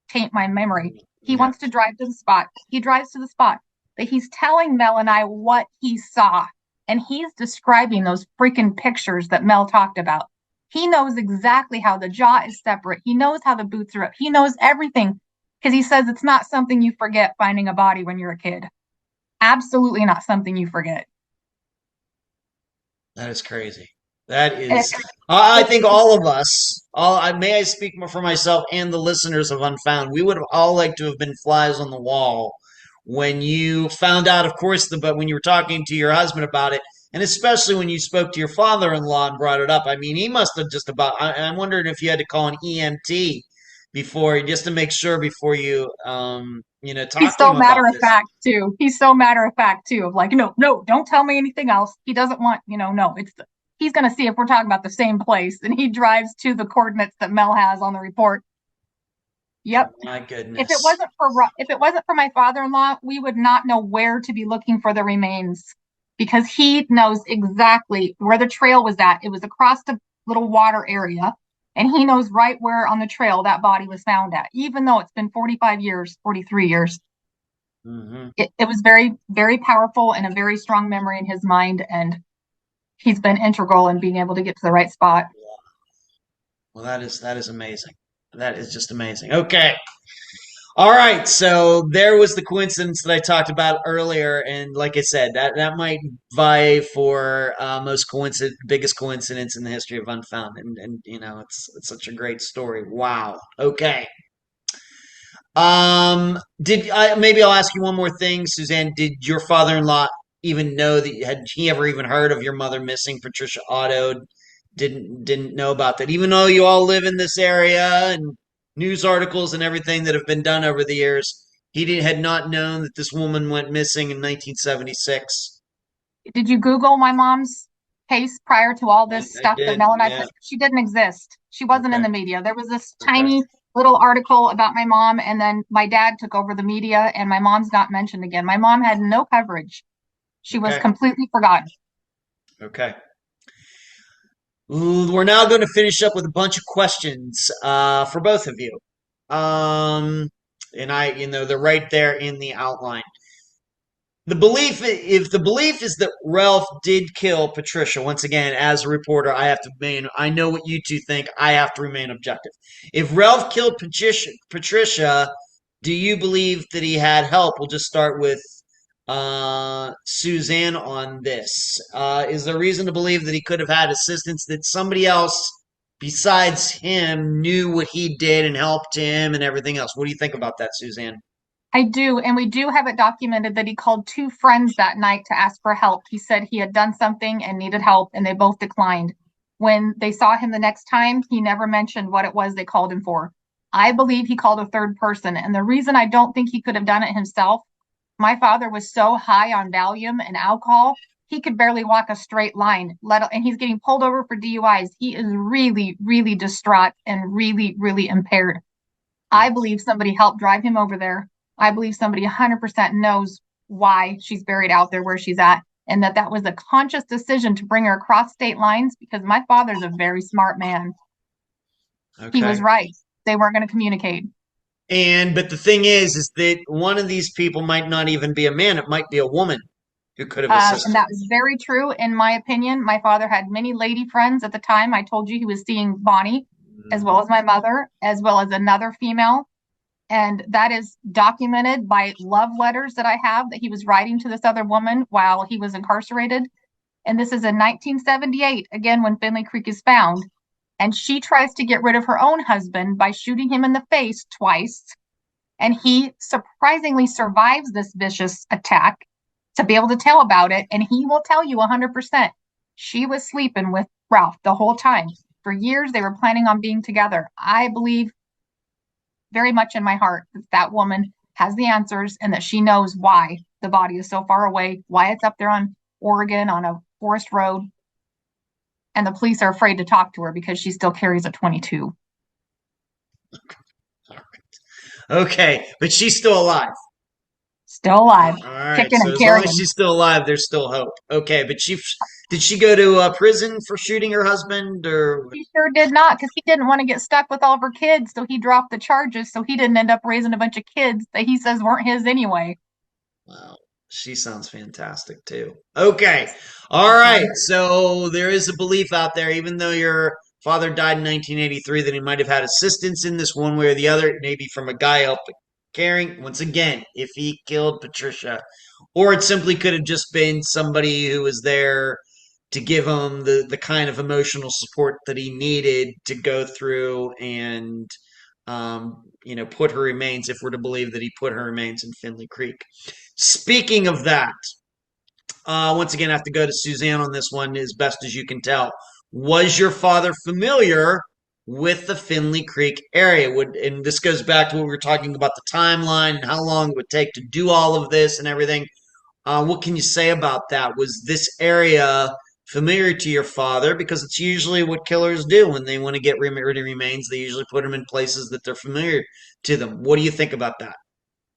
taint my memory. He wants to drive to the spot. He drives to the spot. But he's telling Mel and I what he saw. And he's describing those freaking pictures that Mel talked about. He knows exactly how the jaw is separate. He knows how the boots are up. He knows everything because he says it's not something you forget finding a body when you're a kid. Absolutely not something you forget. That is crazy. That is, I think all of us, may I speak for myself and the listeners of Unfound, we would have all liked to have been flies on the wall when you found out, of course, but when you were talking to your husband about it, and especially when you spoke to your father-in-law and brought it up. I mean, he must have just about, I'm wondering if you had to call an EMT just to make sure before you, talk He's so matter of fact too. He's so matter of fact too, of like, no, don't tell me anything else. He doesn't want, he's going to see if we're talking about the same place. And he drives to the coordinates that Mel has on the report. Yep. Oh, my goodness. If it wasn't for my father-in-law, we would not know where to be looking for the remains because he knows exactly where the trail was at. It was across the little water area, and he knows right where on the trail that body was found at, even though it's been 45 years, 43 years. Mm-hmm. It was very, very powerful and a very strong memory in his mind, and he's been integral in being able to get to the right spot. Well, that is amazing. That is just amazing. Okay. All right, so there was the coincidence that I talked about earlier, and like I said, that might vie for biggest coincidence in the history of Unfound, and it's such a great story. Wow. Okay. Maybe I'll ask you one more thing, Suzanne. Did your father-in-law even know had he ever even heard of your mother missing, Patricia Otto? Didn't know about that, even though you all live in this area and news articles and everything that have been done over the years. He had not known that this woman went missing in 1976. Did you Google my mom's case prior to all this stuff that Mel and I put? She didn't exist. She wasn't in the media. There was this tiny little article about my mom, and then my dad took over the media, and my mom's not mentioned again. My mom had no coverage. She was completely forgotten. Okay. We're now going to finish up with a bunch of questions for both of you. And they're right there in the outline. If the belief is that Ralph did kill Patricia, once again, as a reporter, I know what you two think. I have to remain objective. If Ralph killed Patricia, do you believe that he had help? We'll just start with Suzanne on this. Is there reason to believe that he could have had assistance, that somebody else besides him knew what he did and helped him and everything else? What do you think about that, Suzanne? I do, and we do have it documented that he called two friends that night to ask for help. He said he had done something and needed help, and they both declined. When they saw him the next time, he never mentioned what it was they called him for. I believe he called a third person, and the reason I don't think he could have done it himself, my father was so high on Valium and alcohol, he could barely walk a straight line, and he's getting pulled over for DUIs. He is really, really distraught and really, really impaired. I believe somebody helped drive him over there. I believe somebody 100% knows why she's buried out there where she's at, and that was a conscious decision to bring her across state lines, because my father's a very smart man. Okay. He was right. They weren't going to communicate. But the thing is that one of these people might not even be a man. It might be a woman who could have assisted. And that was very true, in my opinion. My father had many lady friends at the time. I told you he was seeing Bonnie, as well as my mother, as well as another female. And that is documented by love letters that I have that he was writing to this other woman while he was incarcerated. And this is in 1978, again, when Finley Creek is found. And she tries to get rid of her own husband by shooting him in the face twice. And he surprisingly survives this vicious attack to be able to tell about it. And he will tell you 100%. She was sleeping with Ralph the whole time. For years, they were planning on being together. I believe very much in my heart that woman has the answers and that she knows why the body is so far away, why it's up there on Oregon on a forest road. And the police are afraid to talk to her because she still carries a 22. Okay, but she's still alive. Still alive. All right, Kicking so and as long carrying. as she's still alive, there's still hope. Okay, but did she go to prison for shooting her husband, or? He sure did not, because he didn't want to get stuck with all of her kids, so he dropped the charges, so he didn't end up raising a bunch of kids that he says weren't his anyway. Wow, she sounds fantastic too. Okay, all right, so there is a belief out there, even though your father died in 1983, that he might have had assistance in this one way or the other, maybe from a guy up caring, once again, if he killed Patricia, or it simply could have just been somebody who was there to give him the kind of emotional support that he needed to go through and put her remains, if we're to believe that he put her remains in Finley Creek. Speaking of that, once again, I have to go to Suzanne on this one as best as you can tell. Was your father familiar with the Finley Creek area? And this goes back to what we were talking about, the timeline and how long it would take to do all of this and everything. What can you say about that? Was this area familiar to your father? Because it's usually what killers do when they want to get rid of remains. They usually put them in places that they're familiar to them. What do you think about that?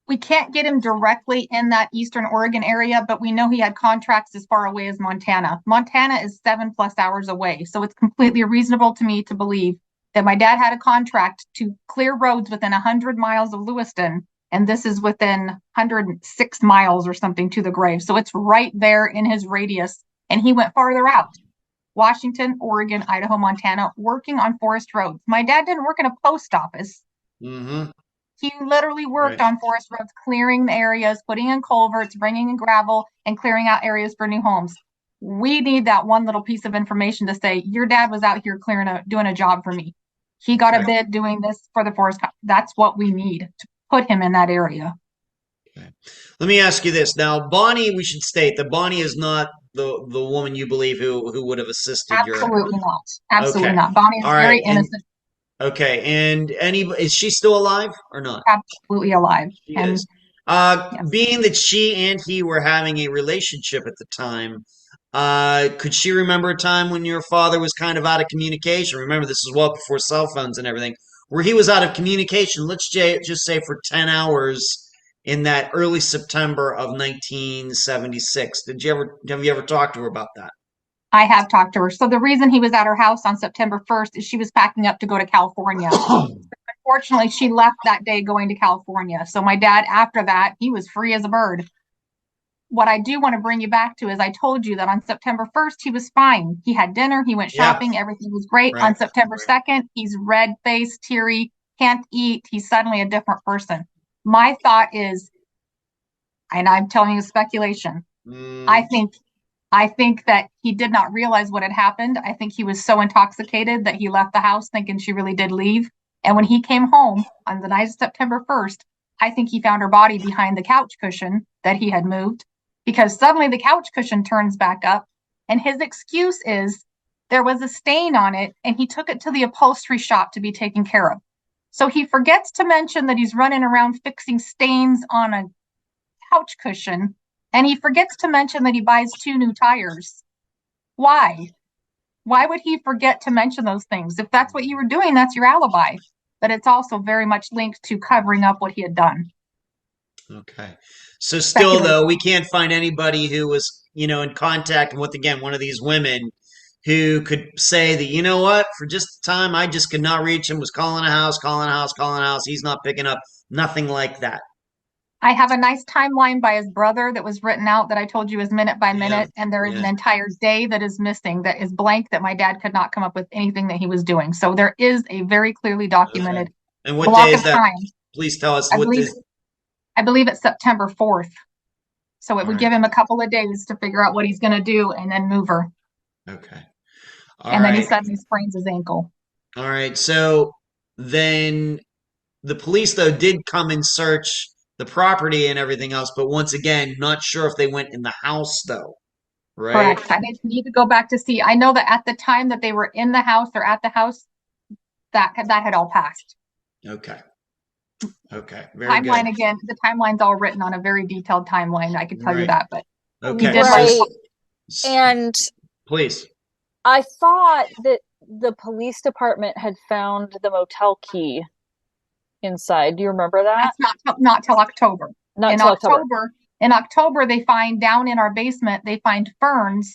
We can't get him directly in that Eastern Oregon area, but we know he had contracts as far away as Montana. Montana is 7+ hours away, so it's completely reasonable to me to believe that my dad had a contract to clear roads within 100 miles of Lewiston, and this is within 106 miles or something to the grave. So it's right there in his radius, and he went farther out. Washington, Oregon, Idaho, Montana, working on forest roads. My dad didn't work in a post office. Mm-hmm. He literally worked on forest roads, clearing the areas, putting in culverts, bringing in gravel, and clearing out areas for new homes. We need that one little piece of information to say, your dad was out here doing a job for me. He got a bid doing this for the forest. That's what we need to put him in that area. Okay. Let me ask you this. Now, Bonnie, we should state that Bonnie is not the woman you believe who would have assisted Absolutely not. Absolutely not. Bonnie is very innocent. And is she still alive or not? Absolutely alive. She is. Being that she and he were having a relationship at the time, could she remember a time when your father was kind of out of communication? Remember, this is well before cell phones and everything, where he was out of communication, let's just say for 10 hours in that early September of 1976. Have you ever talked to her about that? I have talked to her. So the reason he was at her house on September 1st is she was packing up to go to California. Unfortunately, she left that day going to California. So my dad, after that, he was free as a bird. What I do want to bring you back to is I told you that on September 1st, he was fine. He had dinner. He went shopping. Everything was great. Right. On September 2nd, he's red-faced, teary, can't eat. He's suddenly a different person. My thought is, and I'm telling you speculation, I think that he did not realize what had happened. I think he was so intoxicated that he left the house thinking she really did leave. And when he came home on the night of September 1st, I think he found her body behind the couch cushion that he had moved, because suddenly the couch cushion turns back up. And his excuse is there was a stain on it and he took it to the upholstery shop to be taken care of. So he forgets to mention that he's running around fixing stains on a couch cushion. And he forgets to mention that he buys 2 new tires. Why? Why would he forget to mention those things? If that's what you were doing, that's your alibi. But it's also very much linked to covering up what he had done. Okay. So still, though, we can't find anybody who was, in contact with, again, one of these women who could say that, you know what, for just the time I just could not reach him, was calling a house. He's not picking up. Nothing like that. I have a nice timeline by his brother that was written out that I told you is minute by minute. And there is an entire day that is missing, that is blank, that my dad could not come up with anything that he was doing. So there is a very clearly documented And what day is that? Time. Please tell us. I believe it's September 4th. So it would give him a couple of days to figure out what he's going to do and then move her. Okay. Then he suddenly sprains his ankle. All right. So then the police, though, did come and search the property and everything else, but once again, not sure if they went in the house, though. Right? Correct. I need to go back to see. I know that at the time that they were in the house or at the house, that had all passed. Okay. Okay, very timeline good. again. The timeline's all written on a very detailed timeline. I could tell you that, but okay, he did And please. I thought that the police department had found the motel key inside. Do you remember that? That's not till October. Not till October. In October, they find down in our basement, they find ferns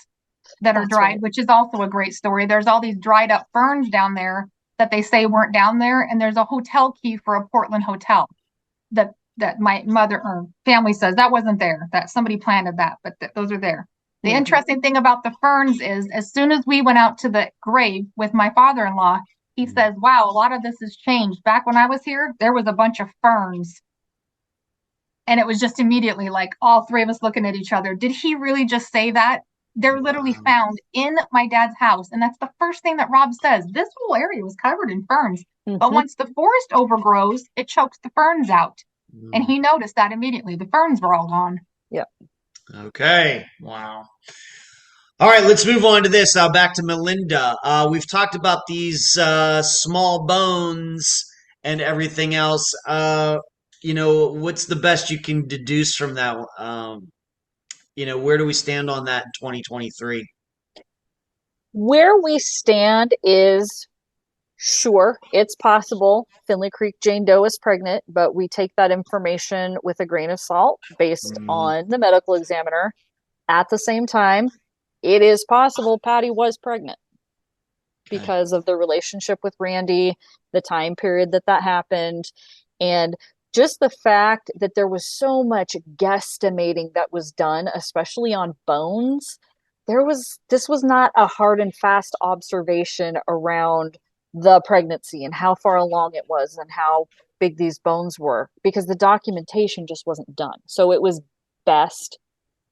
that are dried, right, which is also a great story. There's all these dried up ferns down there that they say weren't down there. And there's a hotel key for a Portland hotel that my mother or family says that wasn't there, that somebody planted that, but those are there. The interesting thing about the ferns is as soon as we went out to the grave with my father-in-law, he says, wow, a lot of this has changed. Back when I was here, there was a bunch of ferns. And it was just immediately like all three of us looking at each other. Did he really just say that? They're literally found in my dad's house. And that's the first thing that Rob says. This whole area was covered in ferns. But once the forest overgrows, it chokes the ferns out. And he noticed that immediately. The ferns were all gone. Yep. Okay. Wow. All right, let's move on to this. Back to Melinda. We've talked about these small bones and everything else. What's the best you can deduce from that? Where do we stand on that in 2023? Where we stand is, sure, it's possible Finley Creek Jane Doe is pregnant, but we take that information with a grain of salt based on the medical examiner. At the same time, it is possible Patty was pregnant because of the relationship with Randy, the time period that happened, and just the fact that there was so much guesstimating that was done, especially on bones. This was not a hard and fast observation around the pregnancy and how far along it was and how big these bones were, because the documentation just wasn't done. So it was best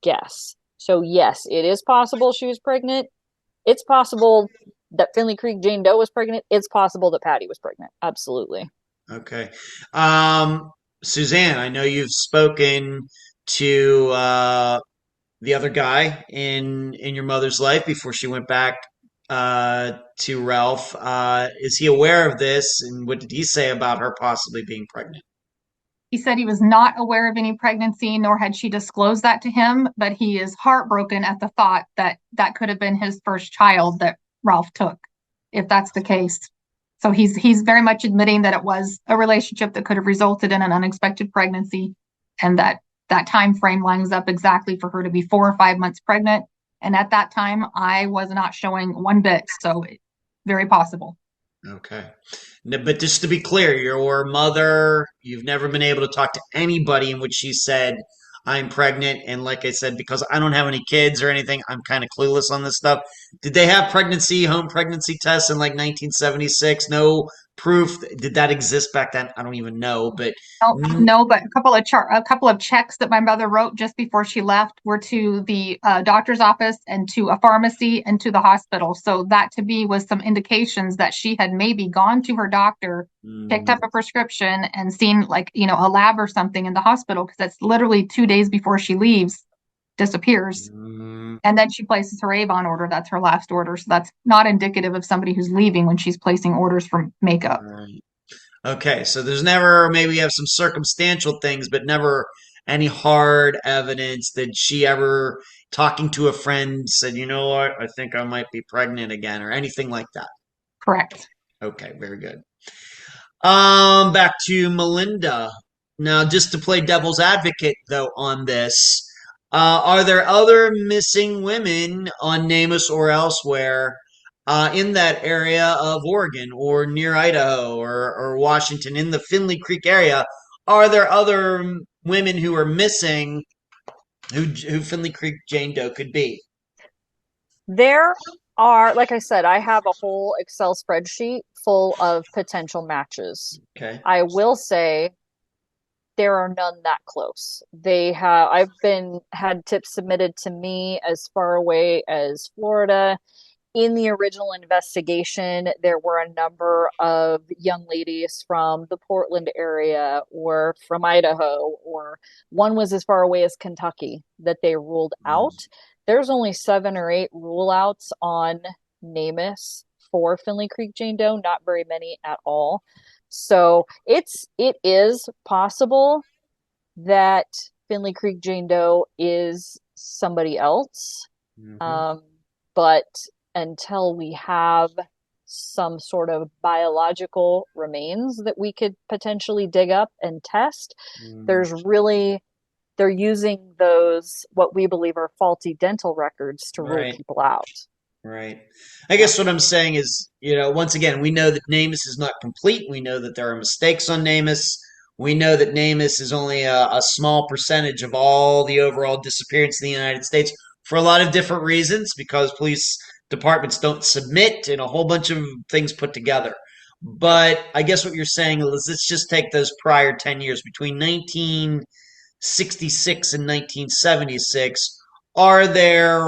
guess. So yes, it is possible she was pregnant. It's possible that Finley Creek Jane Doe was pregnant. It's possible that Patty was pregnant. Absolutely. Okay. Suzanne, I know you've spoken to the other guy in your mother's life before she went back to Ralph. Is he aware of this, and what did he say about her possibly being pregnant? He said he was not aware of any pregnancy, nor had she disclosed that to him, but he is heartbroken at the thought that that could have been his first child that Ralph took, if that's the case. So he's very much admitting that it was a relationship that could have resulted in an unexpected pregnancy, and that time frame lines up exactly for her to be 4 or 5 months pregnant. And at that time, I was not showing one bit, so very possible. Okay. But just to be clear, your mother, you've never been able to talk to anybody in which she said, I'm pregnant. And like I said, because I don't have any kids or anything, I'm kind of clueless on this stuff. Did they have home pregnancy tests in like 1976? No proof. Did that exist back then? I don't even know. But no, but a couple of checks that my mother wrote just before she left were to the doctor's office and to a pharmacy and to the hospital. So that to me was some indications that she had maybe gone to her doctor, picked up a prescription, and seen a lab or something in the hospital, because that's literally 2 days before she leaves, disappears. And then she places her Avon order. That's her last order. So that's not indicative of somebody who's leaving when she's placing orders for makeup. Right. Okay, so there's never, maybe you have some circumstantial things, but never any hard evidence that she ever, talking to a friend, said, you know what, I think I might be pregnant again, or anything like that. Correct. Okay, very good. Back to Melinda. Now, just to play devil's advocate, though, on this, are there other missing women on NAMUS or elsewhere in that area of Oregon or near Idaho or Washington, in the Finley Creek area? Are there other women who are missing who Finley Creek Jane Doe could be? There are, like I said, I have a whole Excel spreadsheet full of potential matches. Okay. I will say there are none that close. I've had tips submitted to me as far away as Florida. In the original investigation, there were a number of young ladies from the Portland area or from Idaho, or one was as far away as Kentucky that they ruled out. There's only 7 or 8 rule outs on NAMUS for Finley Creek Jane Doe, not very many at all. So it is possible that Finley Creek Jane Doe is somebody else. But until we have some sort of biological remains that we could potentially dig up and test, they're using those, what we believe are faulty dental records, to rule people out. Right. I guess what I'm saying is, once again, we know that NAMUS is not complete. We know that there are mistakes on NAMUS. We know that NAMUS is only a small percentage of all the overall disappearance in the United States for a lot of different reasons, because police departments don't submit and a whole bunch of things put together. But I guess what you're saying is, let's just take those prior 10 years between 1966 and 1976. Are there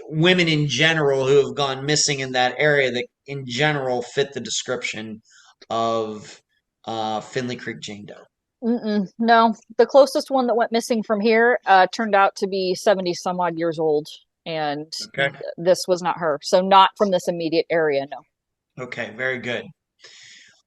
women in general who have gone missing in that area that in general fit the description of Finley Creek Jane Doe? No, the closest one that went missing from here turned out to be 70 some odd years old, and this was not her. So not from this immediate area, no. Okay, very good.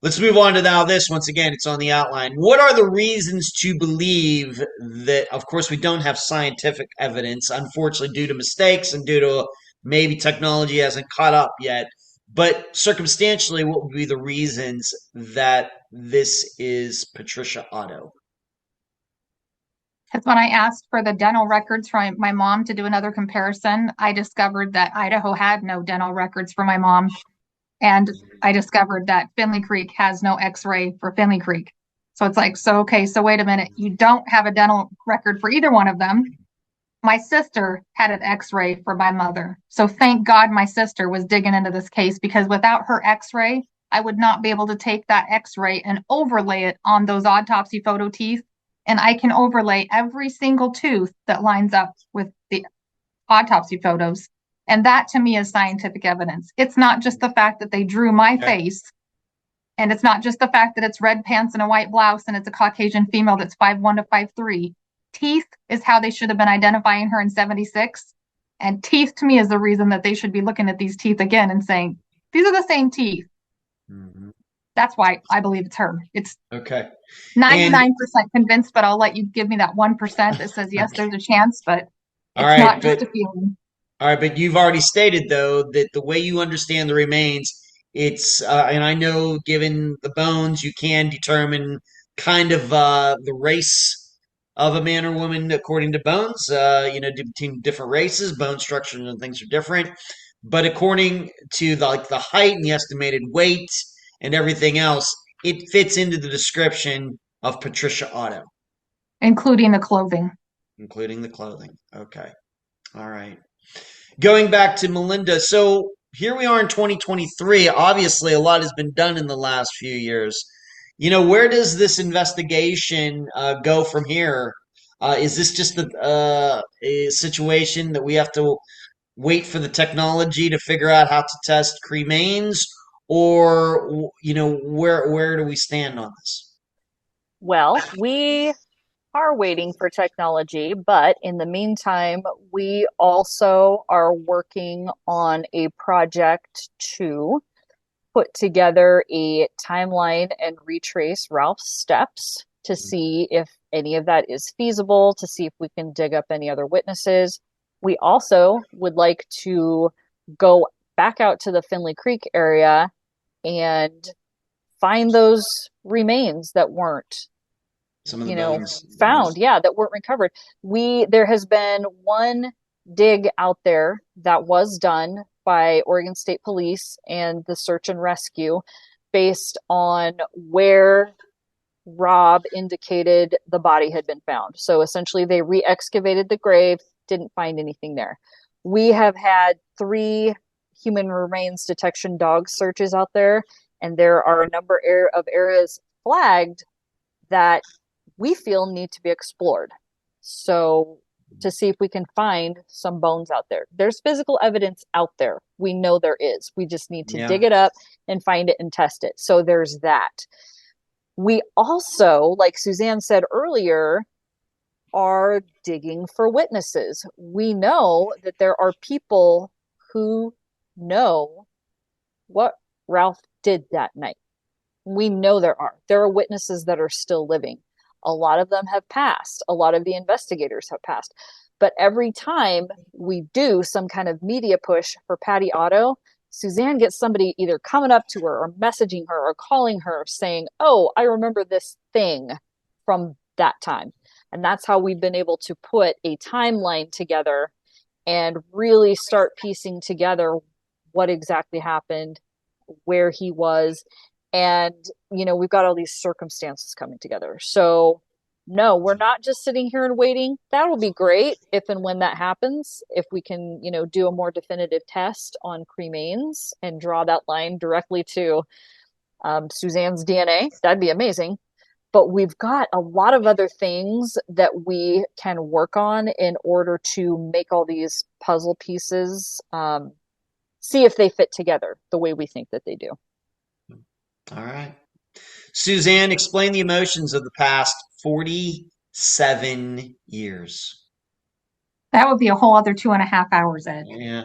Let's move on to now this. Once again, it's on the outline. What are the reasons to believe that, of course, we don't have scientific evidence, unfortunately, due to mistakes and due to maybe technology hasn't caught up yet, but circumstantially, what would be the reasons that this is Patricia Otto? Because when I asked for the dental records for my mom to do another comparison, I discovered that Idaho had no dental records for my mom. And I discovered that Finley Creek has no x-ray for Finley Creek. So it's like, so wait a minute. You don't have a dental record for either one of them. My sister had an x-ray for my mother. So thank God my sister was digging into this case, because without her x-ray, I would not be able to take that x-ray and overlay it on those autopsy photo teeth. And I can overlay every single tooth that lines up with the autopsy photos. And that to me is scientific evidence. It's not just the fact that they drew my face. And it's not just the fact that it's red pants and a white blouse and it's a Caucasian female that's 5'1" to 5'3". Teeth is how they should have been identifying her in 76. And teeth to me is the reason that they should be looking at these teeth again and saying, these are the same teeth. That's why I believe it's her. It's 99% convinced, but I'll let you give me that 1% that says, yes, there's a chance, but it's not just a feeling. All right, but you've already stated, though, that the way you understand the remains, it's, and I know given the bones, you can determine kind of the race of a man or woman according to bones. Between different races, bone structures and things are different. But according to the height and the estimated weight and everything else, it fits into the description of Patricia Otto. Including the clothing. Okay. All right. Going back to Melinda, so here we are in 2023. Obviously, a lot has been done in the last few years. Where does this investigation go from here? Is this just a situation that we have to wait for the technology to figure out how to test cremains, or where do we stand on this? Well, we are waiting for technology, but in the meantime, we also are working on a project to put together a timeline and retrace Ralph's steps to see if any of that is feasible, to see if we can dig up any other witnesses. We also would like to go back out to the Finley Creek area and find those remains that weren't found, that weren't recovered. There has been one dig out there that was done by Oregon State Police and the search and rescue based on where Rob indicated the body had been found. So essentially they re-excavated the grave, didn't find anything there. We have had 3 human remains detection dog searches out there, and there are a number of areas flagged that we feel need to be explored. So to see if we can find some bones out there. There's physical evidence out there. We know there is. We just need to dig it up and find it and test it. So there's that. We also, like Suzanne said earlier, are digging for witnesses. We know that there are people who know what Ralph did that night. We know there are. There are witnesses that are still living. A lot of them have passed. A lot of the investigators have passed. But every time we do some kind of media push for Patty Otto, Suzanne gets somebody either coming up to her or messaging her or calling her saying, oh, I remember this thing from that time. And that's how we've been able to put a timeline together and really start piecing together what exactly happened, where he was. And, you know, we've got all these circumstances coming together. So no, we're not just sitting here and waiting. That will be great if and when that happens, if we can, you know, do a more definitive test on cremains and draw that line directly to Suzanne's DNA. That'd be amazing. But we've got a lot of other things that we can work on in order to make all these puzzle pieces, see if they fit together the way we think that they do. All right. Suzanne, explain the emotions of the past 47 years. That would be a whole other 2.5 hours, Ed. Yeah.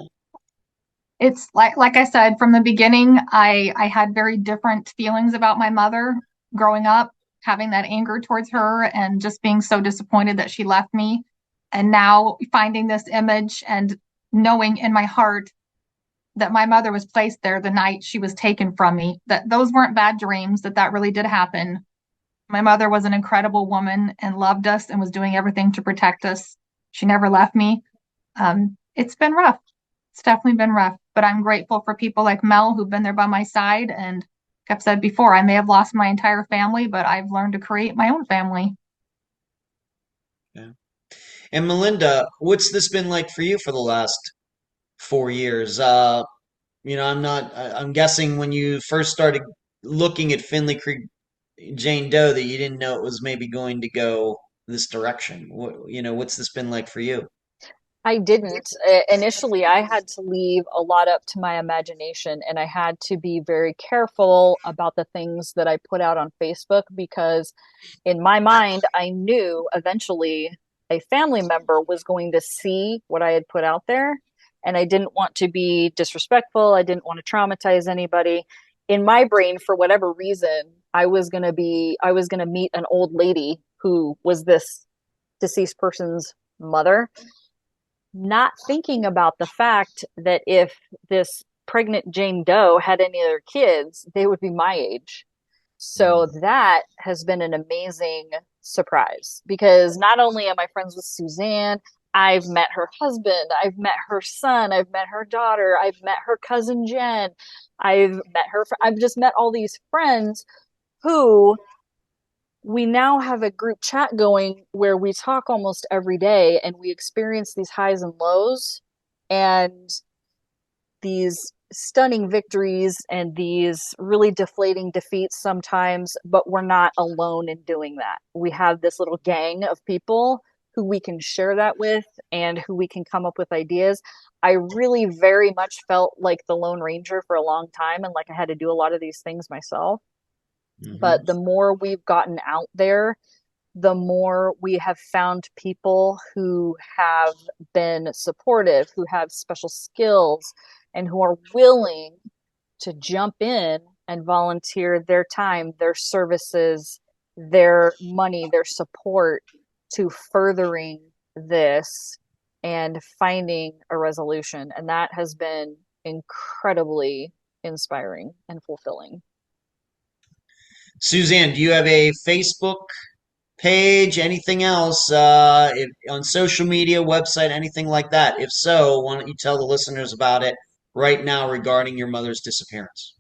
It's like I said, from the beginning, I had very different feelings about my mother growing up, having that anger towards her and just being so disappointed that she left me. And now finding this image and knowing in my heart that my mother was placed there the night she was taken from me, that those weren't bad dreams, that really did happen. My mother was an incredible woman and loved us and was doing everything to protect us. She never left me. It's been rough. It's definitely been rough, but I'm grateful for people like Mel who've been there by my side. And like I've said before, I may have lost my entire family, but I've learned to create my own family. Yeah. And Melinda, what's this been like for you for the last 4 years? You know, I'm guessing when you first started looking at Finley Creek Jane Doe that you didn't know it was maybe going to go this direction. What's this been like for you? I didn't. Initially, I had to leave a lot up to my imagination, and I had to be very careful about the things that I put out on Facebook because in my mind, I knew eventually a family member was going to see what I had put out there. And I didn't want to be disrespectful. I didn't want to traumatize anybody. In my brain, for whatever reason, I was going to meet an old lady who was this deceased person's mother, not thinking about the fact that if this pregnant Jane Doe had any other kids, they would be my age. So that has been an amazing surprise because not only am I friends with Suzanne, I've met her husband, I've met her son, I've met her daughter, I've met her cousin Jen, I've just met all these friends who we now have a group chat going where we talk almost every day and we experience these highs and lows and these stunning victories and these really deflating defeats sometimes, but we're not alone in doing that. We have this little gang of people who we can share that with and who we can come up with ideas. I really very much felt like the Lone Ranger for a long time and like I had to do a lot of these things myself. Mm-hmm. But the more we've gotten out there, the more we have found people who have been supportive, who have special skills, and who are willing to jump in and volunteer their time, their services, their money, their support to furthering this and finding a resolution. And that has been incredibly inspiring and fulfilling. Suzanne, do you have a Facebook page, anything else on social media, website, anything like that? If so, why don't you tell the listeners about it right now regarding your mother's disappearance?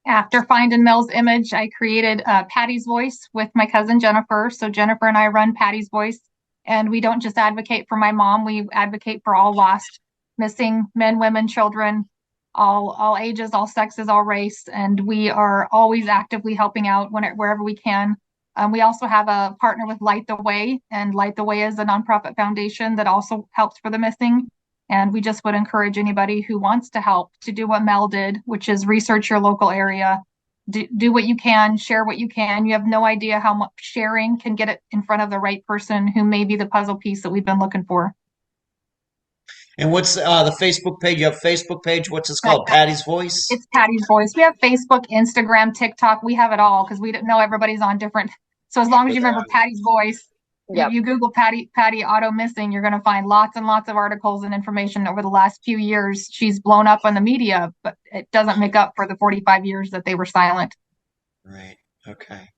After finding Mel's image, I created Patty's Voice with my cousin Jennifer. So Jennifer and I run Patty's Voice, and we don't just advocate for my mom. We advocate for all lost, missing men, women, children, all ages, all sexes, all race. And we are always actively helping out wherever we can. We also have a partner with Light the Way, and Light the Way is a nonprofit foundation that also helps for the missing. And we just would encourage anybody who wants to help to do what Mel did, which is research your local area, do what you can, share what you can. You have no idea how much sharing can get it in front of the right person who may be the puzzle piece that we've been looking for. And what's the Facebook page? You have a Facebook page. What's it called? Patty's Voice? It's Patty's Voice. We have Facebook, Instagram, TikTok. We have it all because we didn't know everybody's on different. So as long as you remember Patty's Voice, if you Google Patricia Otto missing, you're going to find lots and lots of articles and information over the last few years. She's blown up on the media, but it doesn't make up for the 45 years that they were silent. Right. Okay.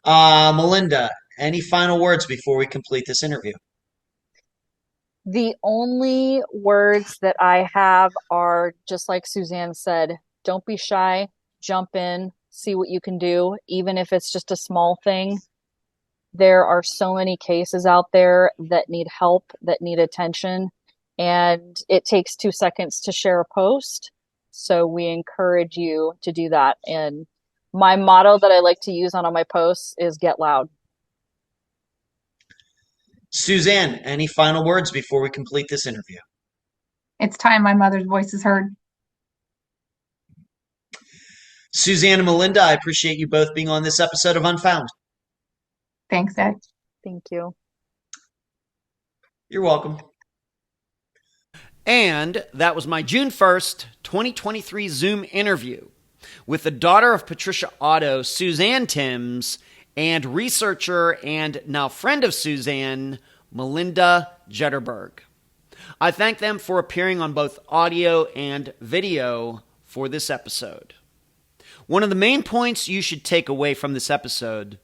Melinda, any final words before we complete this interview? The only words that I have are just like Suzanne said, don't be shy, jump in, see what you can do, even if it's just a small thing. There are so many cases out there that need help, that need attention, and it takes 2 seconds to share a post. So we encourage you to do that. And my motto that I like to use on all my posts is get loud. Suzanne, any final words before we complete this interview? It's time my mother's voice is heard. Suzanne and Melinda, I appreciate you both being on this episode of Unfound. Thanks, Ed. Thank you. You're welcome. And that was my June 1st, 2023 Zoom interview with the daughter of Patricia Otto, Suzanne Timms, and researcher and now friend of Suzanne, Melinda Jetterberg. I thank them for appearing on both audio and video for this episode. One of the main points you should take away from this episode,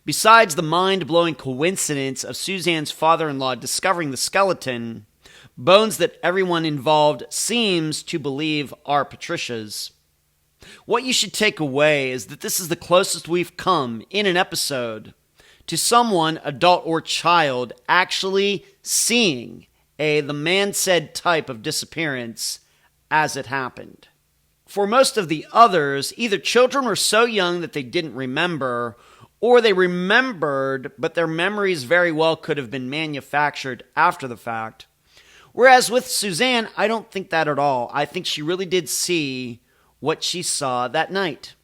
besides the mind-blowing coincidence of Suzanne's father-in-law discovering the skeleton, bones that everyone involved seems to believe are Patricia's, what you should take away is that this is the closest we've come in an episode to someone, adult or child, actually seeing the man said type of disappearance as it happened. For most of the others, either children were so young that they didn't remember, or they remembered, but their memories very well could have been manufactured after the fact. Whereas with Suzanne, I don't think that at all. I think she really did see what she saw that night.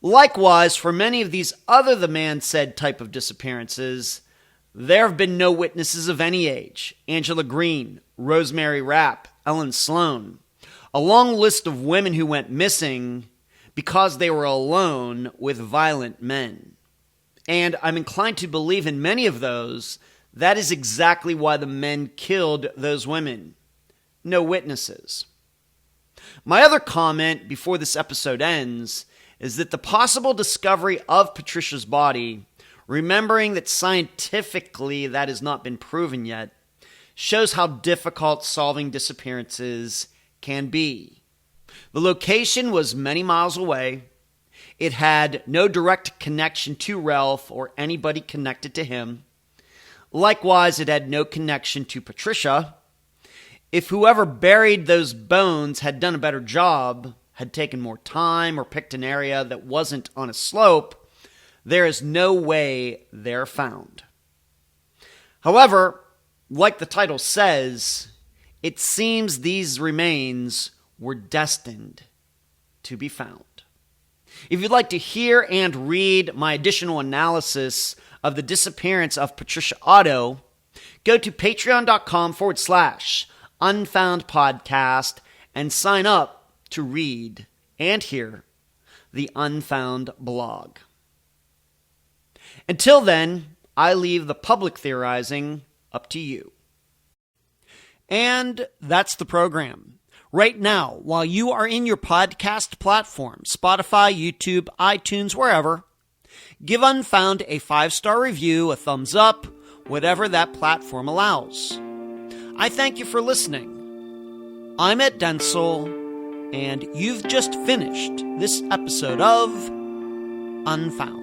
Likewise, for many of these other the man said type of disappearances, there have been no witnesses of any age. Angela Green, Rosemary Rapp, Ellen Sloan. A long list of women who went missing because they were alone with violent men. And I'm inclined to believe in many of those, that is exactly why the men killed those women. No witnesses. My other comment before this episode ends is that the possible discovery of Patricia's body, remembering that scientifically that has not been proven yet, shows how difficult solving disappearances can be. The location was many miles away. It had no direct connection to Ralph or anybody connected to him. Likewise, it had no connection to Patricia. If whoever buried those bones had done a better job, had taken more time, or picked an area that wasn't on a slope, there is no way they're found. However, like the title says, it seems these remains were destined to be found. If you'd like to hear and read my additional analysis of the disappearance of Patricia Otto, go to patreon.com/Unfound Podcast and sign up to read and hear the Unfound blog. Until then, I leave the public theorizing up to you. And that's the program. Right now, while you are in your podcast platform, Spotify, YouTube, iTunes, wherever, give Unfound a 5-star review, a thumbs up, whatever that platform allows. I thank you for listening. I'm Ed Densel, and you've just finished this episode of Unfound.